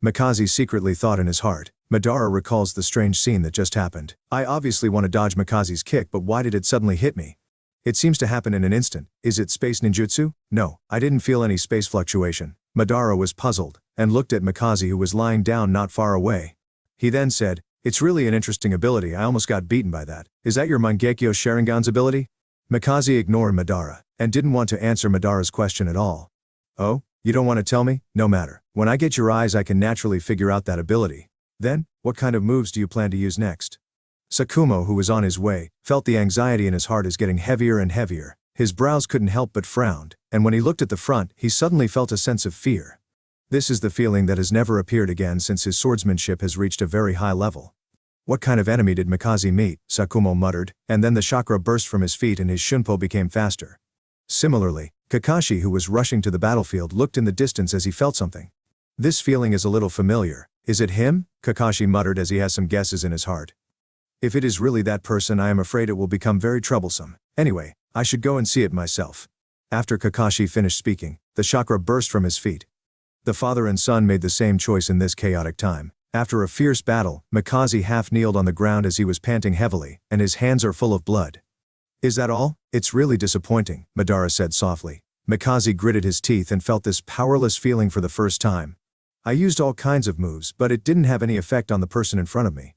Mikaze secretly thought in his heart. Madara recalls the strange scene that just happened. I obviously want to dodge Mikaze's kick, but why did it suddenly hit me? It seems to happen in an instant. Is it space ninjutsu? No, I didn't feel any space fluctuation. Madara was puzzled, and looked at Mikaze who was lying down not far away. He then said, "It's really an interesting ability, I almost got beaten by that. Is that your Mangekyo Sharingan's ability?" Mikaze ignored Madara, and didn't want to answer Madara's question at all. "Oh, you don't want to tell me? No matter. When I get your eyes I can naturally figure out that ability. Then, what kind of moves do you plan to use next?" Sakumo, who was on his way, felt the anxiety in his heart is getting heavier and heavier. His brows couldn't help but frowned, and when he looked at the front, he suddenly felt a sense of fear. This is the feeling that has never appeared again since his swordsmanship has reached a very high level. "What kind of enemy did Mikaze meet?" Sakumo muttered, and then the chakra burst from his feet and his shunpo became faster. Similarly, Kakashi, who was rushing to the battlefield, looked in the distance as he felt something. "This feeling is a little familiar. Is it him?" Kakashi muttered as he has some guesses in his heart. "If it is really that person, I am afraid it will become very troublesome. Anyway, I should go and see it myself." After Kakashi finished speaking, the chakra burst from his feet. The father and son made the same choice in this chaotic time. After a fierce battle, Mikaze half-kneeled on the ground as he was panting heavily, and his hands are full of blood. "Is that all? It's really disappointing," Madara said softly. Mikaze gritted his teeth and felt this powerless feeling for the first time. "I used all kinds of moves, but it didn't have any effect on the person in front of me."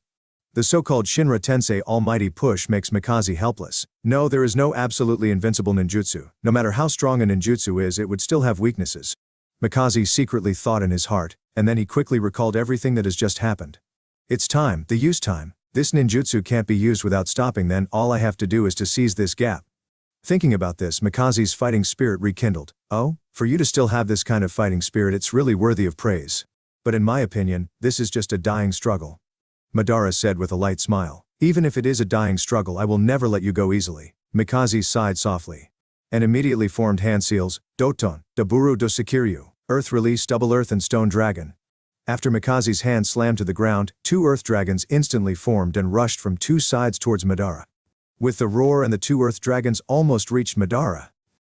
The so-called Shinra Tensei Almighty Push makes Mikaze helpless. No, there is no absolutely invincible ninjutsu. No matter how strong a ninjutsu is, it would still have weaknesses. Mikaze secretly thought in his heart, and then he quickly recalled everything that has just happened. "It's time, the use time. This ninjutsu can't be used without stopping, then all I have to do is to seize this gap." Thinking about this, Mikaze's fighting spirit rekindled. "Oh, for you to still have this kind of fighting spirit, it's really worthy of praise. But in my opinion, this is just a dying struggle." Madara said with a light smile. "Even if it is a dying struggle, I will never let you go easily." Mikaze sighed softly, and immediately formed hand seals, Doton, Daburu do Sekiryu, Earth Release Double Earth and Stone Dragon. After Mikaze's hand slammed to the ground, 2 Earth Dragons instantly formed and rushed from 2 sides towards Madara. With the roar and the 2 Earth Dragons almost reached Madara.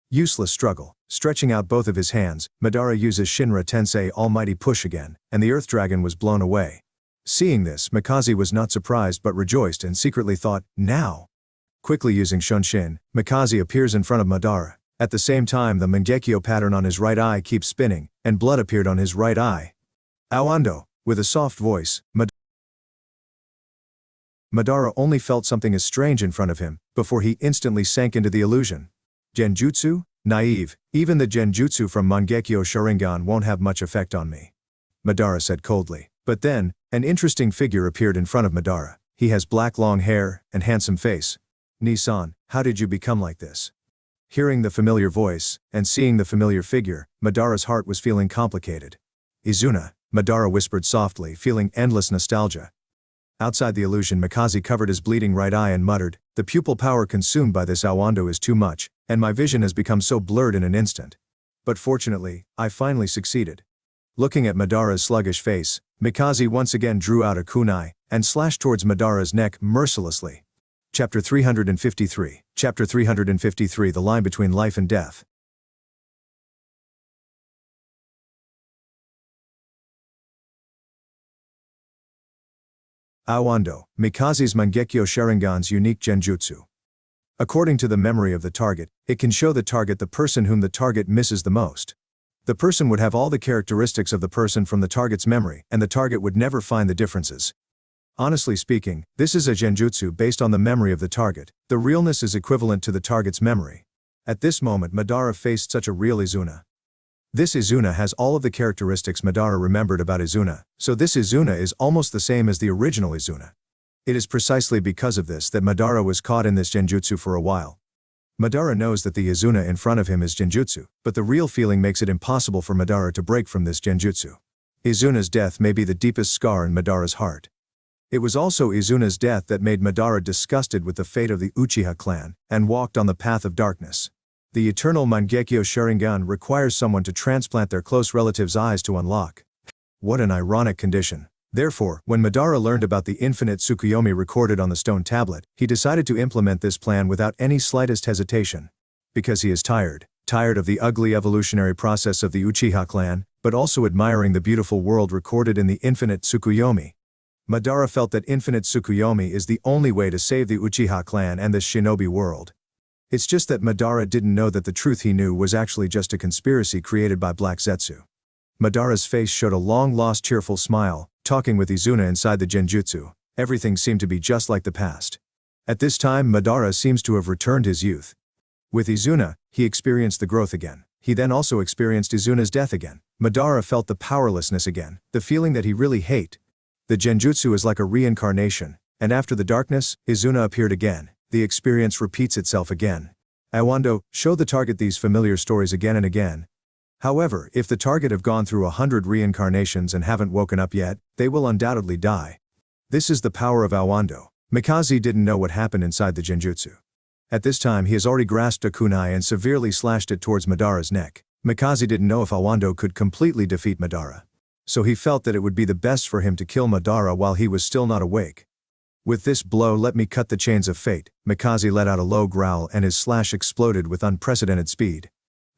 Useless struggle. Stretching out both of his hands, Madara uses Shinra Tensei Almighty Push again, and the Earth Dragon was blown away. Seeing this, Mikaze was not surprised but rejoiced and secretly thought, "Now!" Quickly using Shunshin, Mikaze appears in front of Madara. At the same time, the Mangekyo pattern on his right eye keeps spinning, and blood appeared on his right eye. "Awando!" With a soft voice, Madara only felt something as strange in front of him, before he instantly sank into the illusion. "Genjutsu? Naive, even the genjutsu from Mangekyo Sharingan won't have much effect on me," Madara said coldly. But then, an interesting figure appeared in front of Madara. He has black long hair, and handsome face. "Nisan, how did you become like this?" Hearing the familiar voice, and seeing the familiar figure, Madara's heart was feeling complicated. "Izuna," Madara whispered softly, feeling endless nostalgia. Outside the illusion, Mikaze covered his bleeding right eye and muttered, "The pupil power consumed by this Awando is too much, and my vision has become so blurred in an instant. But fortunately, I finally succeeded." Looking at Madara's sluggish face, Mikaze once again drew out a kunai, and slashed towards Madara's neck mercilessly. Chapter 353. Chapter 353. The Line Between Life and Death. Awando, Mikaze's Mangekyo Sharingan's unique genjutsu. According to the memory of the target, it can show the target the person whom the target misses the most. The person would have all the characteristics of the person from the target's memory, and the target would never find the differences. Honestly speaking, this is a genjutsu based on the memory of the target. The realness is equivalent to the target's memory. At this moment, Madara faced such a real Izuna. This Izuna has all of the characteristics Madara remembered about Izuna, so this Izuna is almost the same as the original Izuna. It is precisely because of this that Madara was caught in this genjutsu for a while. Madara knows that the Izuna in front of him is genjutsu, but the real feeling makes it impossible for Madara to break from this genjutsu. Izuna's death may be the deepest scar in Madara's heart. It was also Izuna's death that made Madara disgusted with the fate of the Uchiha clan, and walked on the path of darkness. The eternal Mangekyo Sharingan requires someone to transplant their close relative's eyes to unlock. What an ironic condition. Therefore, when Madara learned about the infinite Tsukuyomi recorded on the stone tablet, he decided to implement this plan without any slightest hesitation. Because he is tired of the ugly evolutionary process of the Uchiha clan, but also admiring the beautiful world recorded in the infinite Tsukuyomi. Madara felt that infinite Tsukuyomi is the only way to save the Uchiha clan and this shinobi world. It's just that Madara didn't know that the truth he knew was actually just a conspiracy created by Black Zetsu. Madara's face showed a long-lost cheerful smile, talking with Izuna inside the genjutsu. Everything seemed to be just like the past. At this time, Madara seems to have returned his youth. With Izuna, he experienced the growth again. He then also experienced Izuna's death again. Madara felt the powerlessness again, the feeling that he really hate. The genjutsu is like a reincarnation, and after the darkness, Izuna appeared again. The experience repeats itself again. Iwando, show the target these familiar stories again and again. However, if the target have gone through 100 reincarnations and haven't woken up yet, they will undoubtedly die. This is the power of Iwando. Mikaze didn't know what happened inside the genjutsu. At this time he has already grasped a kunai and severely slashed it towards Madara's neck. Mikaze didn't know if Iwando could completely defeat Madara. So he felt that it would be the best for him to kill Madara while he was still not awake. With this blow let me cut the chains of fate. Mikaze let out a low growl and his slash exploded with unprecedented speed.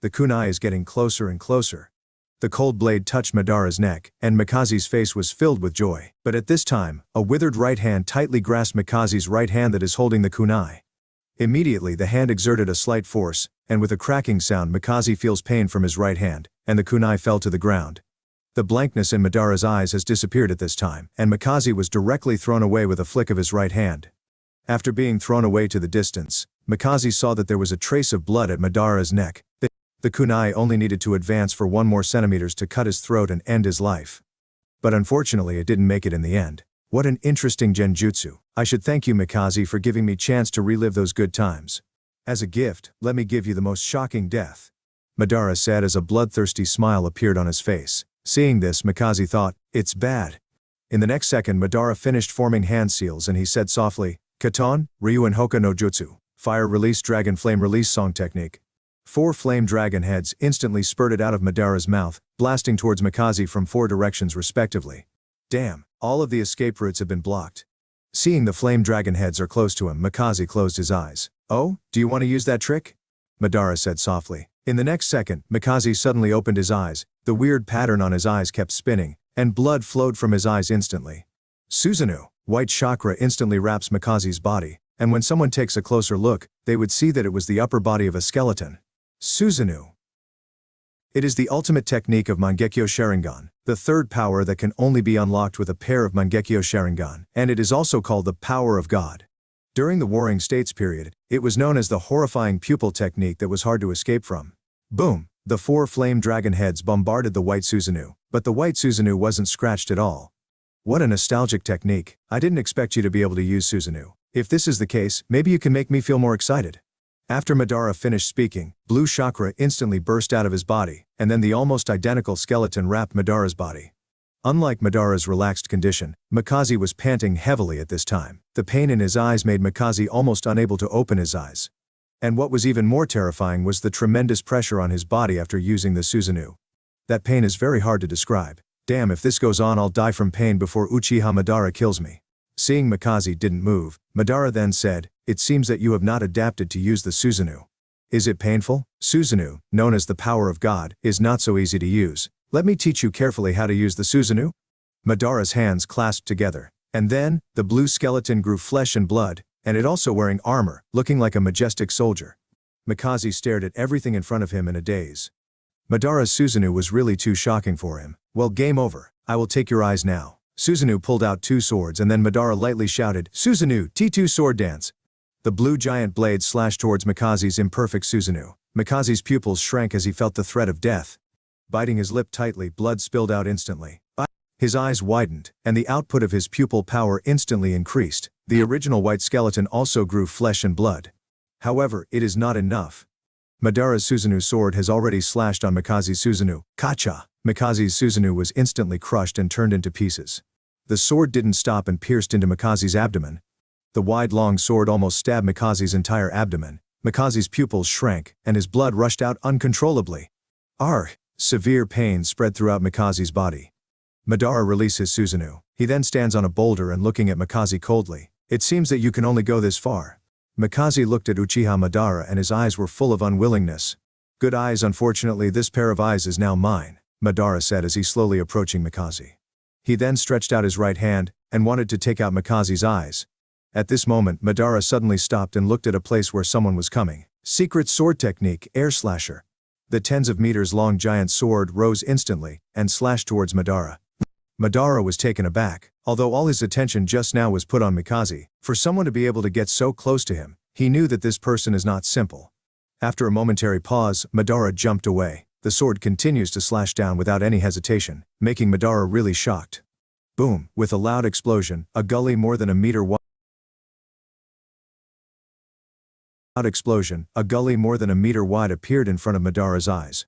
The kunai is getting closer and closer. The cold blade touched Madara's neck, and Mikaze's face was filled with joy. But at this time, a withered right hand tightly grasped Mikaze's right hand that is holding the kunai. Immediately the hand exerted a slight force, and with a cracking sound Mikaze feels pain from his right hand, and the kunai fell to the ground. The blankness in Madara's eyes has disappeared at this time, and Mikaze was directly thrown away with a flick of his right hand. After being thrown away to the distance, Mikaze saw that there was a trace of blood at Madara's neck. The kunai only needed to advance for 1 more centimeters to cut his throat and end his life. But unfortunately it didn't make it in the end. What an interesting genjutsu. I should thank you Mikaze for giving me chance to relive those good times. As a gift, let me give you the most shocking death. Madara said as a bloodthirsty smile appeared on his face. Seeing this, Mikaze thought, it's bad. In the next second Madara finished forming hand seals and he said softly, Katon, Ryu and Hoka no Jutsu, Fire Release Dragon Flame Release Song Technique. 4 flame dragon heads instantly spurted out of Madara's mouth, blasting towards Mikaze from 4 directions respectively. Damn, all of the escape routes have been blocked. Seeing the flame dragon heads are close to him, Mikaze closed his eyes. Oh, do you want to use that trick? Madara said softly. In the next second, Mikaze suddenly opened his eyes, the weird pattern on his eyes kept spinning, and blood flowed from his eyes instantly. Susanoo, white chakra instantly wraps Mikaze's body, and when someone takes a closer look, they would see that it was the upper body of a skeleton. Susanoo. It is the ultimate technique of Mangekyo Sharingan, the third power that can only be unlocked with a pair of Mangekyo Sharingan, and it is also called the power of God. During the Warring States period, it was known as the horrifying pupil technique that was hard to escape from. Boom! The 4 flame dragon heads bombarded the white Susanoo, but the white Susanoo wasn't scratched at all. What a nostalgic technique. I didn't expect you to be able to use Susanoo. If this is the case, maybe you can make me feel more excited. After Madara finished speaking, blue chakra instantly burst out of his body, and then the almost identical skeleton wrapped Madara's body. Unlike Madara's relaxed condition, Mikaze was panting heavily at this time. The pain in his eyes made Mikaze almost unable to open his eyes. And what was even more terrifying was the tremendous pressure on his body after using the Susanoo. That pain is very hard to describe. Damn, if this goes on I'll die from pain before Uchiha Madara kills me. Seeing Mikaze didn't move, Madara then said, it seems that you have not adapted to use the Susanoo. Is it painful? Susanoo, known as the power of God, is not so easy to use. Let me teach you carefully how to use the Susanoo. Madara's hands clasped together, and then, the blue skeleton grew flesh and blood, and it also wearing armor, looking like a majestic soldier. Mikaze stared at everything in front of him in a daze. Madara's Susanoo was really too shocking for him. Well, game over. I will take your eyes now. Susanoo pulled out 2 swords and then Madara lightly shouted, Susanoo, T2 sword dance. The blue giant blade slashed towards Mikaze's imperfect Susanoo. Mikaze's pupils shrank as he felt the threat of death. Biting his lip tightly, blood spilled out instantly. His eyes widened, and the output of his pupil power instantly increased. The original white skeleton also grew flesh and blood. However, it is not enough. Madara's Susanoo sword has already slashed on Mikaze's Susanoo. Kacha! Mikaze's Susanoo was instantly crushed and turned into pieces. The sword didn't stop and pierced into Mikaze's abdomen. The wide long sword almost stabbed Mikaze's entire abdomen. Mikaze's pupils shrank, and his blood rushed out uncontrollably. Argh! Severe pain spread throughout Mikaze's body. Madara released his Susanoo. He then stands on a boulder and looking at Mikaze coldly. It seems that you can only go this far. Mikaze looked at Uchiha Madara and his eyes were full of unwillingness. Good eyes, unfortunately this pair of eyes is now mine, Madara said as he slowly approaching Mikaze. He then stretched out his right hand, and wanted to take out Mikaze's eyes. At this moment Madara suddenly stopped and looked at a place where someone was coming. Secret sword technique, air slasher. The tens of meters long giant sword rose instantly and slashed towards Madara. Madara was taken aback, although all his attention just now was put on Mikaze. For someone to be able to get so close to him, he knew that this person is not simple. After a momentary pause, Madara jumped away. The sword continues to slash down without any hesitation, making Madara really shocked. Boom! With a loud explosion, a gully more than a meter wide appeared in front of Madara's eyes.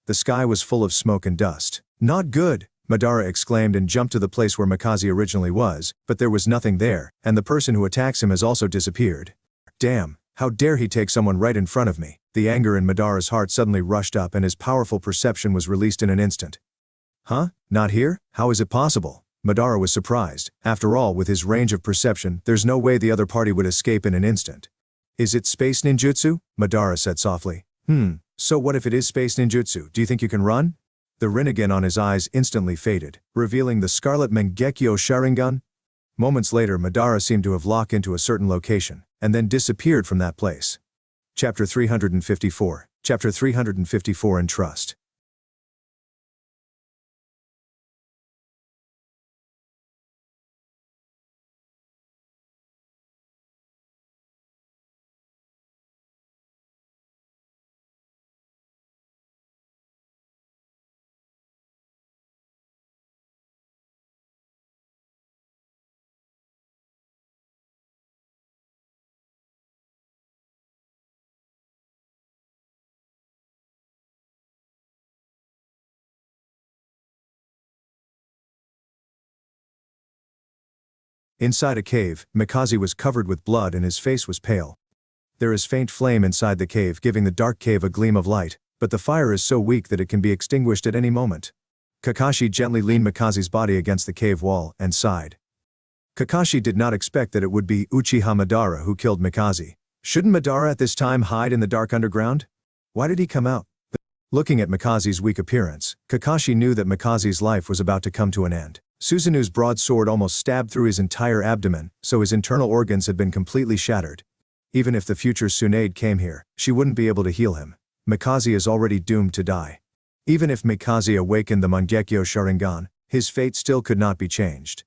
The sky was full of smoke and dust. Not good! Madara exclaimed and jumped to the place where Mikaze originally was, but there was nothing there, and the person who attacks him has also disappeared. Damn! How dare he take someone right in front of me? The anger in Madara's heart suddenly rushed up and his powerful perception was released in an instant. Huh? Not here? How is it possible? Madara was surprised. After all, with his range of perception, there's no way the other party would escape in an instant. Is it space ninjutsu? Madara said softly. So what if it is space ninjutsu? Do you think you can run? The Rinnegan on his eyes instantly faded, revealing the Scarlet Mangekyo Sharingan. Moments later, Madara seemed to have locked into a certain location, and then disappeared from that place. Chapter 354. Chapter 354 in Trust. Inside a cave, Mikaze was covered with blood and his face was pale. There is faint flame inside the cave, giving the dark cave a gleam of light, but the fire is so weak that it can be extinguished at any moment. Kakashi gently leaned Mikaze's body against the cave wall and sighed. Kakashi did not expect that it would be Uchiha Madara who killed Mikaze. Shouldn't Madara at this time hide in the dark underground? Why did he come out? Looking at Mikaze's weak appearance, Kakashi knew that Mikaze's life was about to come to an end. Susanu's broadsword almost stabbed through his entire abdomen, so his internal organs had been completely shattered. Even if the future Tsunade came here, she wouldn't be able to heal him. Mikaze is already doomed to die. Even if Mikaze awakened the Mangekyo Sharingan, his fate still could not be changed.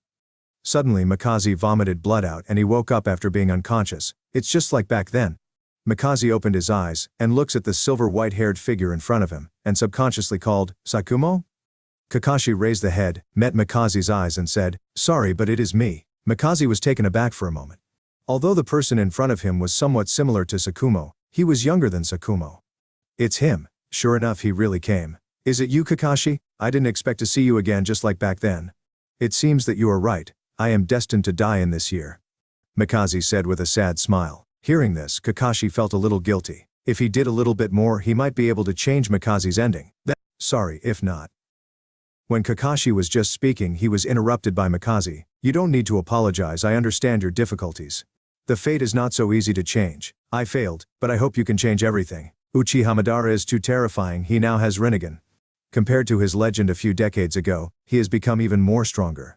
Suddenly Mikaze vomited blood out and he woke up after being unconscious. It's just like back then. Mikaze opened his eyes and looks at the silver white-haired figure in front of him, and subconsciously called, "Sakumo?" Kakashi raised the head, met Mikaze's eyes and said, "Sorry, but it is me." Mikaze was taken aback for a moment. Although the person in front of him was somewhat similar to Sakumo, he was younger than Sakumo. It's him. Sure enough, he really came. Is it you, Kakashi? I didn't expect to see you again just like back then. It seems that you are right. I am destined to die in this year. Mikaze said with a sad smile. Hearing this, Kakashi felt a little guilty. If he did a little bit more, he might be able to change Mikaze's ending. Sorry, if not. When Kakashi was just speaking, he was interrupted by Mikaze. You don't need to apologize, I understand your difficulties. The fate is not so easy to change. I failed, but I hope you can change everything. Uchiha Madara is too terrifying, he now has Rinnegan. Compared to his legend a few decades ago, he has become even more stronger.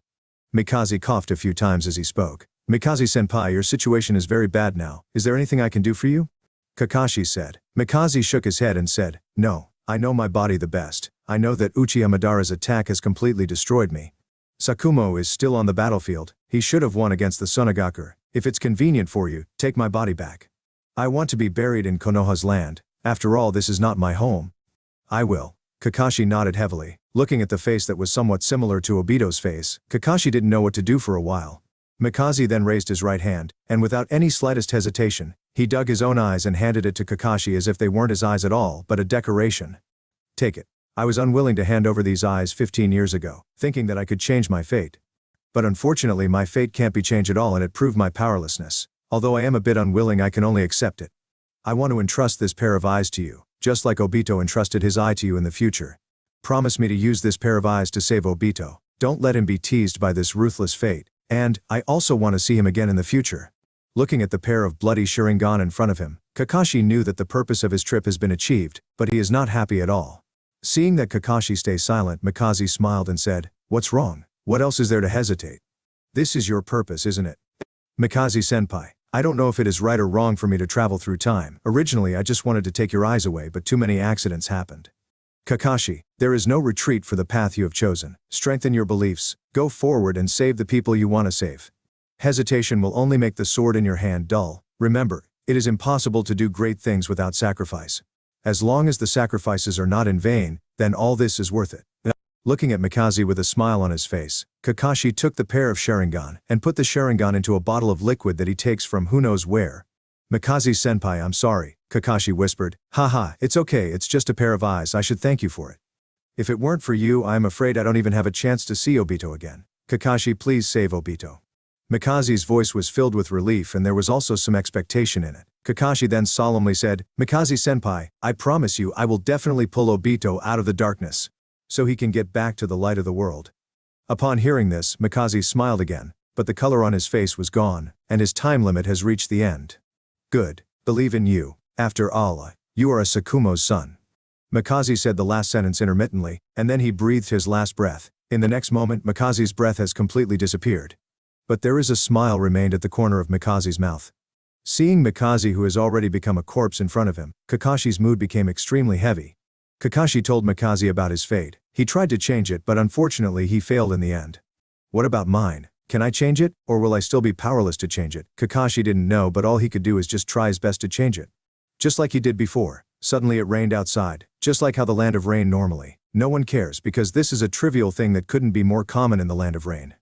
Mikaze coughed a few times as he spoke. Mikaze-senpai, your situation is very bad now. Is there anything I can do for you? Kakashi said. Mikaze shook his head and said, No, I know my body the best. I know that Uchiha Madara's attack has completely destroyed me. Sakumo is still on the battlefield. He should have won against the Sonagaku. If it's convenient for you, take my body back. I want to be buried in Konoha's land. After all, this is not my home. I will. Kakashi nodded heavily. Looking at the face that was somewhat similar to Obito's face, Kakashi didn't know what to do for a while. Mikaze then raised his right hand, and without any slightest hesitation, he dug his own eyes and handed it to Kakashi as if they weren't his eyes at all, but a decoration. Take it. I was unwilling to hand over these eyes 15 years ago, thinking that I could change my fate. But unfortunately my fate can't be changed at all, and it proved my powerlessness. Although I am a bit unwilling, I can only accept it. I want to entrust this pair of eyes to you, just like Obito entrusted his eye to you in the future. Promise me to use this pair of eyes to save Obito. Don't let him be teased by this ruthless fate. And, I also want to see him again in the future. Looking at the pair of bloody Sharingan in front of him, Kakashi knew that the purpose of his trip has been achieved, but he is not happy at all. Seeing that Kakashi stays silent, Mikaze smiled and said, What's wrong? What else is there to hesitate? This is your purpose, isn't it? Mikaze-senpai, I don't know if it is right or wrong for me to travel through time. Originally I just wanted to take your eyes away, but too many accidents happened. Kakashi, there is no retreat for the path you have chosen. Strengthen your beliefs, go forward and save the people you want to save. Hesitation will only make the sword in your hand dull. Remember, it is impossible to do great things without sacrifice. As long as the sacrifices are not in vain, then all this is worth it. Looking at Mikaze with a smile on his face, Kakashi took the pair of Sharingan and put the Sharingan into a bottle of liquid that he takes from who knows where. Mikaze-senpai, I'm sorry, Kakashi whispered. Haha, it's okay, it's just a pair of eyes, I should thank you for it. If it weren't for you, I'm afraid I don't even have a chance to see Obito again. Kakashi, please save Obito. Mikaze's voice was filled with relief and there was also some expectation in it. Kakashi then solemnly said, Mikaze-senpai, I promise you I will definitely pull Obito out of the darkness, so he can get back to the light of the world. Upon hearing this, Mikaze smiled again, but the color on his face was gone, and his time limit has reached the end. Good. Believe in you. After Allah, you are a Sakumo's son. Mikaze said the last sentence intermittently, and then he breathed his last breath. In the next moment, Mikaze's breath has completely disappeared. But there is a smile remained at the corner of Mikaze's mouth. Seeing Mikaze, who has already become a corpse, in front of him, Kakashi's mood became extremely heavy. Kakashi told Mikaze about his fate. He tried to change it, but unfortunately he failed in the end. What about mine? Can I change it, or will I still be powerless to change it? Kakashi didn't know, but all he could do is just try his best to change it. Just like he did before. Suddenly it rained outside, just like how the land of rain normally. No one cares because this is a trivial thing that couldn't be more common in the land of rain.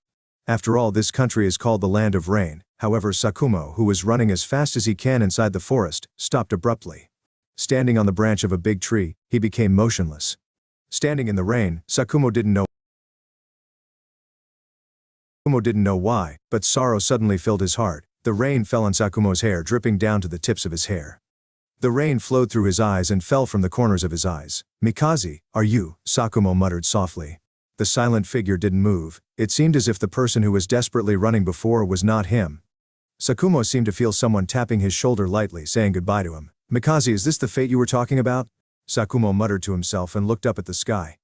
After all, this country is called the land of rain. However, Sakumo, who was running as fast as he can inside the forest, stopped abruptly. Standing on the branch of a big tree, he became motionless. Standing in the rain, Sakumo didn't know why, but sorrow suddenly filled his heart. The rain fell on Sakumo's hair, dripping down to the tips of his hair. The rain flowed through his eyes and fell from the corners of his eyes. Mikaze, are you? Sakumo muttered softly. The silent figure didn't move. It seemed as if the person who was desperately running before was not him. Sakumo seemed to feel someone tapping his shoulder lightly, saying goodbye to him. Mikaze, is this the fate you were talking about? Sakumo muttered to himself and looked up at the sky.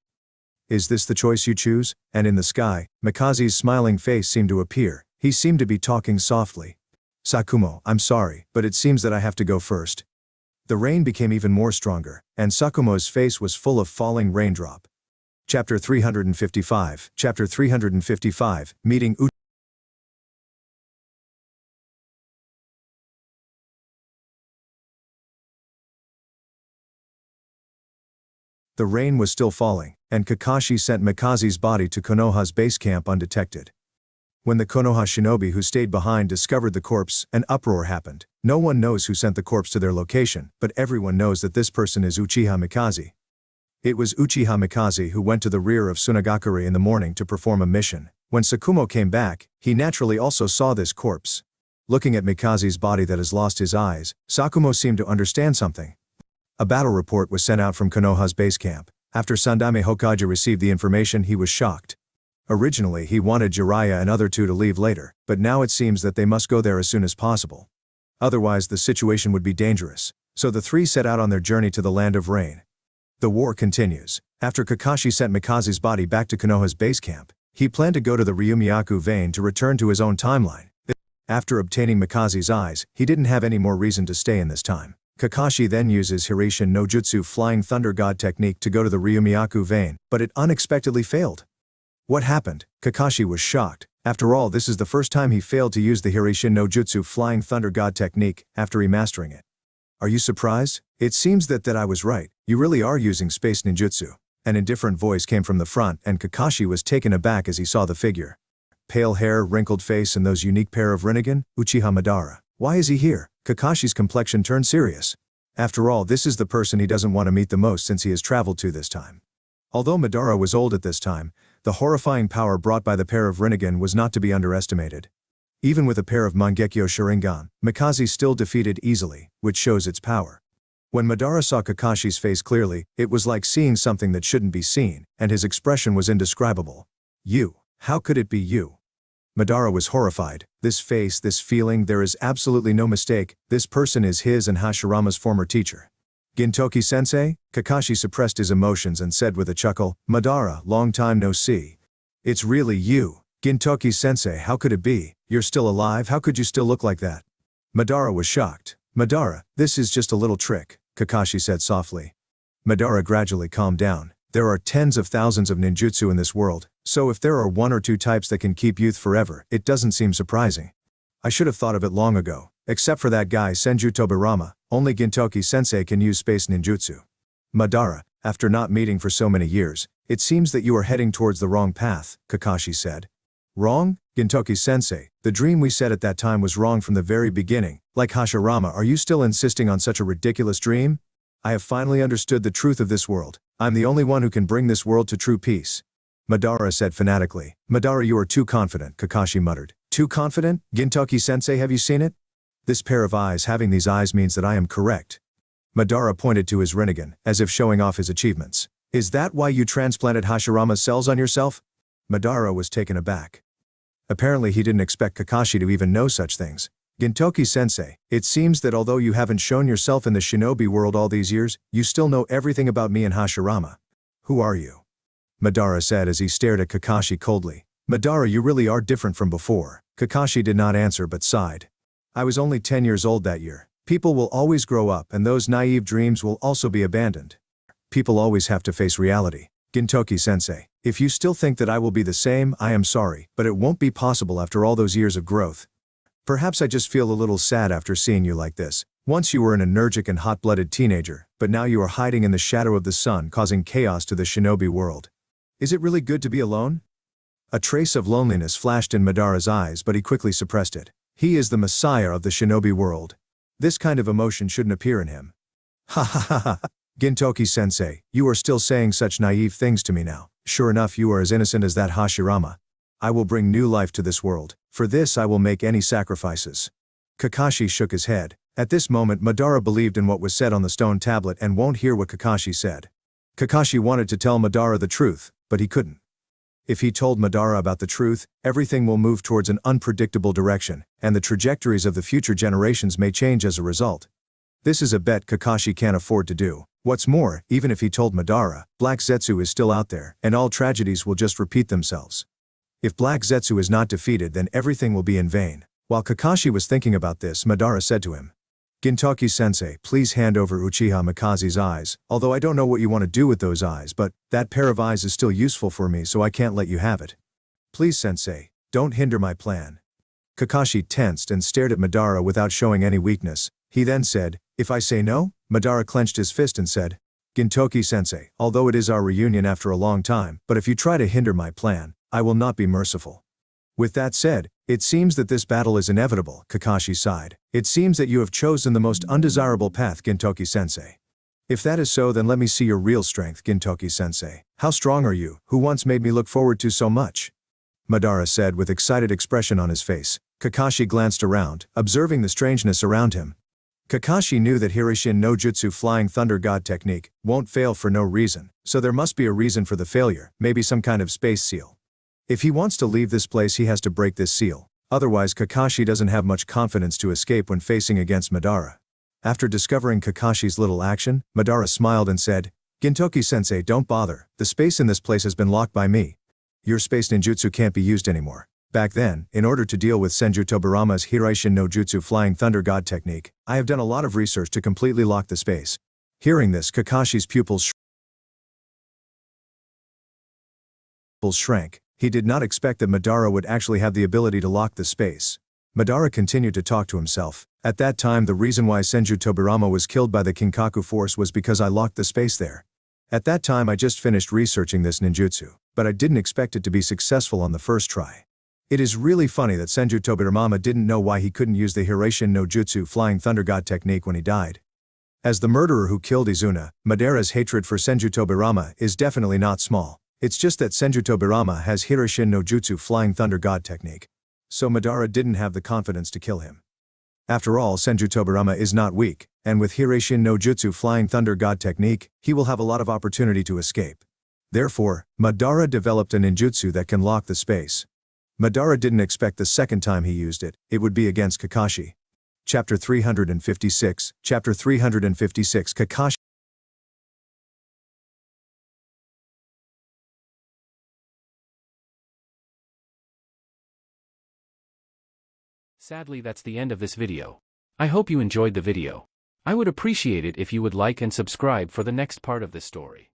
Is this the choice you choose? And in the sky, Mikaze's smiling face seemed to appear. He seemed to be talking softly. Sakumo, I'm sorry, but it seems that I have to go first. The rain became even more stronger, and Sakumo's face was full of falling raindrop. Chapter 355. Chapter 355, Meeting Uchiha. The rain was still falling, and Kakashi sent Mikaze's body to Konoha's base camp undetected. When the Konoha shinobi who stayed behind discovered the corpse, an uproar happened. No one knows who sent the corpse to their location, but everyone knows that this person is Uchiha Mikaze. It was Uchiha Mikaze who went to the rear of Tsunagakure in the morning to perform a mission. When Sakumo came back, he naturally also saw this corpse. Looking at Mikaze's body that has lost his eyes, Sakumo seemed to understand something. A battle report was sent out from Konoha's base camp. After Sandaime Hokage received the information, he was shocked. Originally he wanted Jiraiya and other two to leave later, but now it seems that they must go there as soon as possible. Otherwise the situation would be dangerous. So the three set out on their journey to the land of rain. The war continues. After Kakashi sent Mikaze's body back to Konoha's base camp, he planned to go to the Ryumiyaku vein to return to his own timeline. After obtaining Mikaze's eyes, he didn't have any more reason to stay in this time. Kakashi then uses Hirishin no Jutsu Flying Thunder God technique to go to the Ryumiyaku vein, but it unexpectedly failed. What happened? Kakashi was shocked. After all, this is the first time he failed to use the Hirishin no Jutsu Flying Thunder God technique after remastering it. Are you surprised? It seems that I was right. You really are using space ninjutsu. An indifferent voice came from the front, and Kakashi was taken aback as he saw the figure. Pale hair, wrinkled face, and those unique pair of Rinnegan, Uchiha Madara. Why is he here? Kakashi's complexion turned serious. After all, this is the person he doesn't want to meet the most since he has traveled to this time. Although Madara was old at this time, the horrifying power brought by the pair of Rinnegan was not to be underestimated. Even with a pair of Mangekyo Sharingan, Mikaze still defeated easily, which shows its power. When Madara saw Kakashi's face clearly, it was like seeing something that shouldn't be seen, and his expression was indescribable. You. How could it be you? Madara was horrified. This face, this feeling, there is absolutely no mistake, this person is his and Hashirama's former teacher. Gintoki-sensei? Kakashi suppressed his emotions and said with a chuckle, Madara, long time no see. It's really you. Gintoki-sensei, how could it be? You're still alive, how could you still look like that? Madara was shocked. Madara, this is just a little trick, Kakashi said softly. Madara gradually calmed down. There are tens of thousands of ninjutsu in this world, so if there are one or two types that can keep youth forever, it doesn't seem surprising. I should have thought of it long ago. Except for that guy Senju Tobirama, only Gintoki-sensei can use space ninjutsu. Madara, after not meeting for so many years, it seems that you are heading towards the wrong path, Kakashi said. Wrong? Gintoki-sensei, the dream we said at that time was wrong from the very beginning. Like Hashirama, are you still insisting on such a ridiculous dream? I have finally understood the truth of this world. I'm the only one who can bring this world to true peace. Madara said fanatically. Madara, you are too confident, Kakashi muttered. Too confident? Gintoki-sensei, have you seen it? This pair of eyes, having these eyes means that I am correct. Madara pointed to his Rinnegan, as if showing off his achievements. Is that why you transplanted Hashirama's cells on yourself? Madara was taken aback. Apparently he didn't expect Kakashi to even know such things. Gintoki-sensei, it seems that although you haven't shown yourself in the shinobi world all these years, you still know everything about me and Hashirama. Who are you? Madara said as he stared at Kakashi coldly. Madara, you really are different from before. Kakashi did not answer but sighed. I was only 10 years old that year. People will always grow up and those naive dreams will also be abandoned. People always have to face reality. Gintoki-sensei, if you still think that I will be the same, I am sorry, but it won't be possible after all those years of growth. Perhaps I just feel a little sad after seeing you like this. Once you were an energic and hot-blooded teenager, but now you are hiding in the shadow of the sun causing chaos to the shinobi world. Is it really good to be alone? A trace of loneliness flashed in Madara's eyes but he quickly suppressed it. He is the messiah of the shinobi world. This kind of emotion shouldn't appear in him. Ha ha ha ha. Gintoki-sensei, you are still saying such naive things to me now. Sure enough, you are as innocent as that Hashirama. I will bring new life to this world. For this I will make any sacrifices. Kakashi shook his head. At this moment Madara believed in what was said on the stone tablet and won't hear what Kakashi said. Kakashi wanted to tell Madara the truth, but he couldn't. If he told Madara about the truth, everything will move towards an unpredictable direction, and the trajectories of the future generations may change as a result. This is a bet Kakashi can't afford to do. What's more, even if he told Madara, Black Zetsu is still out there, and all tragedies will just repeat themselves. If Black Zetsu is not defeated, then everything will be in vain. While Kakashi was thinking about this, Madara said to him, Gintoki-sensei, please hand over Uchiha Mikaze's eyes, although I don't know what you want to do with those eyes, but that pair of eyes is still useful for me, so I can't let you have it. Please, sensei, don't hinder my plan. Kakashi tensed and stared at Madara without showing any weakness. He then said, if I say no? Madara clenched his fist and said, Gintoki-sensei, although it is our reunion after a long time, but if you try to hinder my plan, I will not be merciful. With that said, it seems that this battle is inevitable, Kakashi sighed. It seems that you have chosen the most undesirable path, Gintoki-sensei. If that is so, then let me see your real strength, Gintoki-sensei. How strong are you, who once made me look forward to so much? Madara said with excited expression on his face. Kakashi glanced around, observing the strangeness around him. Kakashi knew that Hirishin no Jutsu Flying Thunder God technique won't fail for no reason, so there must be a reason for the failure, maybe some kind of space seal. If he wants to leave this place, he has to break this seal. Otherwise, Kakashi doesn't have much confidence to escape when facing against Madara. After discovering Kakashi's little action, Madara smiled and said, Gintoki-sensei, don't bother. The space in this place has been locked by me. Your space ninjutsu can't be used anymore. Back then, in order to deal with Senju Tobirama's Hirishin no Jutsu Flying Thunder God technique, I have done a lot of research to completely lock the space. Hearing this, Kakashi's pupils shrank. He did not expect that Madara would actually have the ability to lock the space. Madara continued to talk to himself. At that time, the reason why Senju Tobirama was killed by the Kinkaku force was because I locked the space there. At that time I just finished researching this ninjutsu, but I didn't expect it to be successful on the first try. It is really funny that Senju Tobirama didn't know why he couldn't use the Hirishin no Jutsu Flying Thunder God technique when he died. As the murderer who killed Izuna, Madara's hatred for Senju Tobirama is definitely not small. It's just that Senju Tobirama has Hirishin no Jutsu Flying Thunder God technique. So Madara didn't have the confidence to kill him. After all, Senju Tobirama is not weak, and with Hirishin no Jutsu Flying Thunder God technique, he will have a lot of opportunity to escape. Therefore, Madara developed a ninjutsu that can lock the space. Madara didn't expect the second time he used it, it would be against Kakashi. Chapter 356, Chapter 356 Kakashi. Sadly, that's the end of this video. I hope you enjoyed the video. I would appreciate it if you would like and subscribe for the next part of this story.